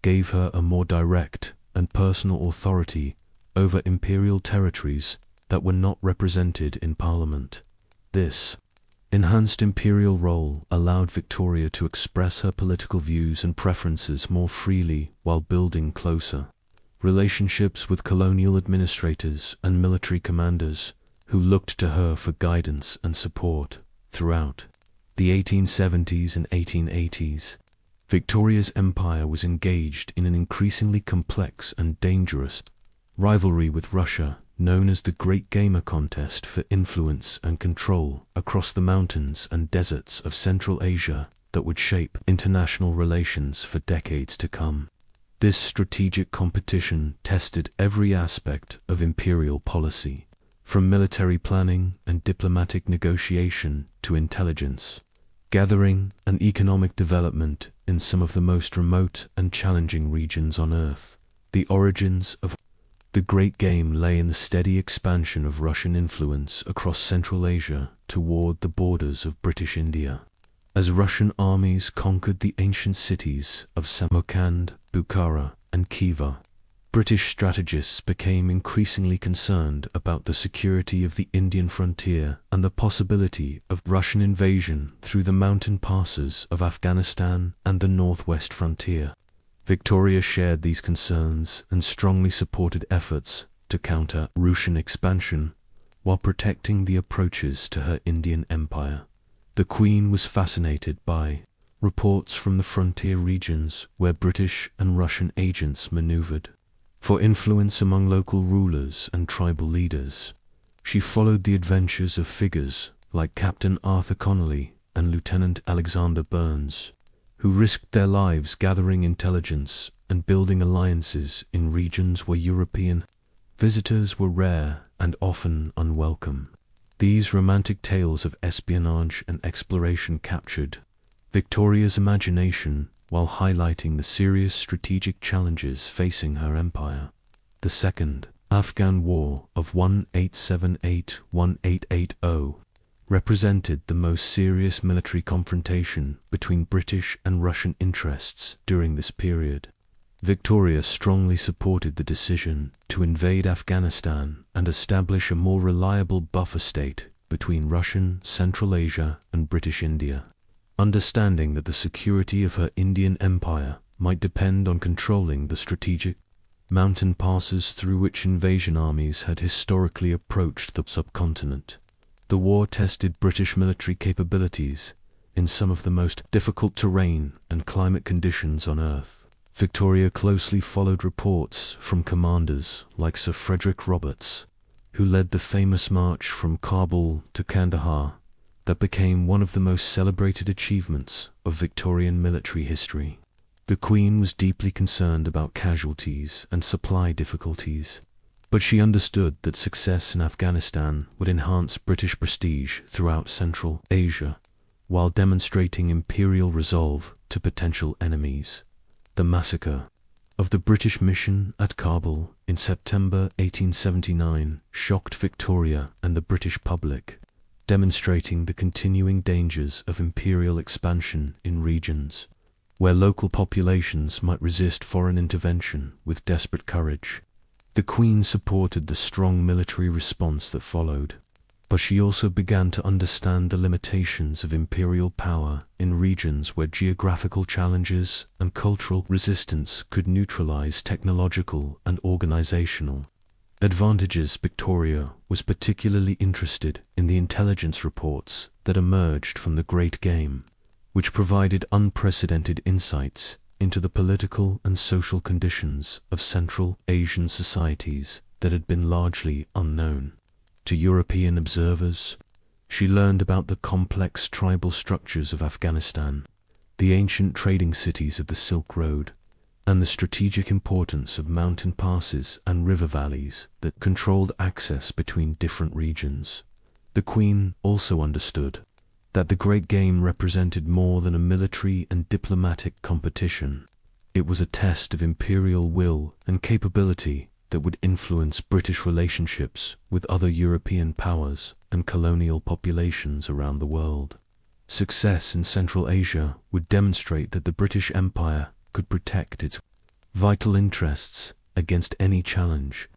gave her a more direct and personal authority over imperial territories that were not represented in Parliament. This enhanced imperial role allowed Victoria to express her political views and preferences more freely while building closer relationships with colonial administrators and military commanders who looked to her for guidance and support. Throughout the 1870s and 1880s, Victoria's empire was engaged in an increasingly complex and dangerous rivalry with Russia, known as the Great Gamer Contest for influence and control across the mountains and deserts of Central Asia that would shape international relations for decades to come. This strategic competition tested every aspect of imperial policy, from military planning and diplomatic negotiation to intelligence gathering and economic development in some of the most remote and challenging regions on Earth. The The origins of the Great Game lay in the steady expansion of Russian influence across Central Asia toward the borders of British India. As Russian armies conquered the ancient cities of Samarkand, Bukhara, and Khiva, British strategists became increasingly concerned about the security of the Indian frontier and the possibility of Russian invasion through the mountain passes of Afghanistan and the northwest frontier. Victoria shared these concerns and strongly supported efforts to counter Russian expansion while protecting the approaches to her Indian empire. The Queen was fascinated by reports from the frontier regions where British and Russian agents maneuvered for influence among local rulers and tribal leaders. She followed the adventures of figures like Captain Arthur Connolly and Lieutenant Alexander Burns, who risked their lives gathering intelligence and building alliances in regions where European visitors were rare and often unwelcome. These romantic tales of espionage and exploration captured Victoria's imagination while highlighting the serious strategic challenges facing her empire. The Second Afghan War of 1878-1880 represented the most serious military confrontation between British and Russian interests during this period. Victoria strongly supported the decision to invade Afghanistan and establish a more reliable buffer state between Russian Central Asia and British India. Understanding that the security of her Indian empire might depend on controlling the strategic mountain passes through which invasion armies had historically approached the subcontinent. The war tested British military capabilities in some of the most difficult terrain and climate conditions on Earth. Victoria closely followed reports from commanders like Sir Frederick Roberts, who led the famous march from Kabul to Kandahar that became one of the most celebrated achievements of Victorian military history. The Queen was deeply concerned about casualties and supply difficulties, but she understood that success in Afghanistan would enhance British prestige throughout Central Asia, while demonstrating imperial resolve to potential enemies. The massacre of the British mission at Kabul in September 1879 shocked Victoria and the British public, demonstrating the continuing dangers of imperial expansion in regions where local populations might resist foreign intervention with desperate courage. The Queen supported the strong military response that followed, but she also began to understand the limitations of imperial power in regions where geographical challenges and cultural resistance could neutralize technological and organizational advantages. Victoria was particularly interested in the intelligence reports that emerged from the Great Game, which provided unprecedented insights into the political and social conditions of Central Asian societies that had been largely unknown to European observers. She learned about the complex tribal structures of Afghanistan, the ancient trading cities of the Silk Road, and the strategic importance of mountain passes and river valleys that controlled access between different regions. The Queen also understood that the Great Game represented more than a military and diplomatic competition. It was a test of imperial will and capability that would influence British relationships with other European powers and colonial populations around the world. Success in Central Asia would demonstrate that the British Empire could protect its vital interests against any challenge,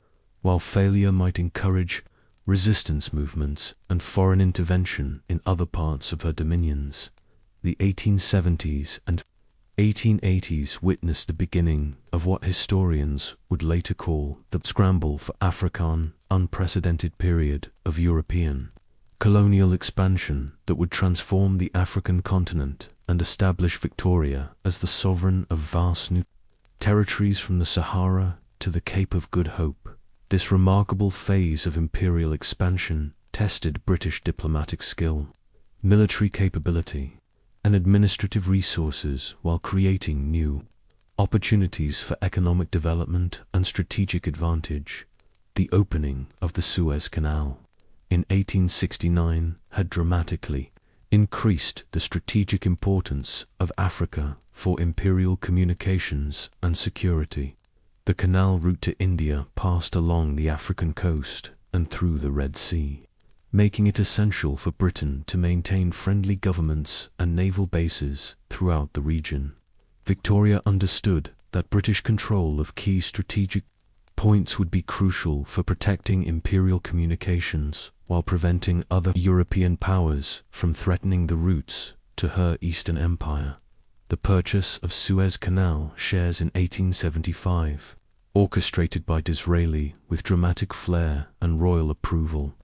while failure might encourage resistance movements and foreign intervention in other parts of her dominions. The 1870s and 1880s witnessed the beginning of what historians would later call the scramble for African, unprecedented period of European colonial expansion that would transform the African continent and establish Victoria as the sovereign of vast new territories from the Sahara to the Cape of Good Hope. This remarkable phase of imperial expansion tested British diplomatic skill, military capability, and administrative resources while creating new opportunities for economic development and strategic advantage. The opening of the Suez Canal in 1869 had dramatically increased the strategic importance of Africa for imperial communications and security. The canal route to India passed along the African coast and through the Red Sea, making it essential for Britain to maintain friendly governments and naval bases throughout the region. Victoria understood that British control of key strategic points would be crucial for protecting imperial communications while preventing other European powers from threatening the routes to her Eastern Empire. The purchase of Suez Canal shares in 1875, orchestrated by Disraeli with dramatic flair and royal approval,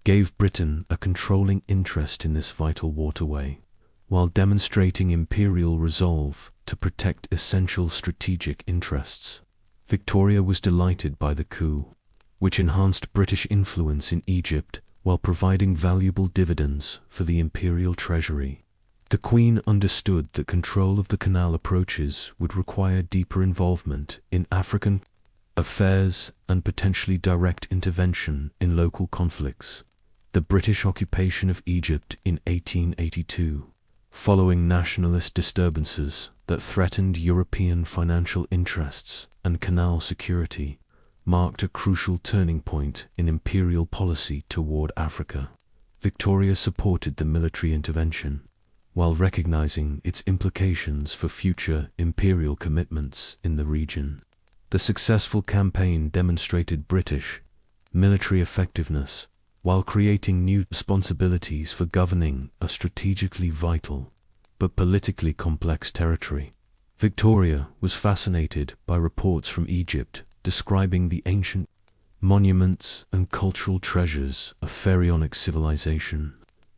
gave Britain a controlling interest in this vital waterway, while demonstrating imperial resolve to protect essential strategic interests. Victoria was delighted by the coup, which enhanced British influence in Egypt while providing valuable dividends for the imperial treasury. The Queen understood that control of the canal approaches would require deeper involvement in African affairs and potentially direct intervention in local conflicts. The British occupation of Egypt in 1882, following nationalist disturbances that threatened European financial interests and canal security, marked a crucial turning point in imperial policy toward Africa. Victoria supported the military intervention, while recognizing its implications for future imperial commitments in the region. The successful campaign demonstrated British military effectiveness, while creating new responsibilities for governing a strategically vital but politically complex territory. Victoria was fascinated by reports from Egypt describing the ancient monuments and cultural treasures of pharaonic civilization,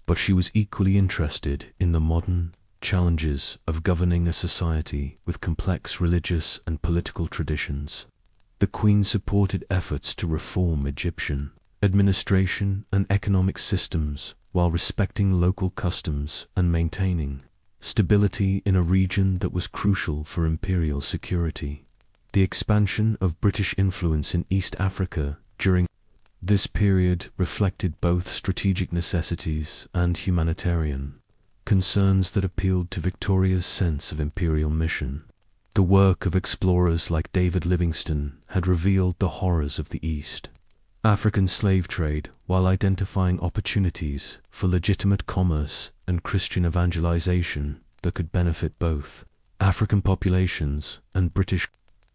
but she was equally interested in the modern challenges of governing a society with complex religious and political traditions. The Queen supported efforts to reform Egyptian administration and economic systems while respecting local customs and maintaining stability in a region that was crucial for imperial security. The expansion of British influence in East Africa during this period reflected both strategic necessities and humanitarian concerns that appealed to Victoria's sense of imperial mission. The work of explorers like David Livingstone had revealed the horrors of the East African slave trade while identifying opportunities for legitimate commerce and Christian evangelization that could benefit both African populations and British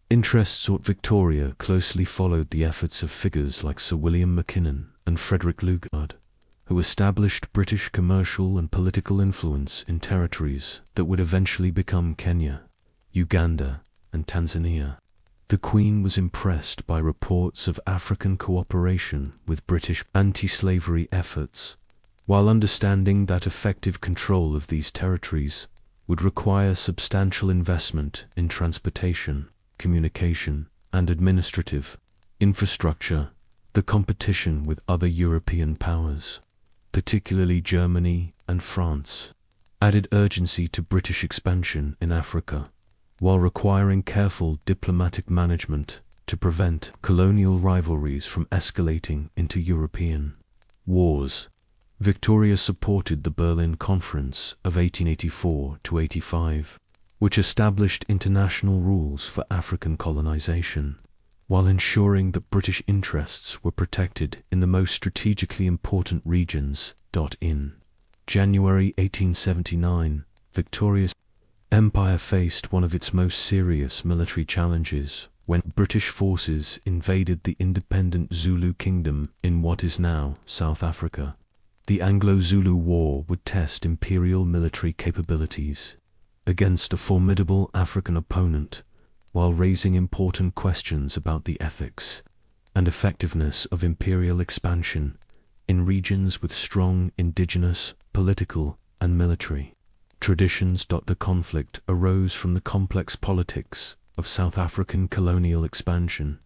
interests. Victoria closely followed the efforts of figures like Sir William Mackinnon and Frederick Lugard, who established British commercial and political influence in territories that would eventually become Kenya, Uganda, and Tanzania. The Queen was impressed by reports of African cooperation with British anti-slavery efforts, while understanding that effective control of these territories would require substantial investment in transportation, communication, and administrative infrastructure. The competition with other European powers, particularly Germany and France, added urgency to British expansion in Africa, while requiring careful diplomatic management to prevent colonial rivalries from escalating into European wars. Victoria supported the Berlin Conference of 1884–85, which established international rules for African colonization, while ensuring that British interests were protected in the most strategically important regions. In January 1879, Victoria's empire faced one of its most serious military challenges when British forces invaded the independent Zulu kingdom in what is now South Africa. The Anglo-Zulu War would test imperial military capabilities against a formidable African opponent, while raising important questions about the ethics and effectiveness of imperial expansion in regions with strong indigenous, political, and military traditions. The conflict arose from the complex politics of South African colonial expansion,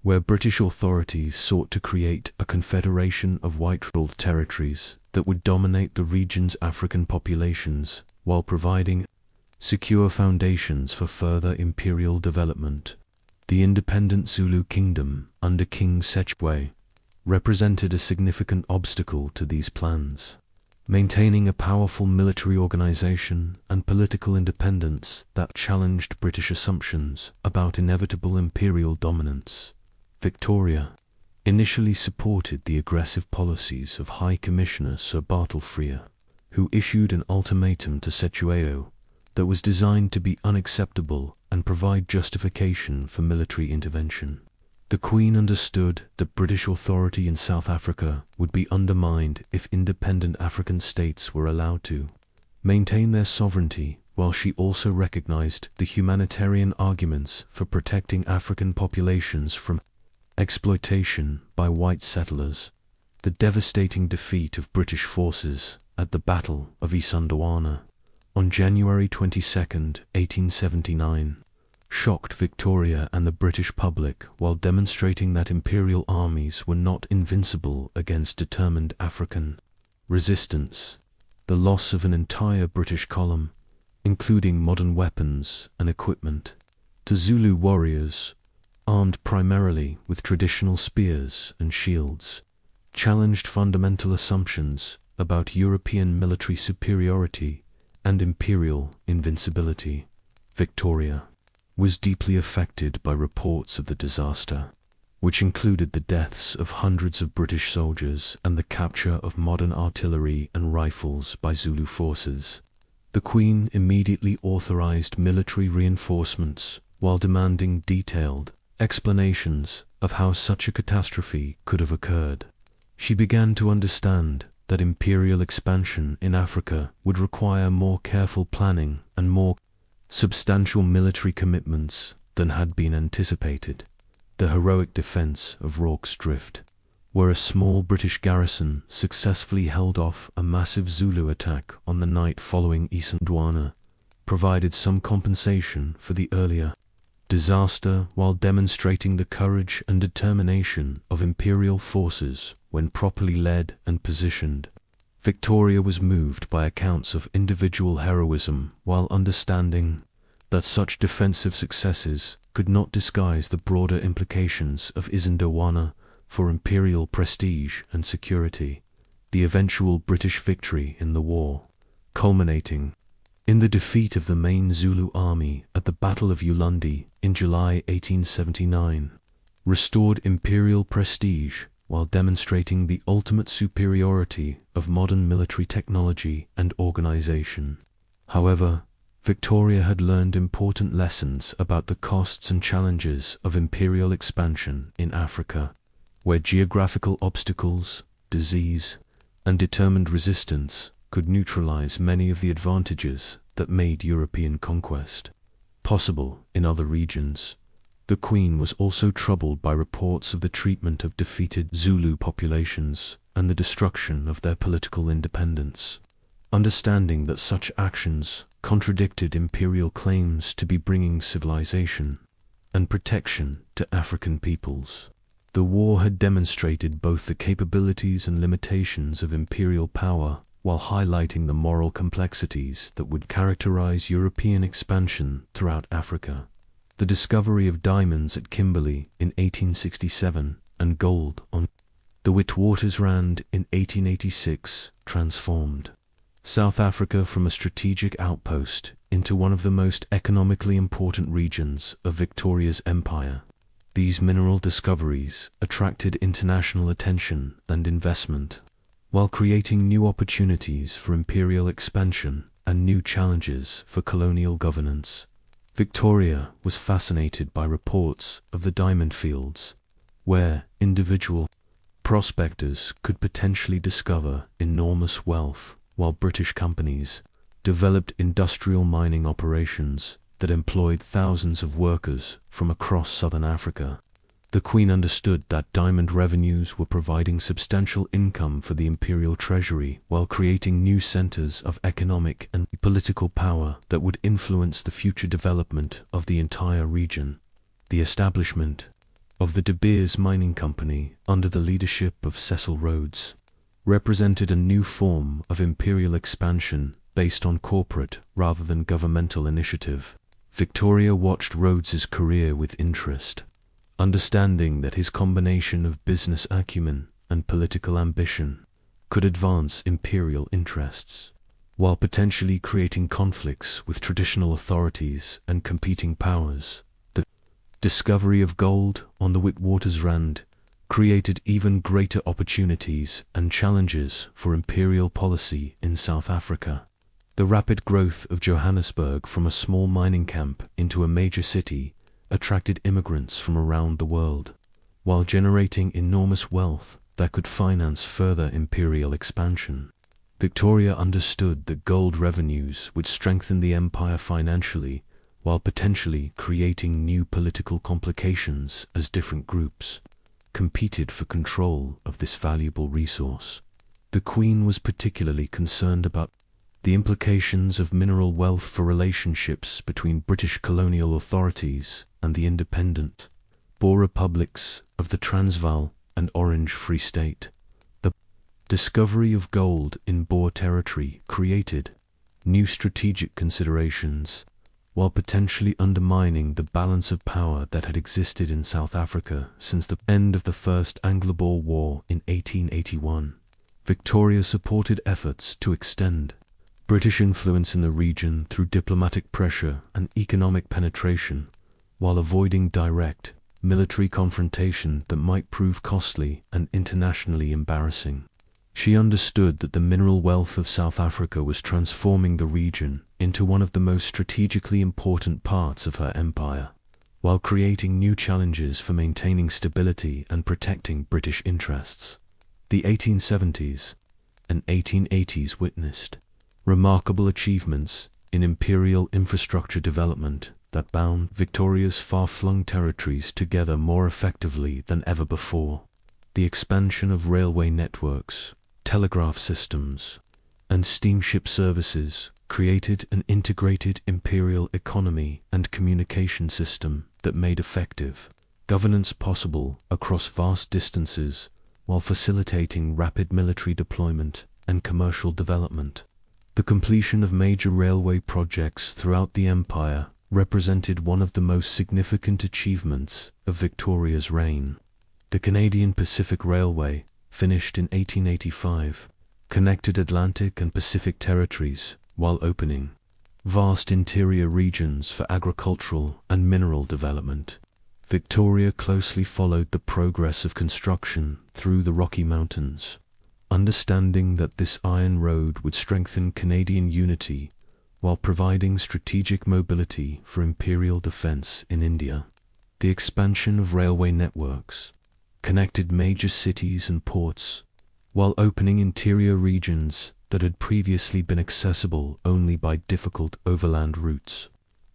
where British authorities sought to create a confederation of white-ruled territories that would dominate the region's African populations while providing secure foundations for further imperial development. The independent Zulu kingdom under King Setshwe represented a significant obstacle to these plans. maintaining a powerful military organization and political independence that challenged British assumptions about inevitable imperial dominance. Victoria initially supported the aggressive policies of High Commissioner Sir Bartle Frere, who issued an ultimatum to Cetewayo that was designed to be unacceptable and provide justification for military intervention. The Queen understood that British authority in South Africa would be undermined if independent African states were allowed to maintain their sovereignty, while she also recognized the humanitarian arguments for protecting African populations from exploitation by white settlers. The devastating defeat of British forces at the Battle of Isandlwana on January 22, 1879, shocked Victoria and the British public while demonstrating that imperial armies were not invincible against determined African resistance. The loss of an entire British column, including modern weapons and equipment, to Zulu warriors, armed primarily with traditional spears and shields, challenged fundamental assumptions about European military superiority and imperial invincibility. Victoria was deeply affected by reports of the disaster, which included the deaths of hundreds of British soldiers and the capture of modern artillery and rifles by Zulu forces. The Queen immediately authorized military reinforcements while demanding detailed explanations of how such a catastrophe could have occurred. She began to understand that imperial expansion in Africa would require more careful planning and more substantial military commitments than had been anticipated. The heroic defense of Rorke's Drift, where a small British garrison successfully held off a massive Zulu attack on the night following Isandlwana, provided some compensation for the earlier disaster while demonstrating the courage and determination of imperial forces when properly led and positioned. Victoria was moved by accounts of individual heroism while understanding that such defensive successes could not disguise the broader implications of Isandlwana for imperial prestige and security. The eventual British victory in the war, culminating in the defeat of the main Zulu army at the Battle of Ulundi in July 1879, restored imperial prestige while demonstrating the ultimate superiority of modern military technology and organization. However, Victoria had learned important lessons about the costs and challenges of imperial expansion in Africa, where geographical obstacles, disease, and determined resistance could neutralize many of the advantages that made European conquest possible in other regions. The Queen was also troubled by reports of the treatment of defeated Zulu populations and the destruction of their political independence. Understanding that such actions contradicted imperial claims to be bringing civilization and protection to African peoples. The war had demonstrated both the capabilities and limitations of imperial power, while highlighting the moral complexities that would characterize European expansion throughout Africa. The discovery of diamonds at Kimberley in 1867 and gold on the Witwatersrand in 1886 transformed South Africa from a strategic outpost into one of the most economically important regions of Victoria's empire. These mineral discoveries attracted international attention and investment, while creating new opportunities for imperial expansion and new challenges for colonial governance. Victoria was fascinated by reports of the diamond fields, where individual prospectors could potentially discover enormous wealth, while British companies developed industrial mining operations that employed thousands of workers from across southern Africa. The Queen understood that diamond revenues were providing substantial income for the imperial treasury while creating new centers of economic and political power that would influence the future development of the entire region. The establishment of the De Beers Mining Company under the leadership of Cecil Rhodes represented a new form of imperial expansion based on corporate rather than governmental initiative. Victoria watched Rhodes's career with interest, understanding that his combination of business acumen and political ambition could advance imperial interests, while potentially creating conflicts with traditional authorities and competing powers. The discovery of gold on the Witwatersrand created even greater opportunities and challenges for imperial policy in South Africa. The rapid growth of Johannesburg from a small mining camp into a major city attracted immigrants from around the world, while generating enormous wealth that could finance further imperial expansion. Victoria understood that gold revenues would strengthen the empire financially, while potentially creating new political complications as different groups competed for control of this valuable resource. The Queen was particularly concerned about the implications of mineral wealth for relationships between British colonial authorities and the independent Boer republics of the Transvaal and Orange Free State. The discovery of gold in Boer territory created new strategic considerations, while potentially undermining the balance of power that had existed in South Africa since the end of the First Anglo-Boer War in 1881. Victoria supported efforts to extend British influence in the region through diplomatic pressure and economic penetration, while avoiding direct military confrontation that might prove costly and internationally embarrassing. She understood that the mineral wealth of South Africa was transforming the region into one of the most strategically important parts of her empire, while creating new challenges for maintaining stability and protecting British interests. The 1870s and 1880s witnessed remarkable achievements in imperial infrastructure development that bound Victoria's far-flung territories together more effectively than ever before. The expansion of railway networks, telegraph systems, and steamship services created an integrated imperial economy and communication system that made effective governance possible across vast distances, while facilitating rapid military deployment and commercial development. The completion of major railway projects throughout the empire represented one of the most significant achievements of Victoria's reign. The Canadian Pacific Railway, finished in 1885, connected Atlantic and Pacific territories while opening vast interior regions for agricultural and mineral development. Victoria closely followed the progress of construction through the Rocky Mountains, understanding that this iron road would strengthen Canadian unity while providing strategic mobility for imperial defense in India. The expansion of railway networks connected major cities and ports, while opening interior regions that had previously been accessible only by difficult overland routes.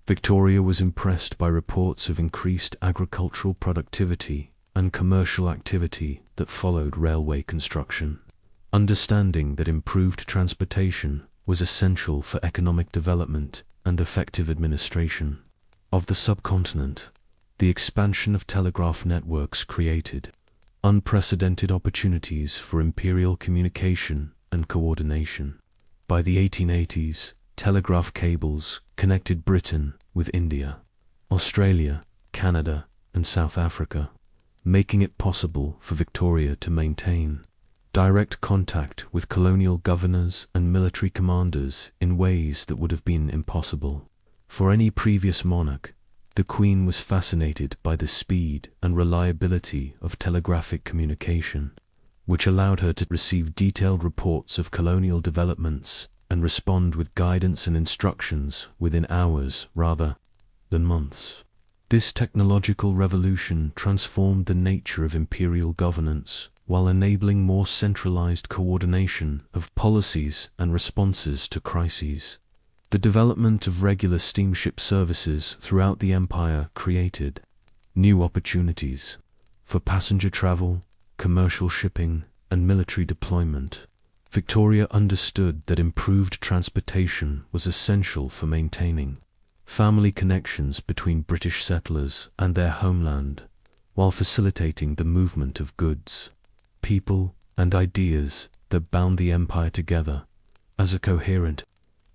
Victoria was impressed by reports of increased agricultural productivity and commercial activity that followed railway construction. Understanding that improved transportation was essential for economic development and effective administration of the subcontinent, the expansion of telegraph networks created unprecedented opportunities for imperial communication and coordination. By the 1880s, telegraph cables connected Britain with India, Australia, Canada, and South Africa, making it possible for Victoria to maintain direct contact with colonial governors and military commanders in ways that would have been impossible for any previous monarch. The Queen was fascinated by the speed and reliability of telegraphic communication, which allowed her to receive detailed reports of colonial developments and respond with guidance and instructions within hours rather than months. This technological revolution transformed the nature of imperial governance while enabling more centralized coordination of policies and responses to crises. The development of regular steamship services throughout the empire created new opportunities for passenger travel, commercial shipping, and military deployment. Victoria understood that improved transportation was essential for maintaining family connections between British settlers and their homeland, while facilitating the movement of goods, people, and ideas that bound the empire together as a coherent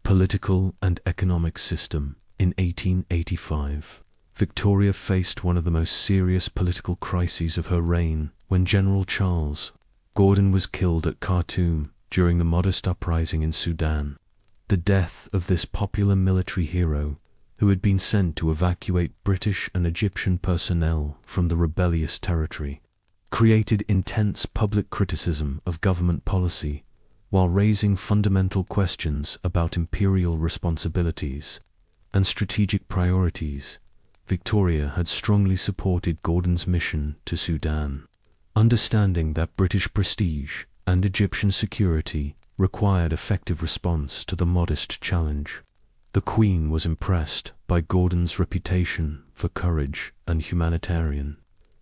political and economic system. In 1885, Victoria faced one of the most serious political crises of her reign when General Charles Gordon was killed at Khartoum during the modest uprising in Sudan. The death of this popular military hero, who had been sent to evacuate British and Egyptian personnel from the rebellious territory, created intense public criticism of government policy, while raising fundamental questions about imperial responsibilities and strategic priorities. Victoria had strongly supported Gordon's mission to Sudan, understanding that British prestige and Egyptian security required effective response to the modest challenge. The Queen was impressed by Gordon's reputation for courage and humanitarian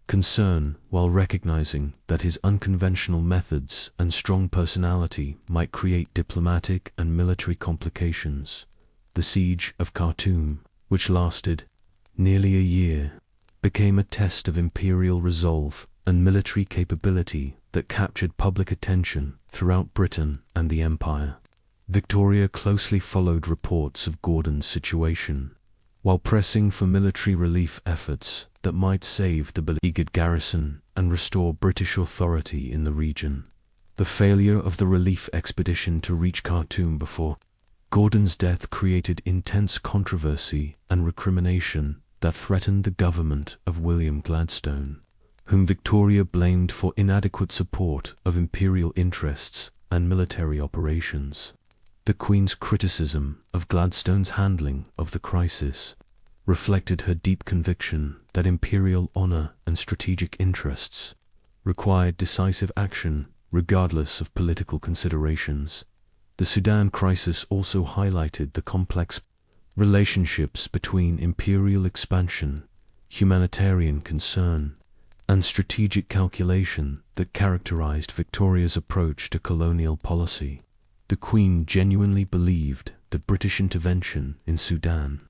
concern, while recognizing that his unconventional methods and strong personality might create diplomatic and military complications. The siege of Khartoum, which lasted nearly a year, became a test of imperial resolve and military capability that captured public attention throughout Britain and the Empire. Victoria closely followed reports of Gordon's situation, while pressing for military relief efforts that might save the beleaguered garrison and restore British authority in the region. The failure of the relief expedition to reach Khartoum before Gordon's death created intense controversy and recrimination that threatened the government of William Gladstone, whom Victoria blamed for inadequate support of imperial interests and military operations. The Queen's criticism of Gladstone's handling of the crisis reflected her deep conviction that imperial honor and strategic interests required decisive action regardless of political considerations. The Sudan crisis also highlighted the complex relationships between imperial expansion, humanitarian concern, and strategic calculation that characterized Victoria's approach to colonial policy. The Queen genuinely believed that British intervention in Sudan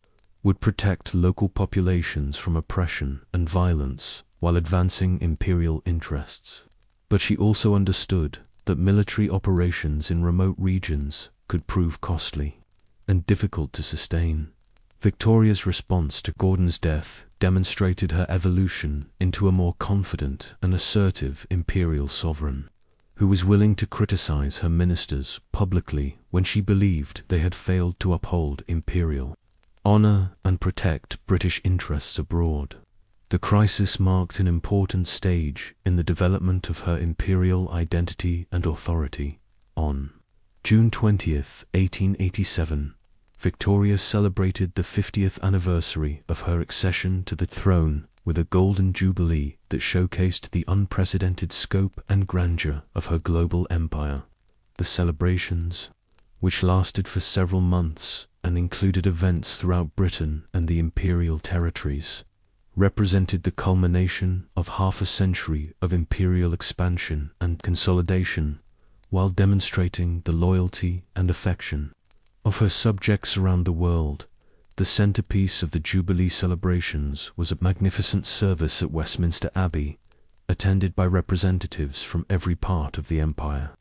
would protect local populations from oppression and violence while advancing imperial interests. But she also understood that military operations in remote regions could prove costly and difficult to sustain. Victoria's response to Gordon's death demonstrated her evolution into a more confident and assertive imperial sovereign, who was willing to criticize her ministers publicly when she believed they had failed to uphold imperial honor and protect British interests abroad. The crisis marked an important stage in the development of her imperial identity and authority. On June 20th, 1887, Victoria celebrated the 50th anniversary of her accession to the throne with a golden jubilee that showcased the unprecedented scope and grandeur of her global empire. The celebrations, which lasted for several months and included events throughout Britain and the imperial territories, represented the culmination of half a century of imperial expansion and consolidation, while demonstrating the loyalty and affection of her subjects around the world. The centerpiece of the Jubilee celebrations was a magnificent service at Westminster Abbey, attended by representatives from every part of the empire,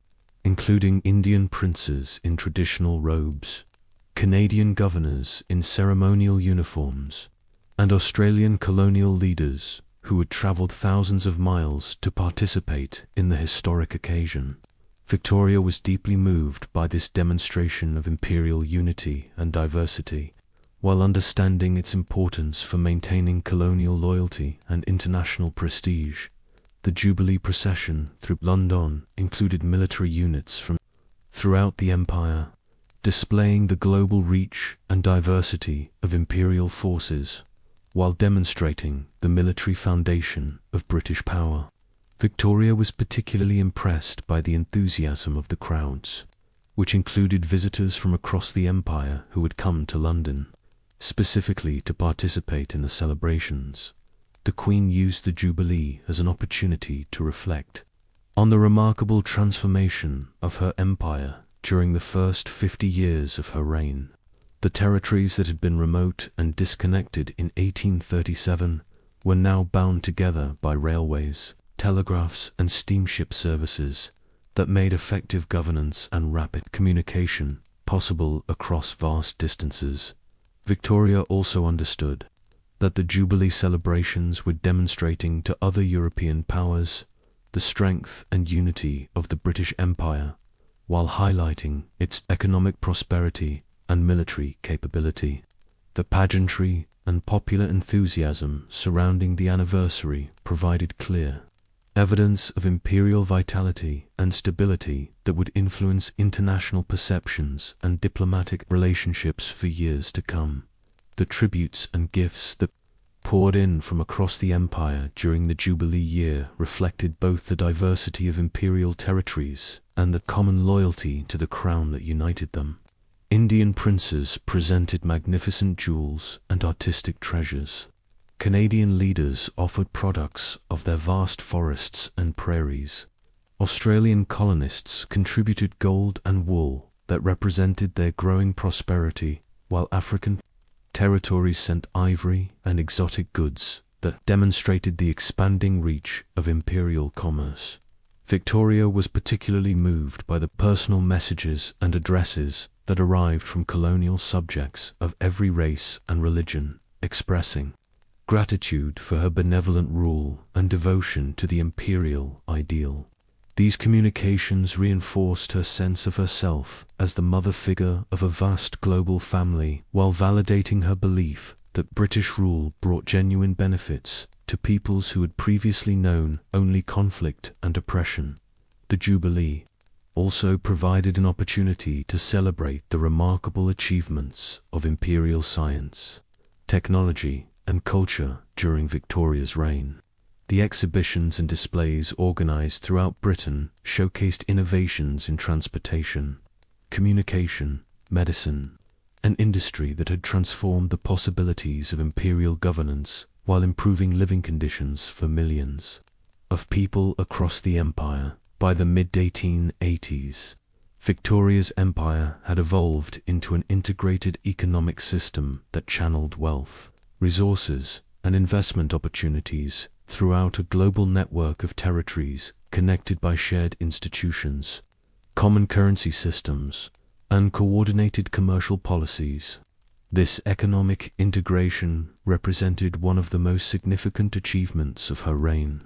including Indian princes in traditional robes, Canadian governors in ceremonial uniforms, and Australian colonial leaders who had traveled thousands of miles to participate in the historic occasion. Victoria was deeply moved by this demonstration of imperial unity and diversity, while understanding its importance for maintaining colonial loyalty and international prestige. The Jubilee procession through London included military units from throughout the empire, displaying the global reach and diversity of imperial forces, while demonstrating the military foundation of British power. Victoria was particularly impressed by the enthusiasm of the crowds, which included visitors from across the empire who had come to London, specifically to participate in the celebrations. The Queen used the Jubilee as an opportunity to reflect on the remarkable transformation of her empire during the first 50 years of her reign. The territories that had been remote and disconnected in 1837 were now bound together by railways, telegraphs, and steamship services that made effective governance and rapid communication possible across vast distances. Victoria also understood that the Jubilee celebrations were demonstrating to other European powers the strength and unity of the British Empire, while highlighting its economic prosperity and military capability. The pageantry and popular enthusiasm surrounding the anniversary provided clear evidence of imperial vitality and stability that would influence international perceptions and diplomatic relationships for years to come. The tributes and gifts that poured in from across the empire during the Jubilee year reflected both the diversity of imperial territories and the common loyalty to the crown that united them. Indian princes presented magnificent jewels and artistic treasures. Canadian leaders offered products of their vast forests and prairies. Australian colonists contributed gold and wool that represented their growing prosperity, while African territories sent ivory and exotic goods that demonstrated the expanding reach of imperial commerce. Victoria was particularly moved by the personal messages and addresses that arrived from colonial subjects of every race and religion, expressing gratitude for her benevolent rule and devotion to the imperial ideal. These communications reinforced her sense of herself as the mother figure of a vast global family, while validating her belief that British rule brought genuine benefits to peoples who had previously known only conflict and oppression. The Jubilee also provided an opportunity to celebrate the remarkable achievements of imperial science, technology, and culture during Victoria's reign. The exhibitions and displays organized throughout Britain showcased innovations in transportation, communication, medicine, and industry that had transformed the possibilities of imperial governance while improving living conditions for millions of people across the empire. By the mid-1880s, Victoria's empire had evolved into an integrated economic system that channeled wealth, resources, and investment opportunities throughout a global network of territories connected by shared institutions, common currency systems, and coordinated commercial policies. This economic integration represented one of the most significant achievements of her reign,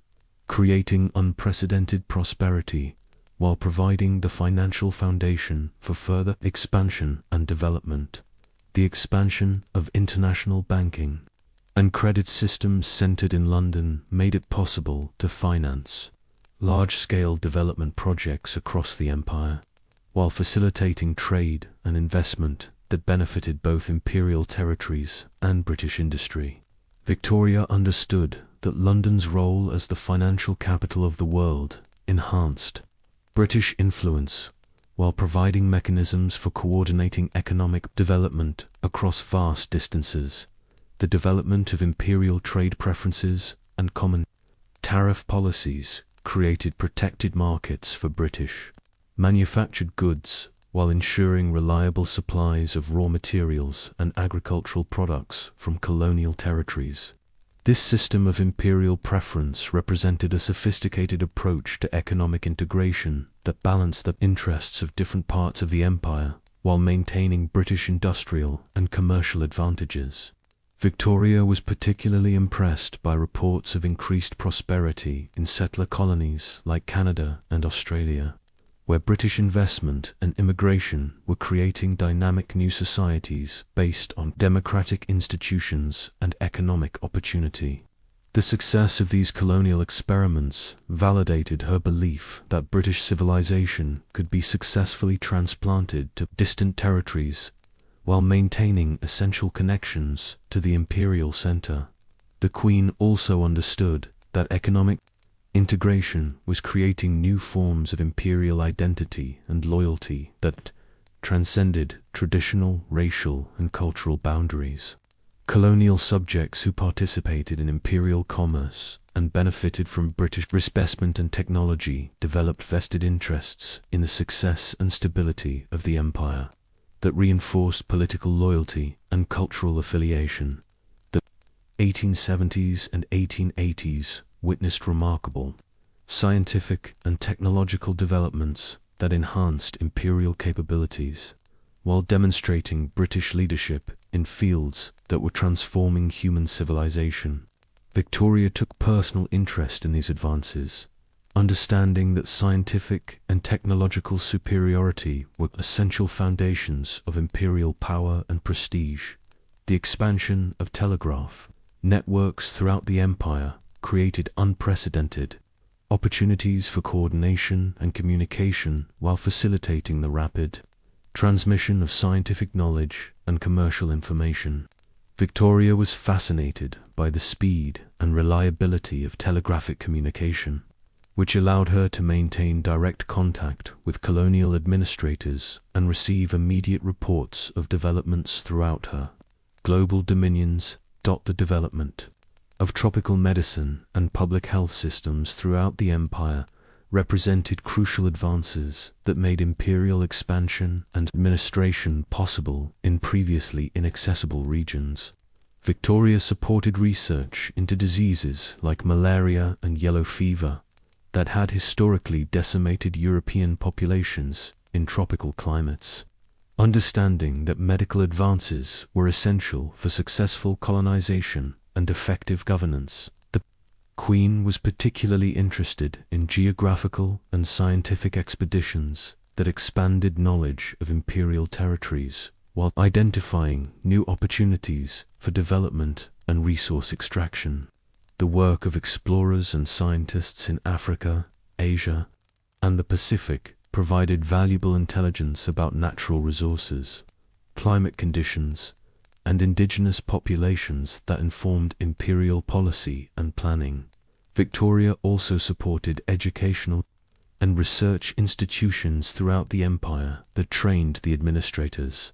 creating unprecedented prosperity while providing the financial foundation for further expansion and development. The expansion of international banking and credit systems centered in London made it possible to finance large-scale development projects across the empire, while facilitating trade and investment that benefited both imperial territories and British industry. Victoria understood that London's role as the financial capital of the world enhanced British influence, while providing mechanisms for coordinating economic development across vast distances. The development of imperial trade preferences and common tariff policies created protected markets for British manufactured goods, while ensuring reliable supplies of raw materials and agricultural products from colonial territories. This system of imperial preference represented a sophisticated approach to economic integration that balanced the interests of different parts of the empire while maintaining British industrial and commercial advantages. Victoria was particularly impressed by reports of increased prosperity in settler colonies like Canada and Australia, where British investment and immigration were creating dynamic new societies based on democratic institutions and economic opportunity. The success of these colonial experiments validated her belief that British civilization could be successfully transplanted to distant territories while maintaining essential connections to the imperial center. The Queen also understood that economic integration was creating new forms of imperial identity and loyalty that transcended traditional racial and cultural boundaries. Colonial subjects who participated in imperial commerce and benefited from British investment and technology developed vested interests in the success and stability of the empire that reinforced political loyalty and cultural affiliation. The 1870s and 1880s witnessed remarkable scientific and technological developments that enhanced imperial capabilities, while demonstrating British leadership in fields that were transforming human civilization. Victoria took personal interest in these advances, understanding that scientific and technological superiority were essential foundations of imperial power and prestige. The expansion of telegraph networks throughout the empire created unprecedented opportunities for coordination and communication while facilitating the rapid transmission of scientific knowledge and commercial information. Victoria was fascinated by the speed and reliability of telegraphic communication, which allowed her to maintain direct contact with colonial administrators and receive immediate reports of developments throughout her global dominions. The development of tropical medicine and public health systems throughout the empire represented crucial advances that made imperial expansion and administration possible in previously inaccessible regions. Victoria supported research into diseases like malaria and yellow fever that had historically decimated European populations in tropical climates. Understanding that medical advances were essential for successful colonization and effective governance, the Queen was particularly interested in geographical and scientific expeditions that expanded knowledge of imperial territories while identifying new opportunities for development and resource extraction. The work of explorers and scientists in Africa, Asia, and the Pacific provided valuable intelligence about natural resources, climate conditions, and indigenous populations that informed imperial policy and planning. Victoria also supported educational and research institutions throughout the empire that trained the administrators,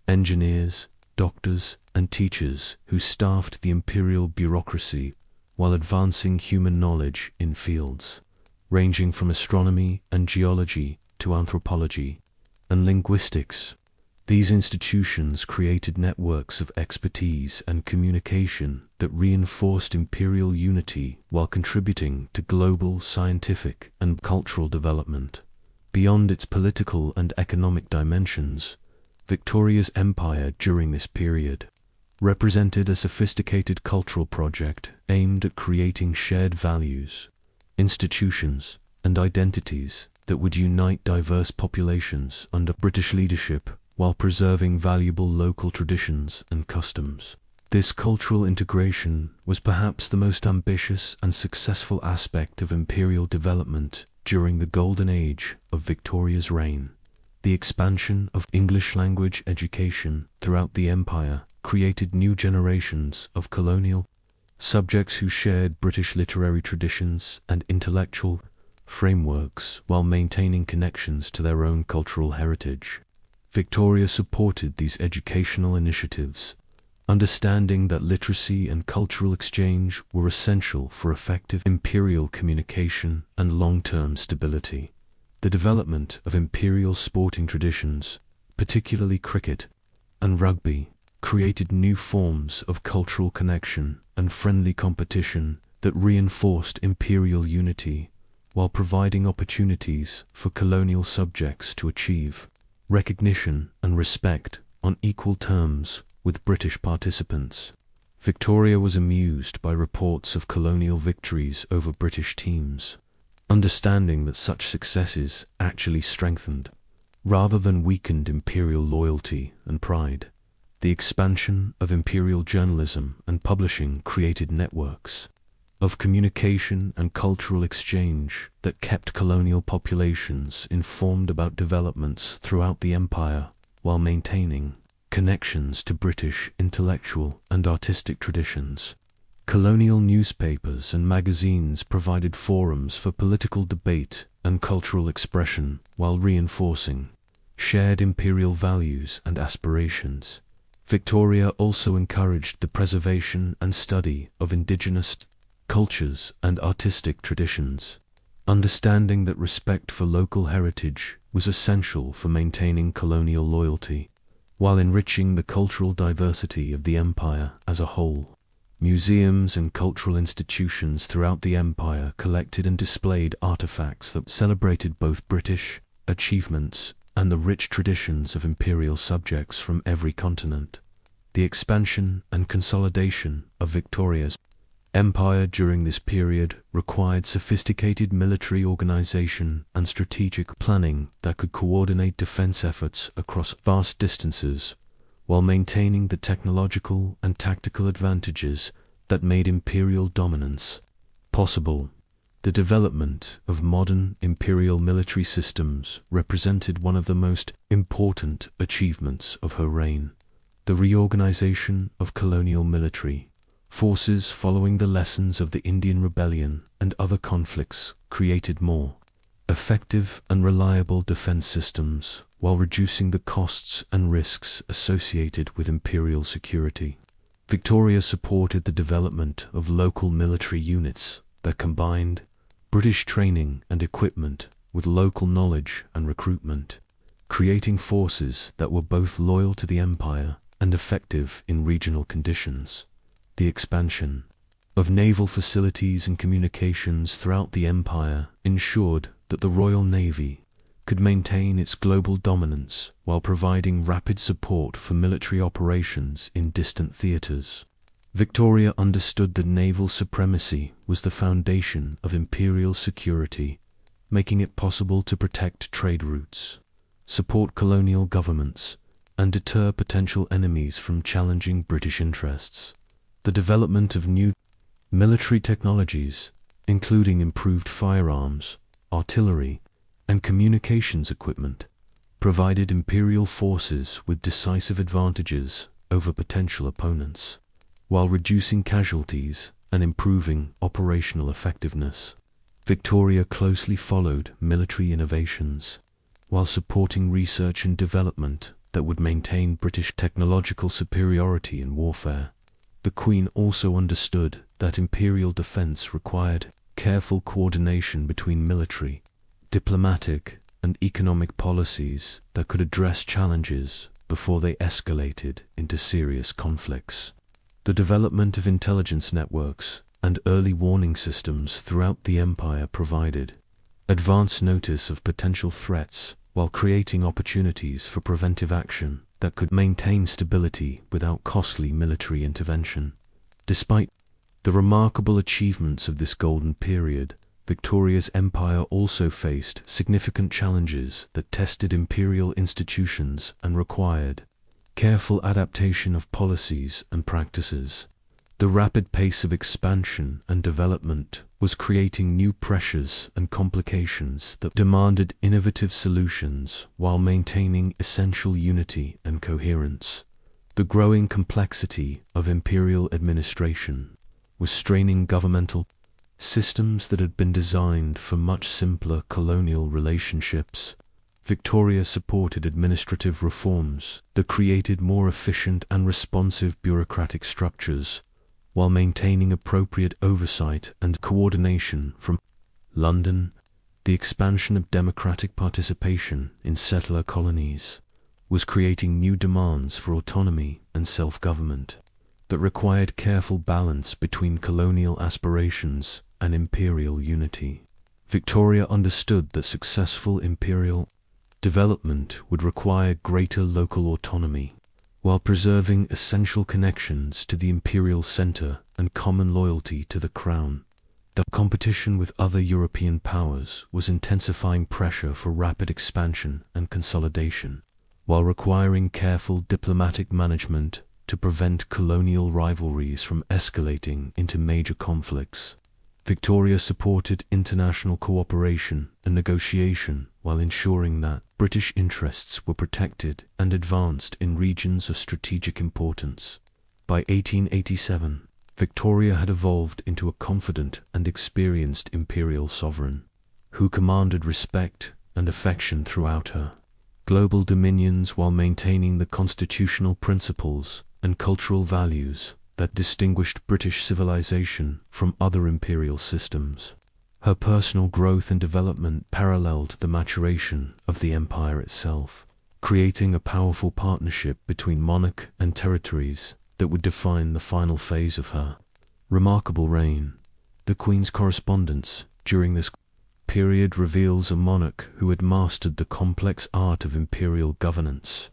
engineers, doctors, and teachers who staffed the imperial bureaucracy while advancing human knowledge in fields ranging from astronomy and geology to anthropology and linguistics. These institutions created networks of expertise and communication that reinforced imperial unity while contributing to global scientific and cultural development. Beyond its political and economic dimensions, Victoria's empire during this period represented a sophisticated cultural project aimed at creating shared values, institutions, and identities that would unite diverse populations under British leadership while preserving valuable local traditions and customs. This cultural integration was perhaps the most ambitious and successful aspect of imperial development during the Golden Age of Victoria's reign. The expansion of English language education throughout the empire created new generations of colonial subjects who shared British literary traditions and intellectual frameworks while maintaining connections to their own cultural heritage. Victoria supported these educational initiatives, understanding that literacy and cultural exchange were essential for effective imperial communication and long-term stability. The development of imperial sporting traditions, particularly cricket and rugby, created new forms of cultural connection and friendly competition that reinforced imperial unity while providing opportunities for colonial subjects to achieve recognition and respect on equal terms with British participants. Victoria was amused by reports of colonial victories over British teams, understanding that such successes actually strengthened, rather than weakened imperial loyalty and pride. The expansion of imperial journalism and publishing created networks of communication and cultural exchange that kept colonial populations informed about developments throughout the empire while maintaining connections to British intellectual and artistic traditions. Colonial newspapers and magazines provided forums for political debate and cultural expression while reinforcing shared imperial values and aspirations. Victoria also encouraged the preservation and study of indigenous cultures and artistic traditions, understanding that respect for local heritage was essential for maintaining colonial loyalty, while enriching the cultural diversity of the empire as a whole. Museums and cultural institutions throughout the empire collected and displayed artifacts that celebrated both British achievements and the rich traditions of imperial subjects from every continent. The expansion and consolidation of Victoria's Empire during this period required sophisticated military organization and strategic planning that could coordinate defense efforts across vast distances, while maintaining the technological and tactical advantages that made imperial dominance possible. The development of modern imperial military systems represented one of the most important achievements of her reign. The reorganization of colonial military forces following the lessons of the Indian Rebellion and other conflicts created more effective and reliable defense systems while reducing the costs and risks associated with imperial security. Victoria supported the development of local military units that combined British training and equipment with local knowledge and recruitment, creating forces that were both loyal to the empire and effective in regional conditions. The expansion of naval facilities and communications throughout the empire ensured that the Royal Navy could maintain its global dominance while providing rapid support for military operations in distant theaters. Victoria understood that naval supremacy was the foundation of imperial security, making it possible to protect trade routes, support colonial governments, and deter potential enemies from challenging British interests. The development of new military technologies, including improved firearms, artillery, and communications equipment, provided imperial forces with decisive advantages over potential opponents, while reducing casualties and improving operational effectiveness. Victoria closely followed military innovations, while supporting research and development that would maintain British technological superiority in warfare. The Queen also understood that imperial defense required careful coordination between military, diplomatic, and economic policies that could address challenges before they escalated into serious conflicts. The development of intelligence networks and early warning systems throughout the empire provided advance notice of potential threats while creating opportunities for preventive action that could maintain stability without costly military intervention. Despite the remarkable achievements of this golden period, Victoria's empire also faced significant challenges that tested imperial institutions and required careful adaptation of policies and practices. The rapid pace of expansion and development was creating new pressures and complications that demanded innovative solutions while maintaining essential unity and coherence. The growing complexity of imperial administration was straining governmental systems that had been designed for much simpler colonial relationships. Victoria supported administrative reforms that created more efficient and responsive bureaucratic structures, while maintaining appropriate oversight and coordination from London. The expansion of democratic participation in settler colonies was creating new demands for autonomy and self-government that required careful balance between colonial aspirations and imperial unity. Victoria understood that successful imperial development would require greater local autonomy, while preserving essential connections to the imperial center and common loyalty to the crown. The competition with other European powers was intensifying pressure for rapid expansion and consolidation, while requiring careful diplomatic management to prevent colonial rivalries from escalating into major conflicts. Victoria supported international cooperation and negotiation while ensuring that British interests were protected and advanced in regions of strategic importance. By 1887, Victoria had evolved into a confident and experienced imperial sovereign, who commanded respect and affection throughout her global dominions while maintaining the constitutional principles and cultural values that distinguished British civilization from other imperial systems. Her personal growth and development paralleled the maturation of the empire itself, creating a powerful partnership between monarch and territories that would define the final phase of her remarkable reign. The Queen's correspondence during this period reveals a monarch who had mastered the complex art of imperial governance,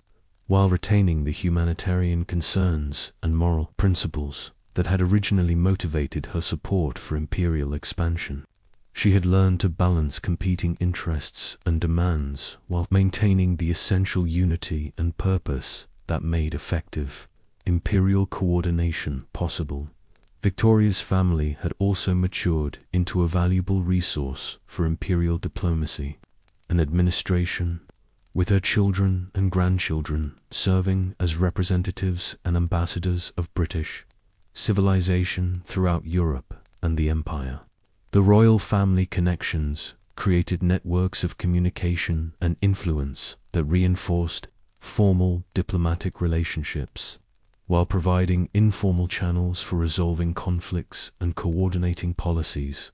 while retaining the humanitarian concerns and moral principles that had originally motivated her support for imperial expansion. She had learned to balance competing interests and demands while maintaining the essential unity and purpose that made effective imperial coordination possible. Victoria's family had also matured into a valuable resource for imperial diplomacy and administration, with her children and grandchildren serving as representatives and ambassadors of British civilization throughout Europe and the Empire. The royal family connections created networks of communication and influence that reinforced formal diplomatic relationships, while providing informal channels for resolving conflicts and coordinating policies.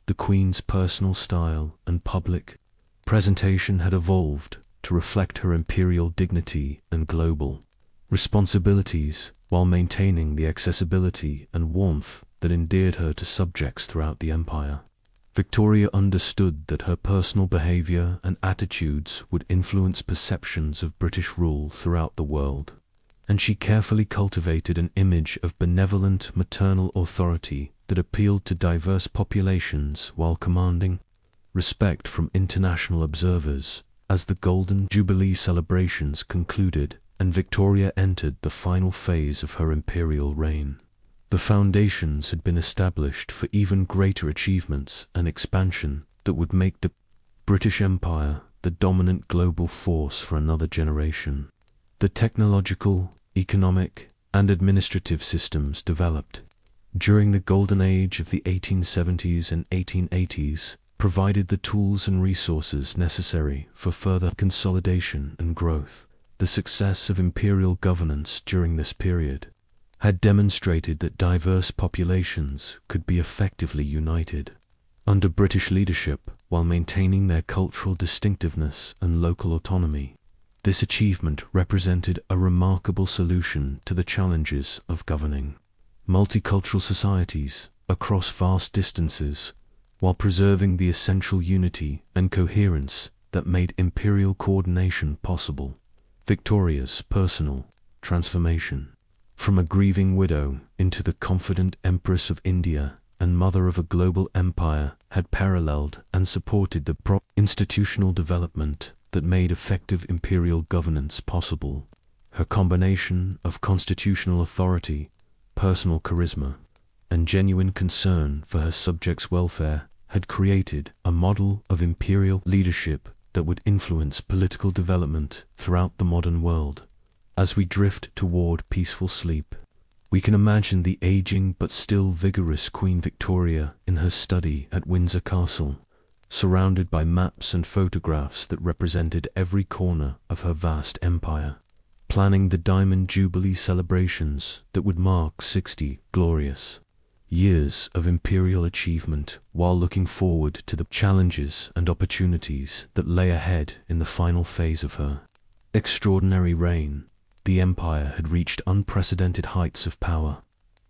The Queen's personal style and public presentation had evolved to reflect her imperial dignity and global responsibilities, while maintaining the accessibility and warmth that endeared her to subjects throughout the empire. Victoria understood that her personal behavior and attitudes would influence perceptions of British rule throughout the world, and she carefully cultivated an image of benevolent maternal authority that appealed to diverse populations while commanding respect from international observers. As the Golden Jubilee celebrations concluded and Victoria entered the final phase of her imperial reign, the foundations had been established for even greater achievements and expansion that would make the British Empire the dominant global force for another generation. The technological, economic, and administrative systems developed during the Golden Age of the 1870s and 1880s provided the tools and resources necessary for further consolidation and growth. The success of imperial governance during this period had demonstrated that diverse populations could be effectively united under British leadership while maintaining their cultural distinctiveness and local autonomy. This achievement represented a remarkable solution to the challenges of governing multicultural societies across vast distances, while preserving the essential unity and coherence that made imperial coordination possible. Victoria's personal transformation from a grieving widow into the confident Empress of India and mother of a global empire had paralleled and supported the institutional development that made effective imperial governance possible. Her combination of constitutional authority, personal charisma, and genuine concern for her subjects' welfare had created a model of imperial leadership that would influence political development throughout the modern world. As we drift toward peaceful sleep, we can imagine the aging but still vigorous Queen Victoria in her study at Windsor Castle, surrounded by maps and photographs that represented every corner of her vast empire, planning the Diamond Jubilee celebrations that would mark 60 glorious years of imperial achievement, while looking forward to the challenges and opportunities that lay ahead in the final phase of her extraordinary reign. The empire had reached unprecedented heights of power,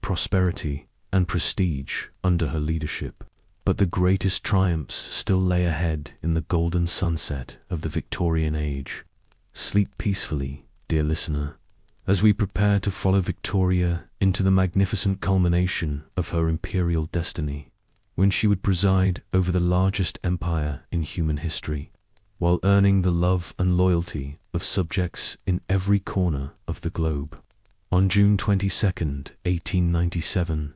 prosperity, and prestige under her leadership, but the greatest triumphs still lay ahead in the golden sunset of the Victorian Age. Sleep peacefully, dear listener, as we prepare to follow Victoria into the magnificent culmination of her imperial destiny, when she would preside over the largest empire in human history, while earning the love and loyalty of subjects in every corner of the globe. On June 22nd, 1897,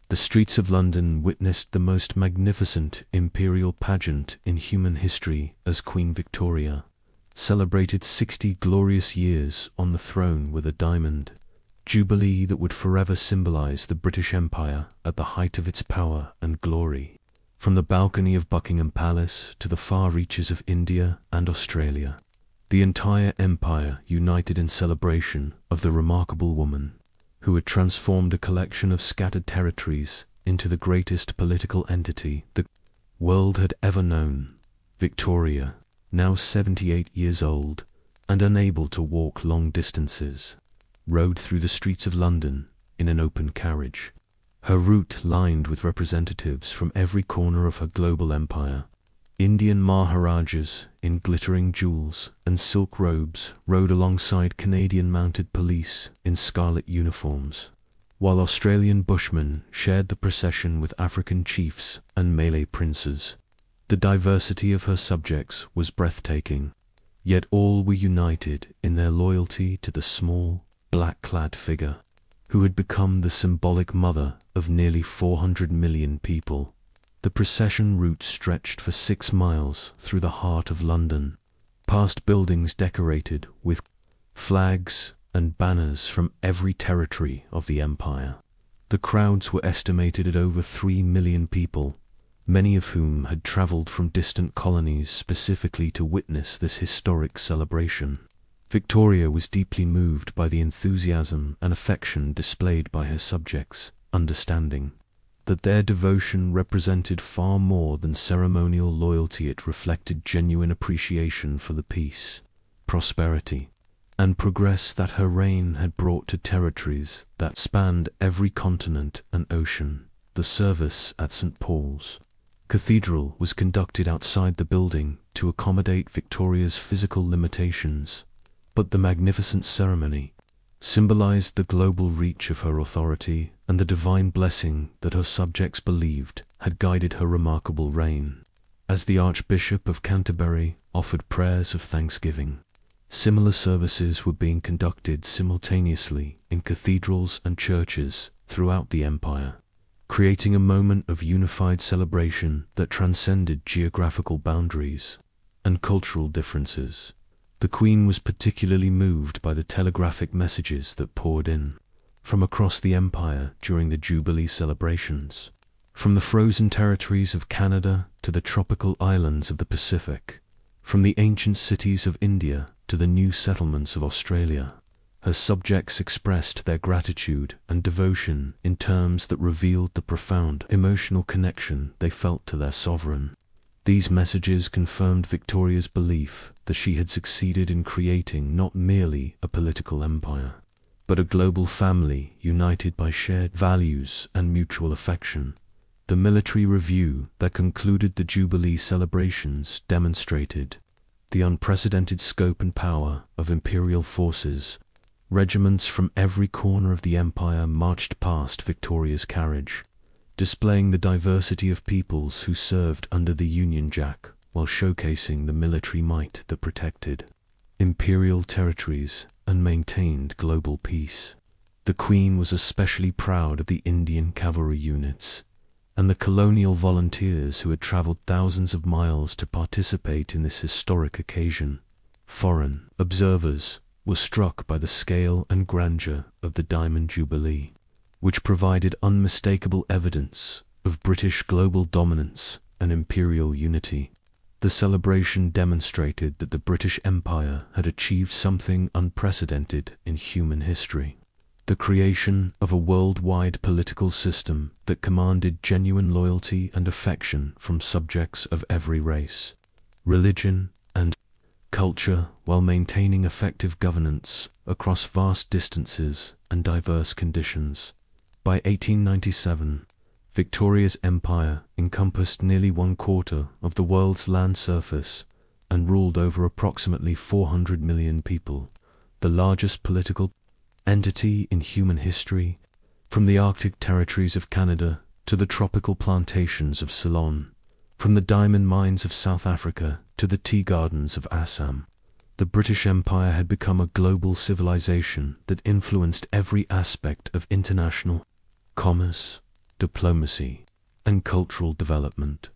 the streets of London witnessed the most magnificent imperial pageant in human history as Queen Victoria celebrated 60 glorious years on the throne with a diamond jubilee that would forever symbolize the British Empire at the height of its power and glory. From the balcony of Buckingham Palace to the far reaches of India and Australia, the entire empire united in celebration of the remarkable woman who had transformed a collection of scattered territories into the greatest political entity the world had ever known. Victoria, now 78 years old and unable to walk long distances, rode through the streets of London in an open carriage, her route lined with representatives from every corner of her global empire. Indian Maharajas in glittering jewels and silk robes rode alongside Canadian mounted police in scarlet uniforms. while Australian bushmen shared the procession with African chiefs and Malay princes. The diversity of her subjects was breathtaking, yet all were united in their loyalty to the small, black-clad figure who had become the symbolic mother of nearly 400 million people. The procession route stretched for 6 miles through the heart of London, past buildings decorated with flags and banners from every territory of the empire. The crowds were estimated at over 3 million people, many of whom had travelled from distant colonies specifically to witness this historic celebration. Victoria was deeply moved by the enthusiasm and affection displayed by her subjects, understanding that their devotion represented far more than ceremonial loyalty. It reflected genuine appreciation for the peace, prosperity, and progress that her reign had brought to territories that spanned every continent and ocean. The service at St. Paul's Cathedral was conducted outside the building to accommodate Victoria's physical limitations, but the magnificent ceremony symbolized the global reach of her authority and the divine blessing that her subjects believed had guided her remarkable reign. As the Archbishop of Canterbury offered prayers of thanksgiving, similar services were being conducted simultaneously in cathedrals and churches throughout the empire, creating a moment of unified celebration that transcended geographical boundaries and cultural differences. The Queen was particularly moved by the telegraphic messages that poured in from across the empire during the Jubilee celebrations. From the frozen territories of Canada to the tropical islands of the Pacific, from the ancient cities of India to the new settlements of Australia, her subjects expressed their gratitude and devotion in terms that revealed the profound emotional connection they felt to their sovereign. These messages confirmed Victoria's belief that she had succeeded in creating not merely a political empire, but a global family united by shared values and mutual affection. The military review that concluded the Jubilee celebrations demonstrated the unprecedented scope and power of Imperial forces. Regiments from every corner of the empire marched past Victoria's carriage, displaying the diversity of peoples who served under the Union Jack while showcasing the military might that protected Imperial territories and maintained global peace. The Queen was especially proud of the Indian cavalry units and the colonial volunteers who had travelled thousands of miles to participate in this historic occasion. Foreign observers were struck by the scale and grandeur of the Diamond Jubilee, which provided unmistakable evidence of British global dominance and imperial unity. The celebration demonstrated that the British Empire had achieved something unprecedented in human history: the creation of a worldwide political system that commanded genuine loyalty and affection from subjects of every race, religion, and culture, while maintaining effective governance across vast distances and diverse conditions. By 1897, Victoria's empire encompassed nearly 1/4 of the world's land surface and ruled over approximately 400 million people, the largest political entity in human history. From the Arctic territories of Canada to the tropical plantations of Ceylon, from the diamond mines of South Africa to the tea gardens of Assam, the British Empire had become a global civilization that influenced every aspect of international commerce, diplomacy, and cultural development.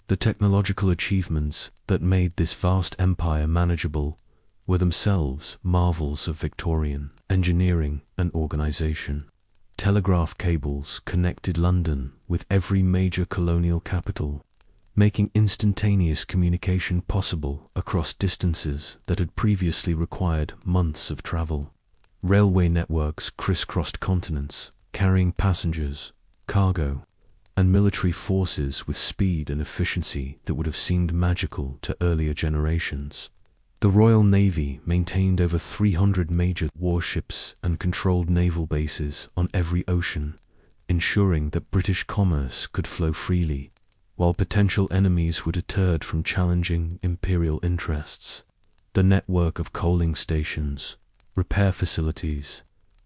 The technological achievements that made this vast empire manageable were themselves marvels of Victorian engineering and organization. Telegraph cables connected London with every major colonial capital, making instantaneous communication possible across distances that had previously required months of travel. Railway networks crisscrossed continents, carrying passengers, cargo, and military forces with speed and efficiency that would have seemed magical to earlier generations. The Royal Navy maintained over 300 major warships and controlled naval bases on every ocean, ensuring that British commerce could flow freely, while potential enemies were deterred from challenging imperial interests. The network of coaling stations, repair facilities,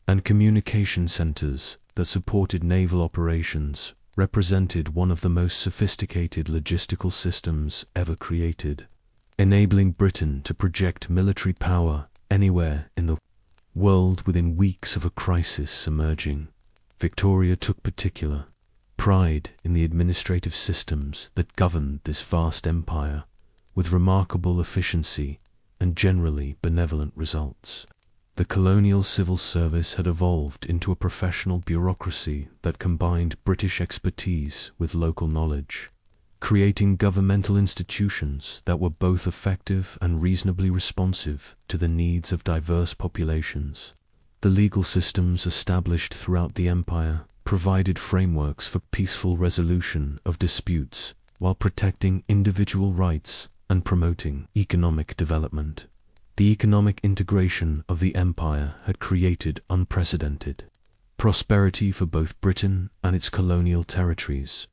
and communication centers that supported naval operations represented one of the most sophisticated logistical systems ever created, enabling Britain to project military power anywhere in the world within weeks of a crisis emerging. Victoria took particular pride in the administrative systems that governed this vast empire, with remarkable efficiency and generally benevolent results. The colonial civil service had evolved into a professional bureaucracy that combined British expertise with local knowledge, creating governmental institutions that were both effective and reasonably responsive to the needs of diverse populations. The legal systems established throughout the empire provided frameworks for peaceful resolution of disputes while protecting individual rights and promoting economic development. The economic integration of the empire had created unprecedented prosperity for both Britain and its colonial territories.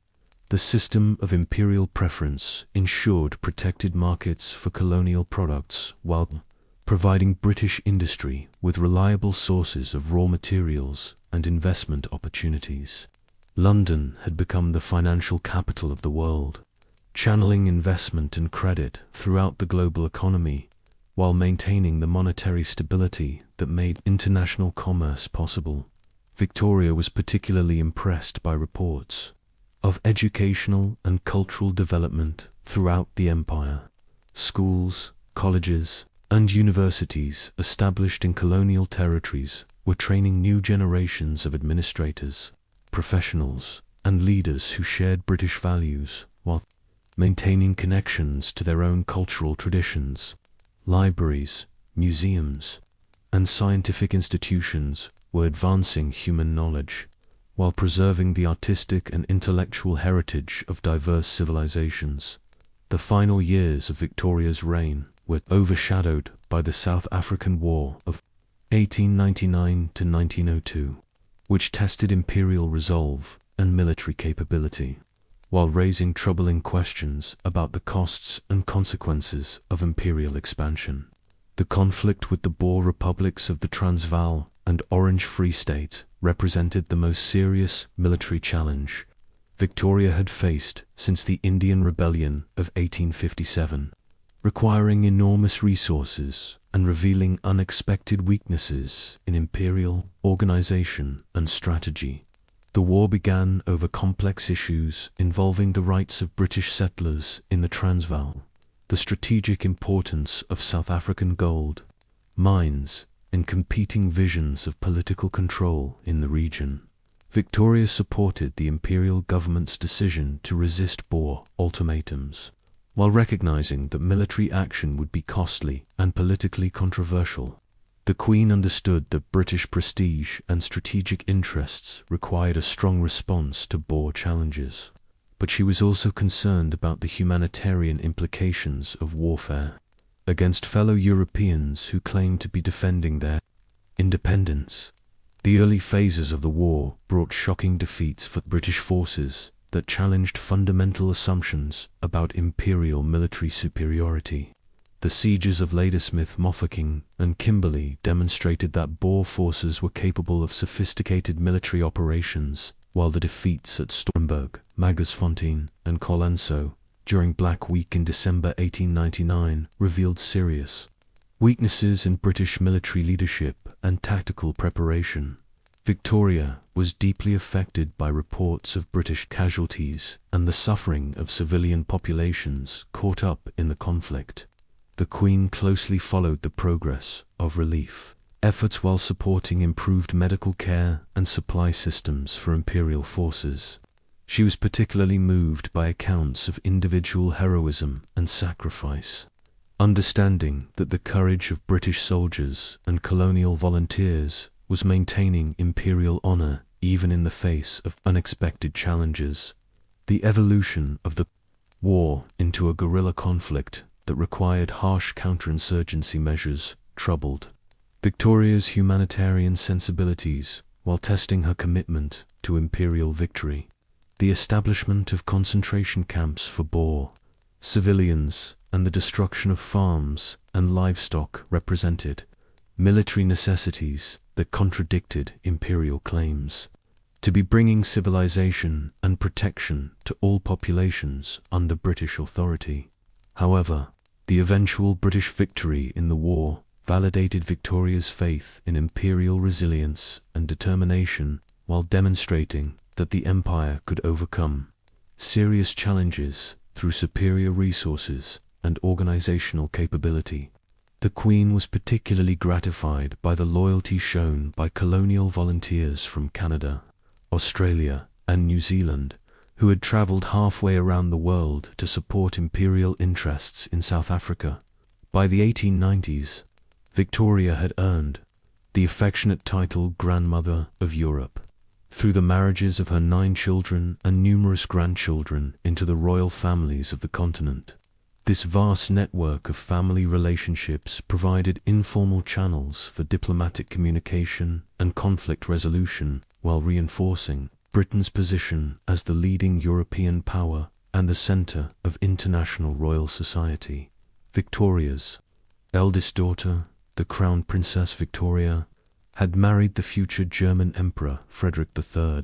The system of imperial preference ensured protected markets for colonial products while providing British industry with reliable sources of raw materials and investment opportunities. London had become the financial capital of the world, channeling investment and credit throughout the global economy, while maintaining the monetary stability that made international commerce possible. Victoria was particularly impressed by reports of educational and cultural development throughout the empire. Schools, colleges, and universities established in colonial territories were training new generations of administrators, professionals, and leaders who shared British values while maintaining connections to their own cultural traditions. Libraries, museums, and scientific institutions were advancing human knowledge, while preserving the artistic and intellectual heritage of diverse civilizations. The final years of Victoria's reign were overshadowed by the South African War of 1899 to 1902, which tested imperial resolve and military capability, while raising troubling questions about the costs and consequences of imperial expansion. The conflict with the Boer republics of the Transvaal and Orange Free State represented the most serious military challenge Victoria had faced since the Indian Rebellion of 1857, requiring enormous resources and revealing unexpected weaknesses in imperial organization and strategy. The war began over complex issues involving the rights of British settlers in the Transvaal, the strategic importance of South African gold mines, and competing visions of political control in the region. Victoria supported the imperial government's decision to resist Boer ultimatums, while recognizing that military action would be costly and politically controversial. The Queen understood that British prestige and strategic interests required a strong response to Boer challenges, but she was also concerned about the humanitarian implications of warfare against fellow Europeans who claimed to be defending their independence. The early phases of the war brought shocking defeats for British forces that challenged fundamental assumptions about imperial military superiority. The sieges of Ladysmith, Mafeking, and Kimberley demonstrated that Boer forces were capable of sophisticated military operations, while the defeats at Stormberg, Magersfontein, and Colenso during Black Week in December 1899 revealed serious weaknesses in British military leadership and tactical preparation. Victoria was deeply affected by reports of British casualties and the suffering of civilian populations caught up in the conflict. The Queen closely followed the progress of relief efforts while supporting improved medical care and supply systems for imperial forces. She was particularly moved by accounts of individual heroism and sacrifice, understanding that the courage of British soldiers and colonial volunteers was maintaining imperial honor even in the face of unexpected challenges. The evolution of the war into a guerrilla conflict that required harsh counterinsurgency measures troubled Victoria's humanitarian sensibilities while testing her commitment to imperial victory. The establishment of concentration camps for Boer civilians and the destruction of farms and livestock represented military necessities that contradicted imperial claims to be bringing civilization and protection to all populations under British authority. However, the eventual British victory in the war validated Victoria's faith in imperial resilience and determination, while demonstrating that the empire could overcome serious challenges through superior resources and organizational capability. The Queen was particularly gratified by the loyalty shown by colonial volunteers from Canada, Australia, and New Zealand, who had travelled halfway around the world to support imperial interests in South Africa. By the 1890s, Victoria had earned the affectionate title Grandmother of Europe through the marriages of her 9 children and numerous grandchildren into the royal families of the continent. This vast network of family relationships provided informal channels for diplomatic communication and conflict resolution, while reinforcing Britain's position as the leading European power and the centre of international royal society. Victoria's eldest daughter, the Crown Princess Victoria, had married the future German Emperor Frederick III,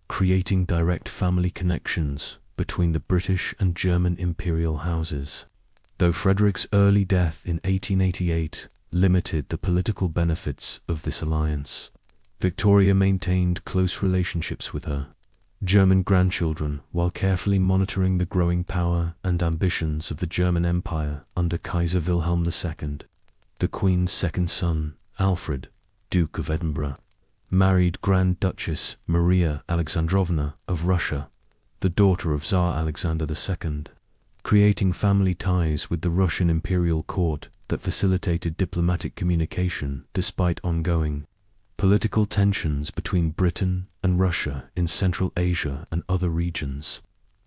creating direct family connections between the British and German imperial houses. Though Frederick's early death in 1888 limited the political benefits of this alliance, Victoria maintained close relationships with her German grandchildren while carefully monitoring the growing power and ambitions of the German Empire under Kaiser Wilhelm II. The Queen's second son, Alfred, Duke of Edinburgh, married Grand Duchess Maria Alexandrovna of Russia, the daughter of Tsar Alexander II, creating family ties with the Russian imperial court that facilitated diplomatic communication despite ongoing political tensions between Britain and Russia in Central Asia and other regions.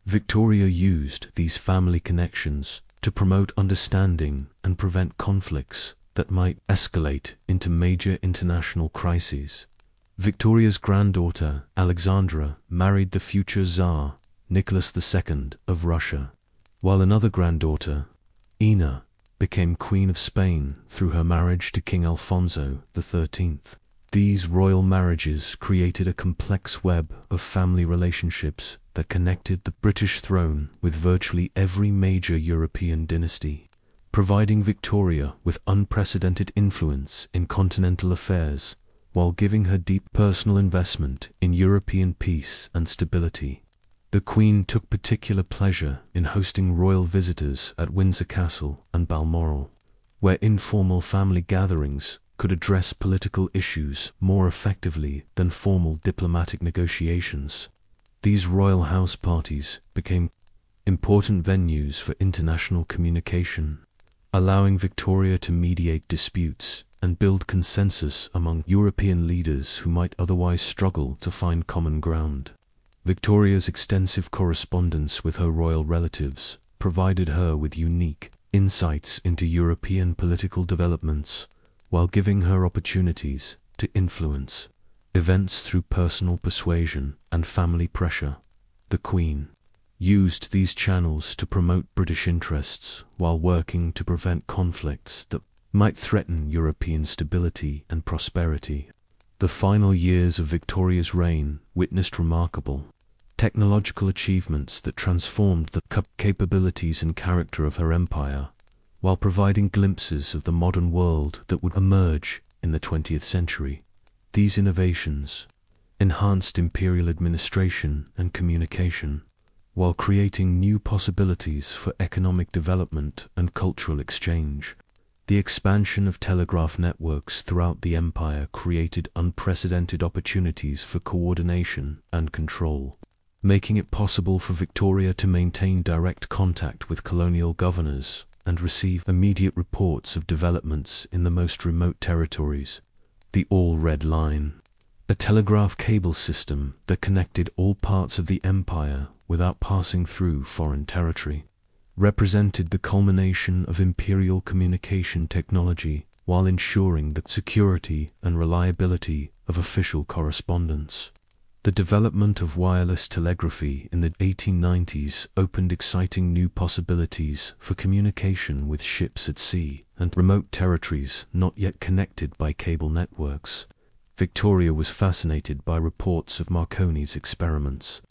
Victoria used these family connections to promote understanding and prevent conflicts that might escalate into major international crises. Victoria's granddaughter, Alexandra, married the future Tsar, Nicholas II of Russia, while another granddaughter, Ina, became Queen of Spain through her marriage to King Alfonso XIII. These royal marriages created a complex web of family relationships that connected the British throne with virtually every major European dynasty, providing Victoria with unprecedented influence in continental affairs, while giving her deep personal investment in European peace and stability. The Queen took particular pleasure in hosting royal visitors at Windsor Castle and Balmoral, where informal family gatherings could address political issues more effectively than formal diplomatic negotiations. These royal house parties became important venues for international communication, allowing Victoria to mediate disputes and build consensus among European leaders who might otherwise struggle to find common ground. Victoria's extensive correspondence with her royal relatives provided her with unique insights into European political developments, while giving her opportunities to influence events through personal persuasion and family pressure. The Queen used these channels to promote British interests while working to prevent conflicts that might threaten European stability and prosperity. The final years of Victoria's reign witnessed remarkable technological achievements that transformed the capabilities and character of her empire, while providing glimpses of the modern world that would emerge in the 20th century. These innovations enhanced imperial administration and communication, while creating new possibilities for economic development and cultural exchange. The expansion of telegraph networks throughout the empire created unprecedented opportunities for coordination and control, making it possible for Victoria to maintain direct contact with colonial governors and receive immediate reports of developments in the most remote territories. The All-Red Line, a telegraph cable system that connected all parts of the empire without passing through foreign territory, represented the culmination of imperial communication technology while ensuring the security and reliability of official correspondence. The development of wireless telegraphy in the 1890s opened exciting new possibilities for communication with ships at sea and remote territories not yet connected by cable networks. Victoria was fascinated by reports of Marconi's experiments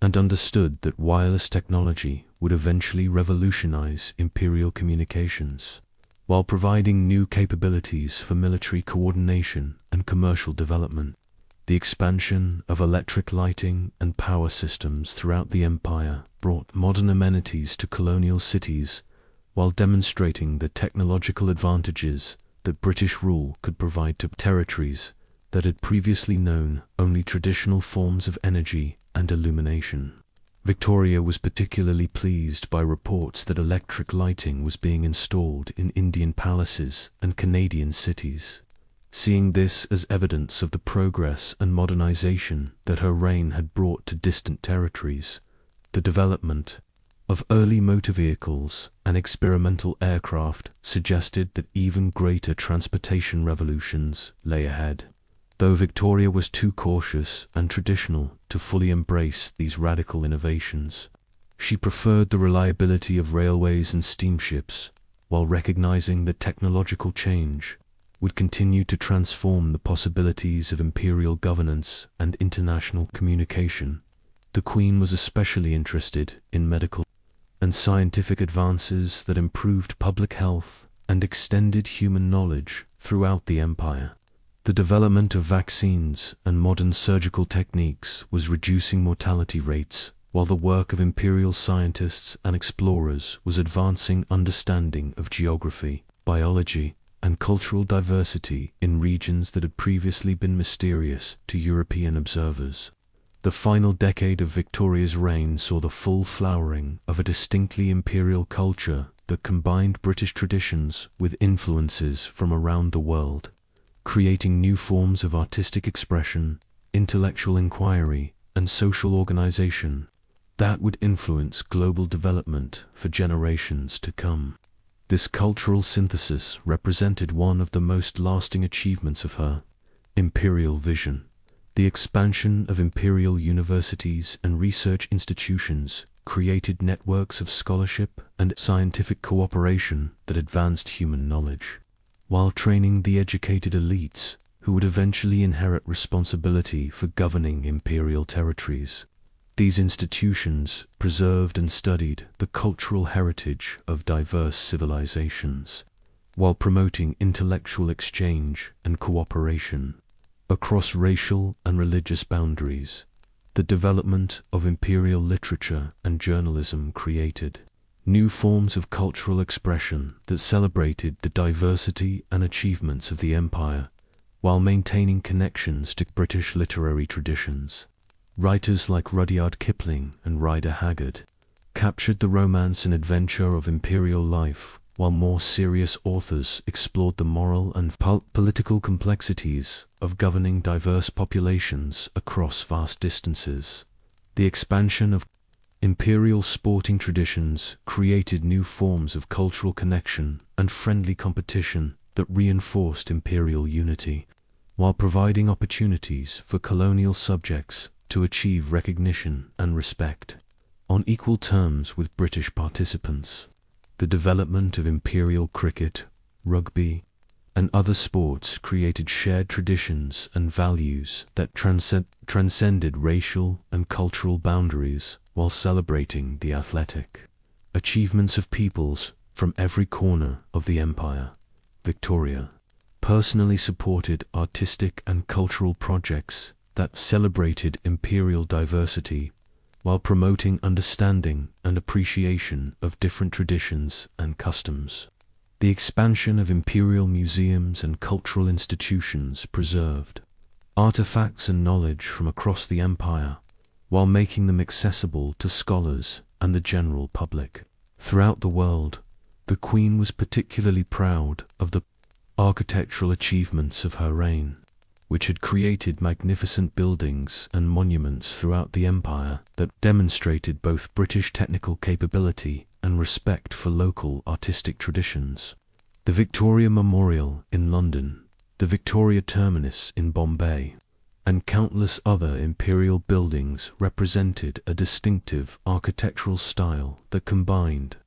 and understood that wireless technology would eventually revolutionize imperial communications, while providing new capabilities for military coordination and commercial development. The expansion of electric lighting and power systems throughout the empire brought modern amenities to colonial cities, while demonstrating the technological advantages that British rule could provide to territories that had previously known only traditional forms of energy and illumination. Victoria was particularly pleased by reports that electric lighting was being installed in Indian palaces and Canadian cities, seeing this as evidence of the progress and modernization that her reign had brought to distant territories. The development of early motor vehicles and experimental aircraft suggested that even greater transportation revolutions lay ahead. Though Victoria was too cautious and traditional to fully embrace these radical innovations, she preferred the reliability of railways and steamships, while recognizing that technological change would continue to transform the possibilities of imperial governance and international communication. The Queen was especially interested in medical and scientific advances that improved public health and extended human knowledge throughout the empire. The development of vaccines and modern surgical techniques was reducing mortality rates, while the work of imperial scientists and explorers was advancing understanding of geography, biology, and cultural diversity in regions that had previously been mysterious to European observers. The final decade of Victoria's reign saw the full flowering of a distinctly imperial culture that combined British traditions with influences from around the world, creating new forms of artistic expression, intellectual inquiry, and social organization that would influence global development for generations to come. This cultural synthesis represented one of the most lasting achievements of her imperial vision. The expansion of imperial universities and research institutions created networks of scholarship and scientific cooperation that advanced human knowledge, while training the educated elites who would eventually inherit responsibility for governing imperial territories. These institutions preserved and studied the cultural heritage of diverse civilizations, while promoting intellectual exchange and cooperation across racial and religious boundaries. The development of imperial literature and journalism created new forms of cultural expression that celebrated the diversity and achievements of the empire, while maintaining connections to British literary traditions. Writers like Rudyard Kipling and Rider Haggard captured the romance and adventure of imperial life, while more serious authors explored the moral and political complexities of governing diverse populations across vast distances. The expansion of imperial sporting traditions created new forms of cultural connection and friendly competition that reinforced imperial unity, while providing opportunities for colonial subjects to achieve recognition and respect on equal terms with British participants. The development of imperial cricket, rugby, and other sports created shared traditions and values that transcended racial and cultural boundaries, while celebrating the athletic achievements of peoples from every corner of the empire. Victoria personally supported artistic and cultural projects that celebrated imperial diversity, while promoting understanding and appreciation of different traditions and customs. The expansion of imperial museums and cultural institutions preserved artifacts and knowledge from across the empire, while making them accessible to scholars and the general public. Throughout the world, the Queen was particularly proud of the architectural achievements of her reign, which had created magnificent buildings and monuments throughout the empire that demonstrated both British technical capability and respect for local artistic traditions. The Victoria Memorial in London, the Victoria Terminus in Bombay, and countless other imperial buildings represented a distinctive architectural style that combined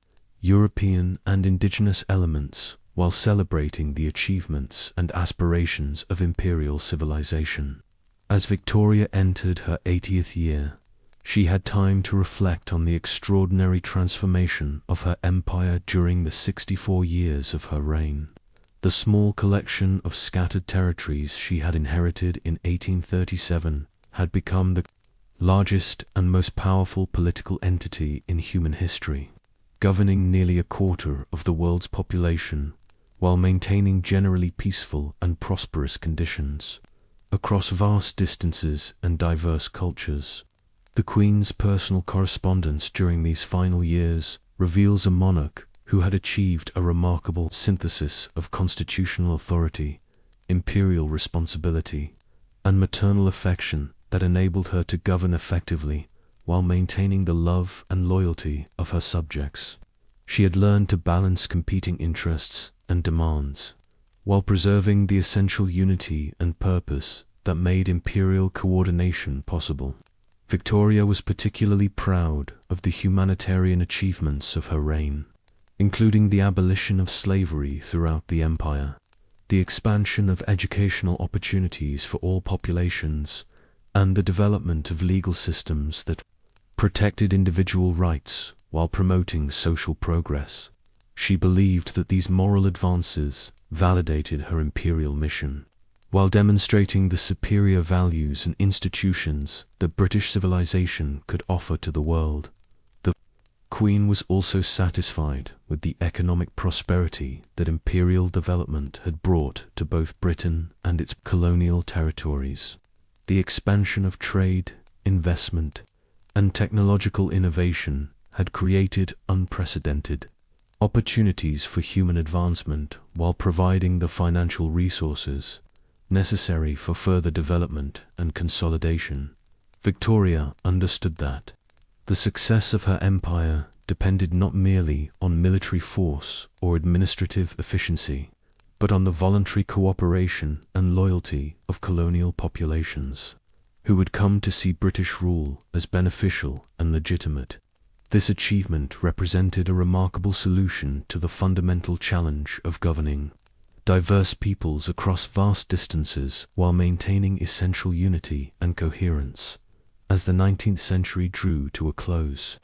European and indigenous elements while celebrating the achievements and aspirations of imperial civilization. As Victoria entered her 80th year, she had time to reflect on the extraordinary transformation of her empire during the 64 years of her reign. The small collection of scattered territories she had inherited in 1837 had become the largest and most powerful political entity in human history, governing nearly a quarter of the world's population while maintaining generally peaceful and prosperous conditions across vast distances and diverse cultures. The Queen's personal correspondence during these final years reveals a monarch who had achieved a remarkable synthesis of constitutional authority, imperial responsibility, and maternal affection that enabled her to govern effectively while maintaining the love and loyalty of her subjects. She had learned to balance competing interests and demands, while preserving the essential unity and purpose that made imperial coordination possible. Victoria was particularly proud of the humanitarian achievements of her reign, including the abolition of slavery throughout the empire, the expansion of educational opportunities for all populations, and the development of legal systems that protected individual rights while promoting social progress. She believed that these moral advances validated her imperial mission, while demonstrating the superior values and institutions that British civilization could offer to the world. The Queen was also satisfied with the economic prosperity that imperial development had brought to both Britain and its colonial territories. The expansion of trade, investment, and technological innovation had created unprecedented opportunities for human advancement while providing the financial resources necessary for further development and consolidation. Victoria understood that the success of her empire depended not merely on military force or administrative efficiency, but on the voluntary cooperation and loyalty of colonial populations, who would come to see British rule as beneficial and legitimate. This achievement represented a remarkable solution to the fundamental challenge of governing diverse peoples across vast distances while maintaining essential unity and coherence. As the 19th century drew to a close,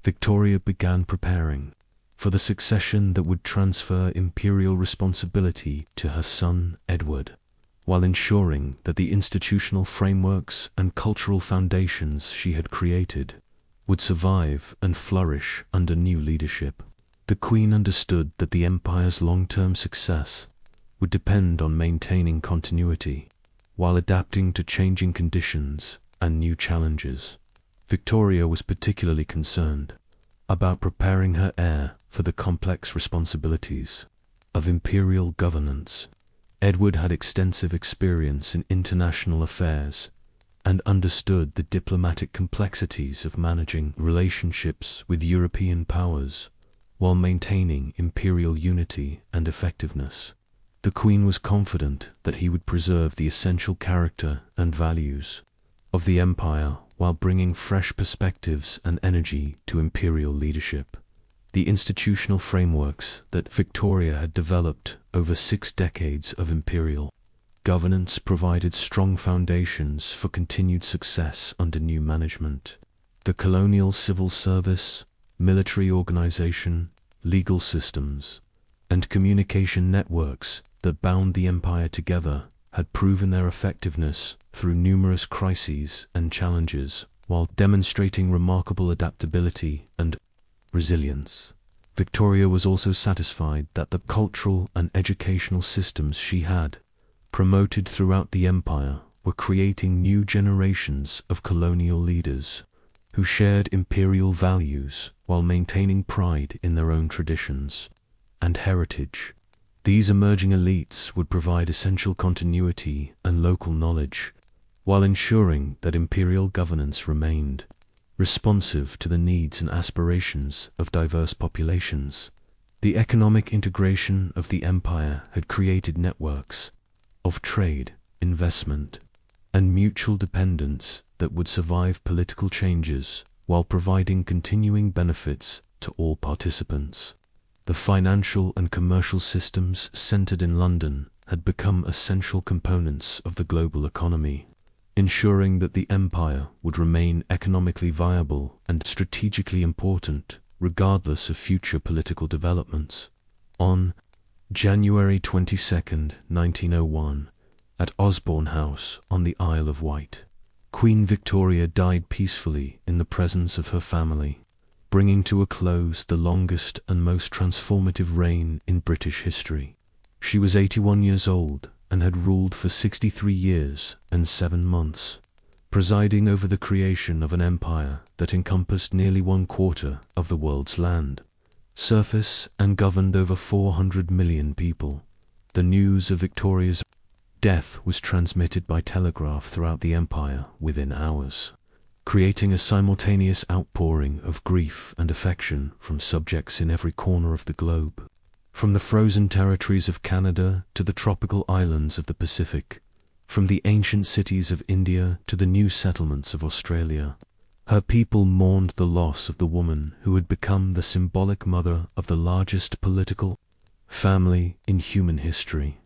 Victoria began preparing for the succession that would transfer imperial responsibility to her son Edward, while ensuring that the institutional frameworks and cultural foundations she had created would survive and flourish under new leadership. The Queen understood that the empire's long-term success would depend on maintaining continuity while adapting to changing conditions and new challenges. Victoria was particularly concerned about preparing her heir for the complex responsibilities of imperial governance. Edward had extensive experience in international affairs and understood the diplomatic complexities of managing relationships with European powers while maintaining imperial unity and effectiveness. The Queen was confident that he would preserve the essential character and values of the empire while bringing fresh perspectives and energy to imperial leadership. The institutional frameworks that Victoria had developed over 6 decades of imperial governance provided strong foundations for continued success under new management. The colonial civil service, military organization, legal systems, and communication networks that bound the empire together had proven their effectiveness through numerous crises and challenges, while demonstrating remarkable adaptability and resilience. Victoria was also satisfied that the cultural and educational systems she had promoted throughout the empire were creating new generations of colonial leaders who shared imperial values while maintaining pride in their own traditions and heritage. These emerging elites would provide essential continuity and local knowledge, while ensuring that imperial governance remained responsive to the needs and aspirations of diverse populations. The economic integration of the empire had created networks of trade, investment, and mutual dependence that would survive political changes while providing continuing benefits to all participants. The financial and commercial systems centered in London had become essential components of the global economy, ensuring that the empire would remain economically viable and strategically important regardless of future political developments. On January 22, 1901, at Osborne House on the Isle of Wight, Queen Victoria died peacefully in the presence of her family, bringing to a close the longest and most transformative reign in British history. She was 81 years old and had ruled for 63 years and 7 months, presiding over the creation of an empire that encompassed nearly 1/4 of the world's land, surface, and governed over 400 million people. The news of Victoria's death was transmitted by telegraph throughout the empire within hours, creating a simultaneous outpouring of grief and affection from subjects in every corner of the globe. From the frozen territories of Canada to the tropical islands of the Pacific, from the ancient cities of India to the new settlements of Australia, her people mourned the loss of the woman who had become the symbolic mother of the largest political family in human history.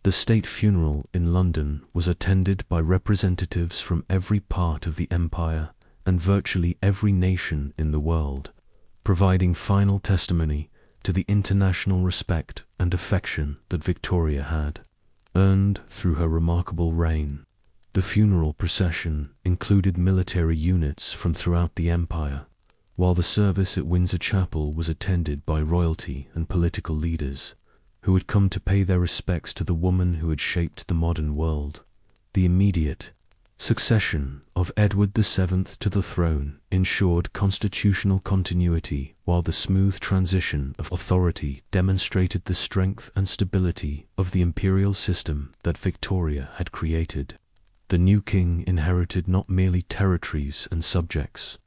The state funeral in London was attended by representatives from every part of the empire and virtually every nation in the world, providing final testimony to the international respect and affection that Victoria had earned through her remarkable reign. The funeral procession included military units from throughout the empire, while the service at Windsor Chapel was attended by royalty and political leaders who had come to pay their respects to the woman who had shaped the modern world. The immediate succession of Edward VII to the throne ensured constitutional continuity, while the smooth transition of authority demonstrated the strength and stability of the imperial system that Victoria had created. The new king inherited not merely territories and subjects,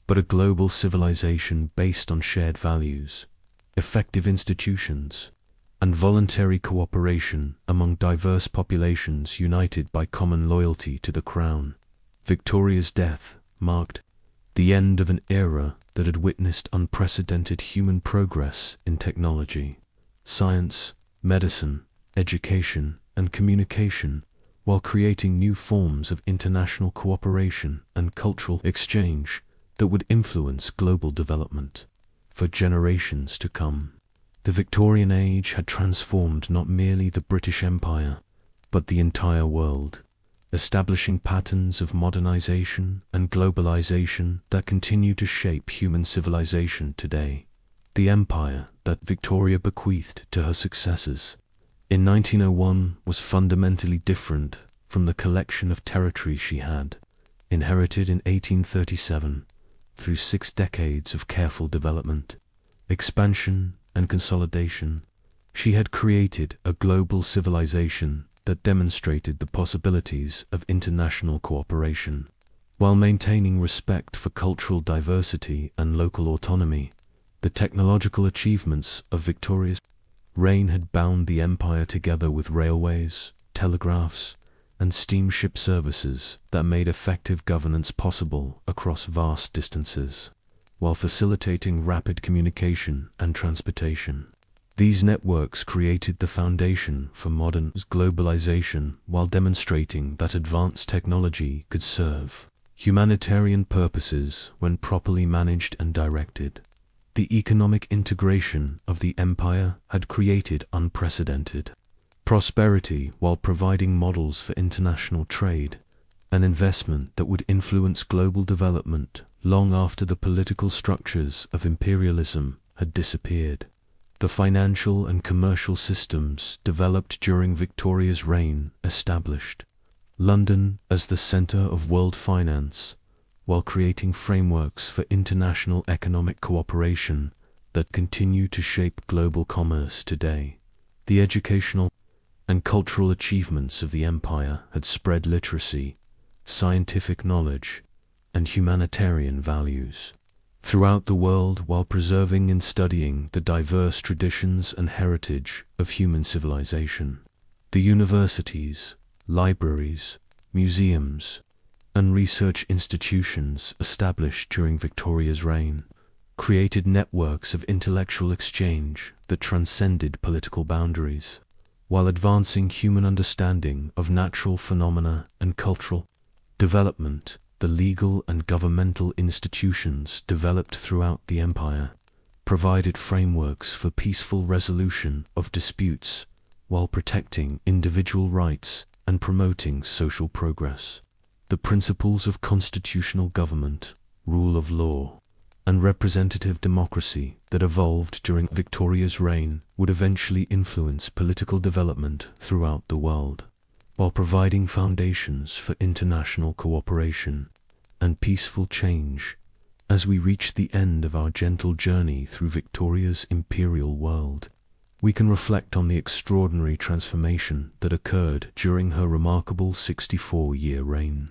but a global civilization based on shared values, effective institutions, and voluntary cooperation among diverse populations united by common loyalty to the crown. Victoria's death marked the end of an era that had witnessed unprecedented human progress in technology, science, medicine, education, and communication, while creating new forms of international cooperation and cultural exchange that would influence global development for generations to come. The Victorian Age had transformed not merely the British Empire, but the entire world, establishing patterns of modernization and globalization that continue to shape human civilization today. The empire that Victoria bequeathed to her successors in 1901 was fundamentally different from the collection of territory she had inherited in 1837 through 6 decades of careful development, expansion, and consolidation. She had created a global civilization that demonstrated the possibilities of international cooperation, while maintaining respect for cultural diversity and local autonomy. The technological achievements of Victoria's reign had bound the empire together with railways, telegraphs, and steamship services that made effective governance possible across vast distances, while facilitating rapid communication and transportation. These networks created the foundation for modern globalization while demonstrating that advanced technology could serve humanitarian purposes when properly managed and directed. The economic integration of the empire had created unprecedented prosperity while providing models for international trade and investment that would influence global development long after the political structures of imperialism had disappeared. The financial and commercial systems developed during Victoria's reign established London as the center of world finance, while creating frameworks for international economic cooperation that continue to shape global commerce today. The educational and cultural achievements of the empire had spread literacy, scientific knowledge, and humanitarian values throughout the world while preserving and studying the diverse traditions and heritage of human civilization. The universities, libraries, museums, and research institutions established during Victoria's reign created networks of intellectual exchange that transcended political boundaries, while advancing human understanding of natural phenomena and cultural development. The legal and governmental institutions developed throughout the empire provided frameworks for peaceful resolution of disputes while protecting individual rights and promoting social progress. The principles of constitutional government, rule of law, and representative democracy that evolved during Victoria's reign would eventually influence political development throughout the world, while providing foundations for international cooperation and peaceful change. As we reach the end of our gentle journey through Victoria's imperial world, we can reflect on the extraordinary transformation that occurred during her remarkable 64-year reign.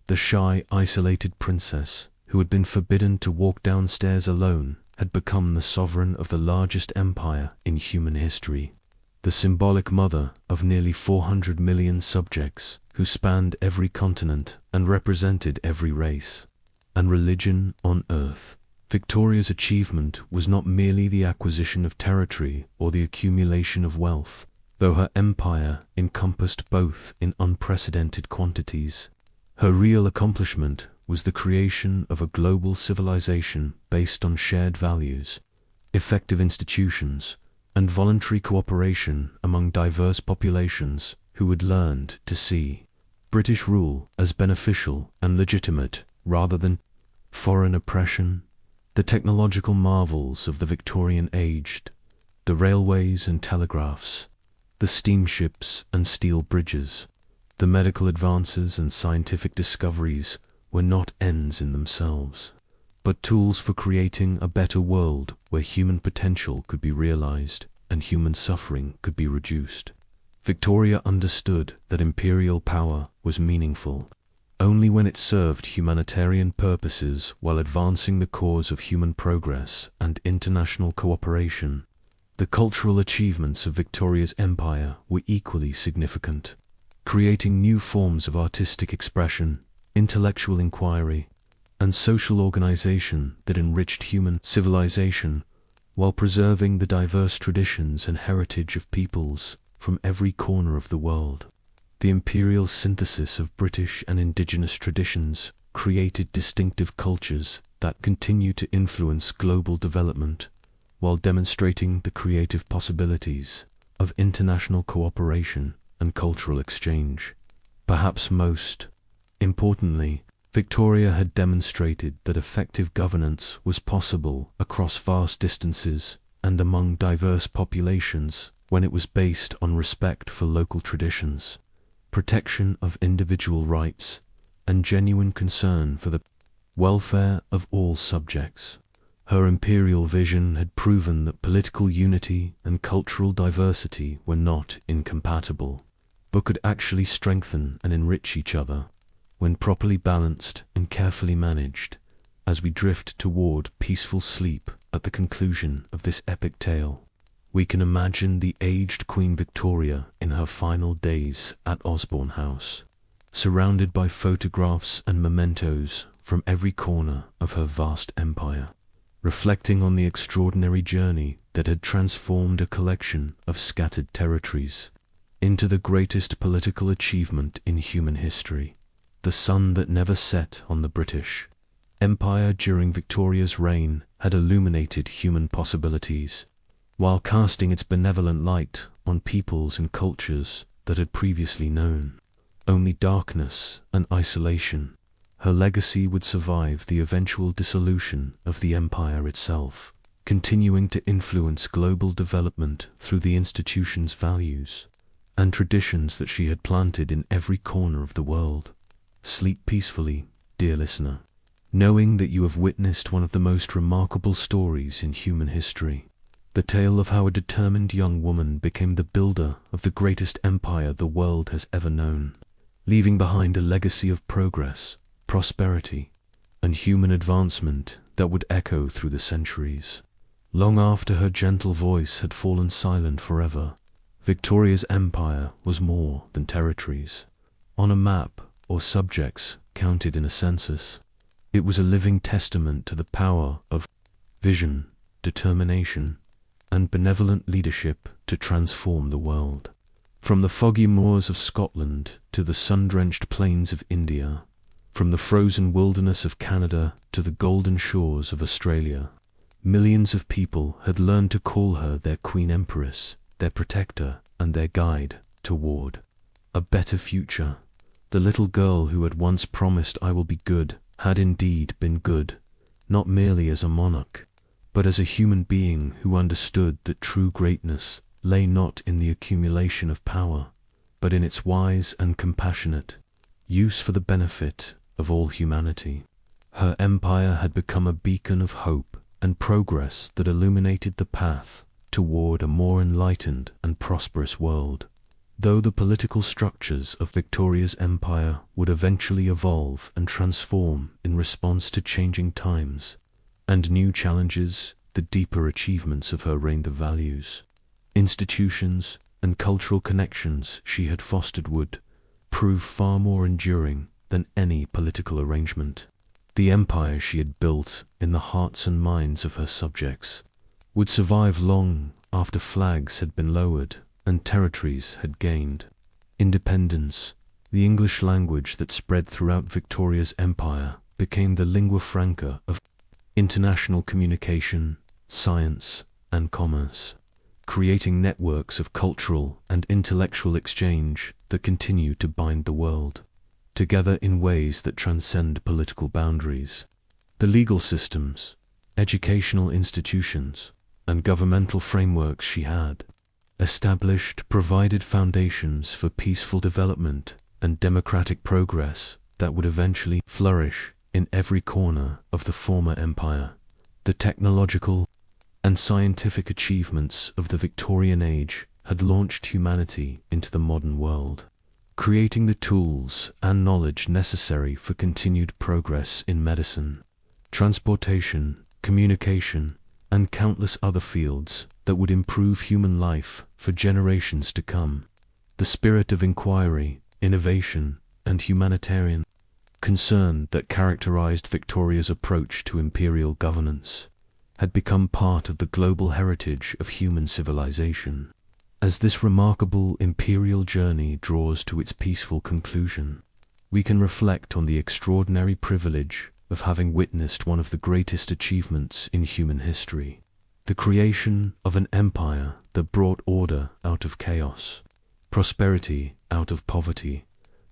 The shy, isolated princess, who had been forbidden to walk downstairs alone, had become the sovereign of the largest empire in human history, the symbolic mother of nearly 400 million subjects who spanned every continent and represented every race and religion on earth. Victoria's achievement was not merely the acquisition of territory or the accumulation of wealth, though her empire encompassed both in unprecedented quantities. Her real accomplishment was the creation of a global civilization based on shared values, effective institutions, and voluntary cooperation among diverse populations who had learned to see British rule as beneficial and legitimate rather than foreign oppression. The technological marvels of the Victorian Age, the railways and telegraphs, the steamships and steel bridges, the medical advances and scientific discoveries were not ends in themselves, but tools for creating a better world where human potential could be realized and human suffering could be reduced. Victoria understood that imperial power was meaningful only when it served humanitarian purposes while advancing the cause of human progress and international cooperation. The cultural achievements of Victoria's empire were equally significant, creating new forms of artistic expression, intellectual inquiry, and social organization that enriched human civilization while preserving the diverse traditions and heritage of peoples from every corner of the world. The imperial synthesis of British and indigenous traditions created distinctive cultures that continue to influence global development while demonstrating the creative possibilities of international cooperation and cultural exchange. Perhaps most importantly, Victoria had demonstrated that effective governance was possible across vast distances and among diverse populations when it was based on respect for local traditions, protection of individual rights, and genuine concern for the welfare of all subjects. Her imperial vision had proven that political unity and cultural diversity were not incompatible, but could actually strengthen and enrich each other when properly balanced and carefully managed. As we drift toward peaceful sleep at the conclusion of this epic tale, we can imagine the aged Queen Victoria in her final days at Osborne House, surrounded by photographs and mementos from every corner of her vast empire, reflecting on the extraordinary journey that had transformed a collection of scattered territories into the greatest political achievement in human history. The sun that never set on the British Empire during Victoria's reign had illuminated human possibilities, while casting its benevolent light on peoples and cultures that had previously known only darkness and isolation. Her legacy would survive the eventual dissolution of the empire itself, continuing to influence global development through the institution's values and traditions that she had planted in every corner of the world. Sleep peacefully, dear listener, knowing that you have witnessed one of the most remarkable stories in human history. The tale of how a determined young woman became the builder of the greatest empire the world has ever known, leaving behind a legacy of progress, prosperity, and human advancement that would echo through the centuries. Long after her gentle voice had fallen silent forever, Victoria's empire was more than territories on a map or subjects counted in a census. It was a living testament to the power of vision, determination, and benevolent leadership to transform the world. From the foggy moors of Scotland to the sun-drenched plains of India, from the frozen wilderness of Canada to the golden shores of Australia, millions of people had learned to call her their Queen Empress, their protector, and their guide toward a better future. The little girl who had once promised "I will be good" had indeed been good, not merely as a monarch, but as a human being who understood that true greatness lay not in the accumulation of power, but in its wise and compassionate use for the benefit of all humanity. Her empire had become a beacon of hope and progress that illuminated the path toward a more enlightened and prosperous world. Though the political structures of Victoria's empire would eventually evolve and transform in response to changing times and new challenges, the deeper achievements of her reign, the values, institutions, and cultural connections she had fostered would prove far more enduring than any political arrangement. The empire she had built in the hearts and minds of her subjects would survive long after flags had been lowered and territories had gained independence. The English language that spread throughout Victoria's empire became the lingua franca of international communication, science, and commerce, creating networks of cultural and intellectual exchange that continue to bind the world together in ways that transcend political boundaries. The legal systems, educational institutions, and governmental frameworks she had established provided foundations for peaceful development and democratic progress that would eventually flourish in every corner of the former empire. The technological and scientific achievements of the Victorian Age had launched humanity into the modern world, creating the tools and knowledge necessary for continued progress in medicine, transportation, communication, and countless other fields that would improve human life for generations to come. The spirit of inquiry, innovation, and humanitarian concern that characterized Victoria's approach to imperial governance had become part of the global heritage of human civilization. As this remarkable imperial journey draws to its peaceful conclusion, we can reflect on the extraordinary privilege of having witnessed one of the greatest achievements in human history, the creation of an empire that brought order out of chaos, prosperity out of poverty,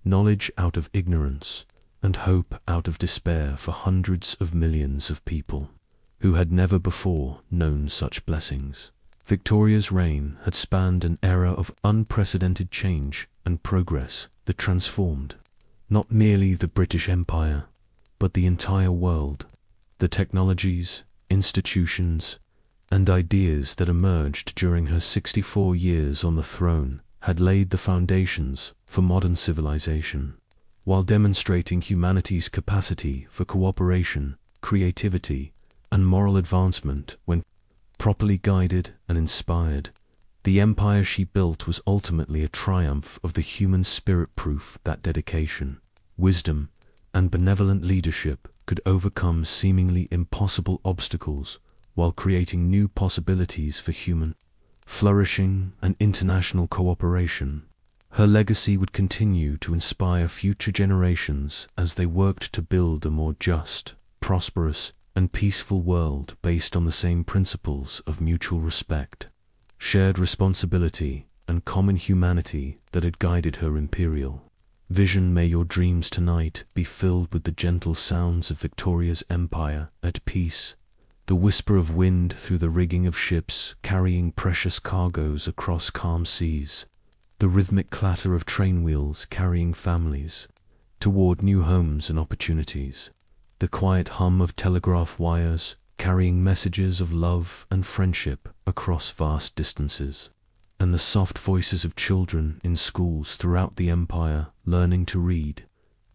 knowledge out of ignorance, and hope out of despair for hundreds of millions of people who had never before known such blessings. Victoria's reign had spanned an era of unprecedented change and progress that transformed not merely the British Empire, but the entire world. The technologies, institutions, and ideas that emerged during her 64 years on the throne had laid the foundations for modern civilization, while demonstrating humanity's capacity for cooperation, creativity, and moral advancement when properly guided and inspired. The empire she built was ultimately a triumph of the human spirit, proof that dedication, wisdom, and benevolent leadership could overcome seemingly impossible obstacles while creating new possibilities for human flourishing and international cooperation. Her legacy would continue to inspire future generations as they worked to build a more just, prosperous, and peaceful world based on the same principles of mutual respect, shared responsibility, and common humanity that had guided her imperial vision. May your dreams tonight be filled with the gentle sounds of Victoria's empire at peace, the whisper of wind through the rigging of ships carrying precious cargoes across calm seas, the rhythmic clatter of train wheels carrying families toward new homes and opportunities, the quiet hum of telegraph wires carrying messages of love and friendship across vast distances, and the soft voices of children in schools throughout the empire learning to read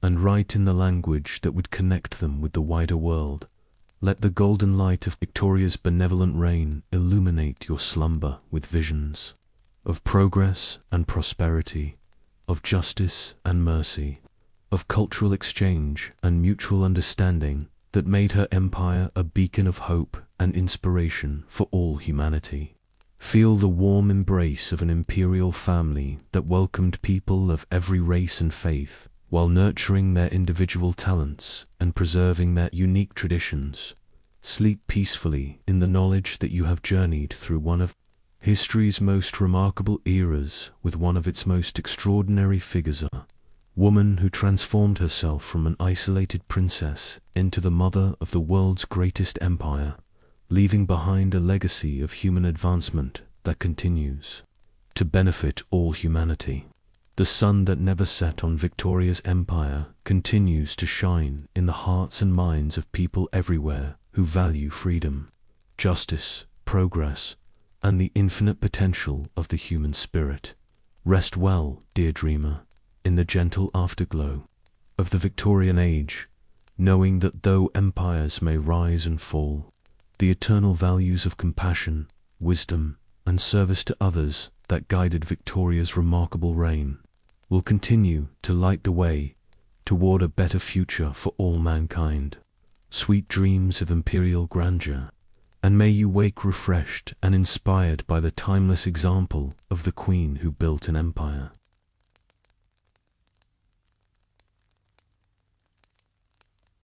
and write in the language that would connect them with the wider world. Let the golden light of Victoria's benevolent reign illuminate your slumber with visions of progress and prosperity, of justice and mercy, of cultural exchange and mutual understanding that made her empire a beacon of hope and inspiration for all humanity. Feel the warm embrace of an imperial family that welcomed people of every race and faith, while nurturing their individual talents and preserving their unique traditions. Sleep peacefully in the knowledge that you have journeyed through one of history's most remarkable eras with one of its most extraordinary figures, a woman who transformed herself from an isolated princess into the mother of the world's greatest empire, leaving behind a legacy of human advancement that continues to benefit all humanity. The sun that never set on Victoria's empire continues to shine in the hearts and minds of people everywhere who value freedom, justice, progress, and the infinite potential of the human spirit. Rest well, dear dreamer, in the gentle afterglow of the Victorian Age, knowing that though empires may rise and fall, the eternal values of compassion, wisdom, and service to others that guided Victoria's remarkable reign will continue to light the way toward a better future for all mankind. Sweet dreams of imperial grandeur, and may you wake refreshed and inspired by the timeless example of the queen who built an empire.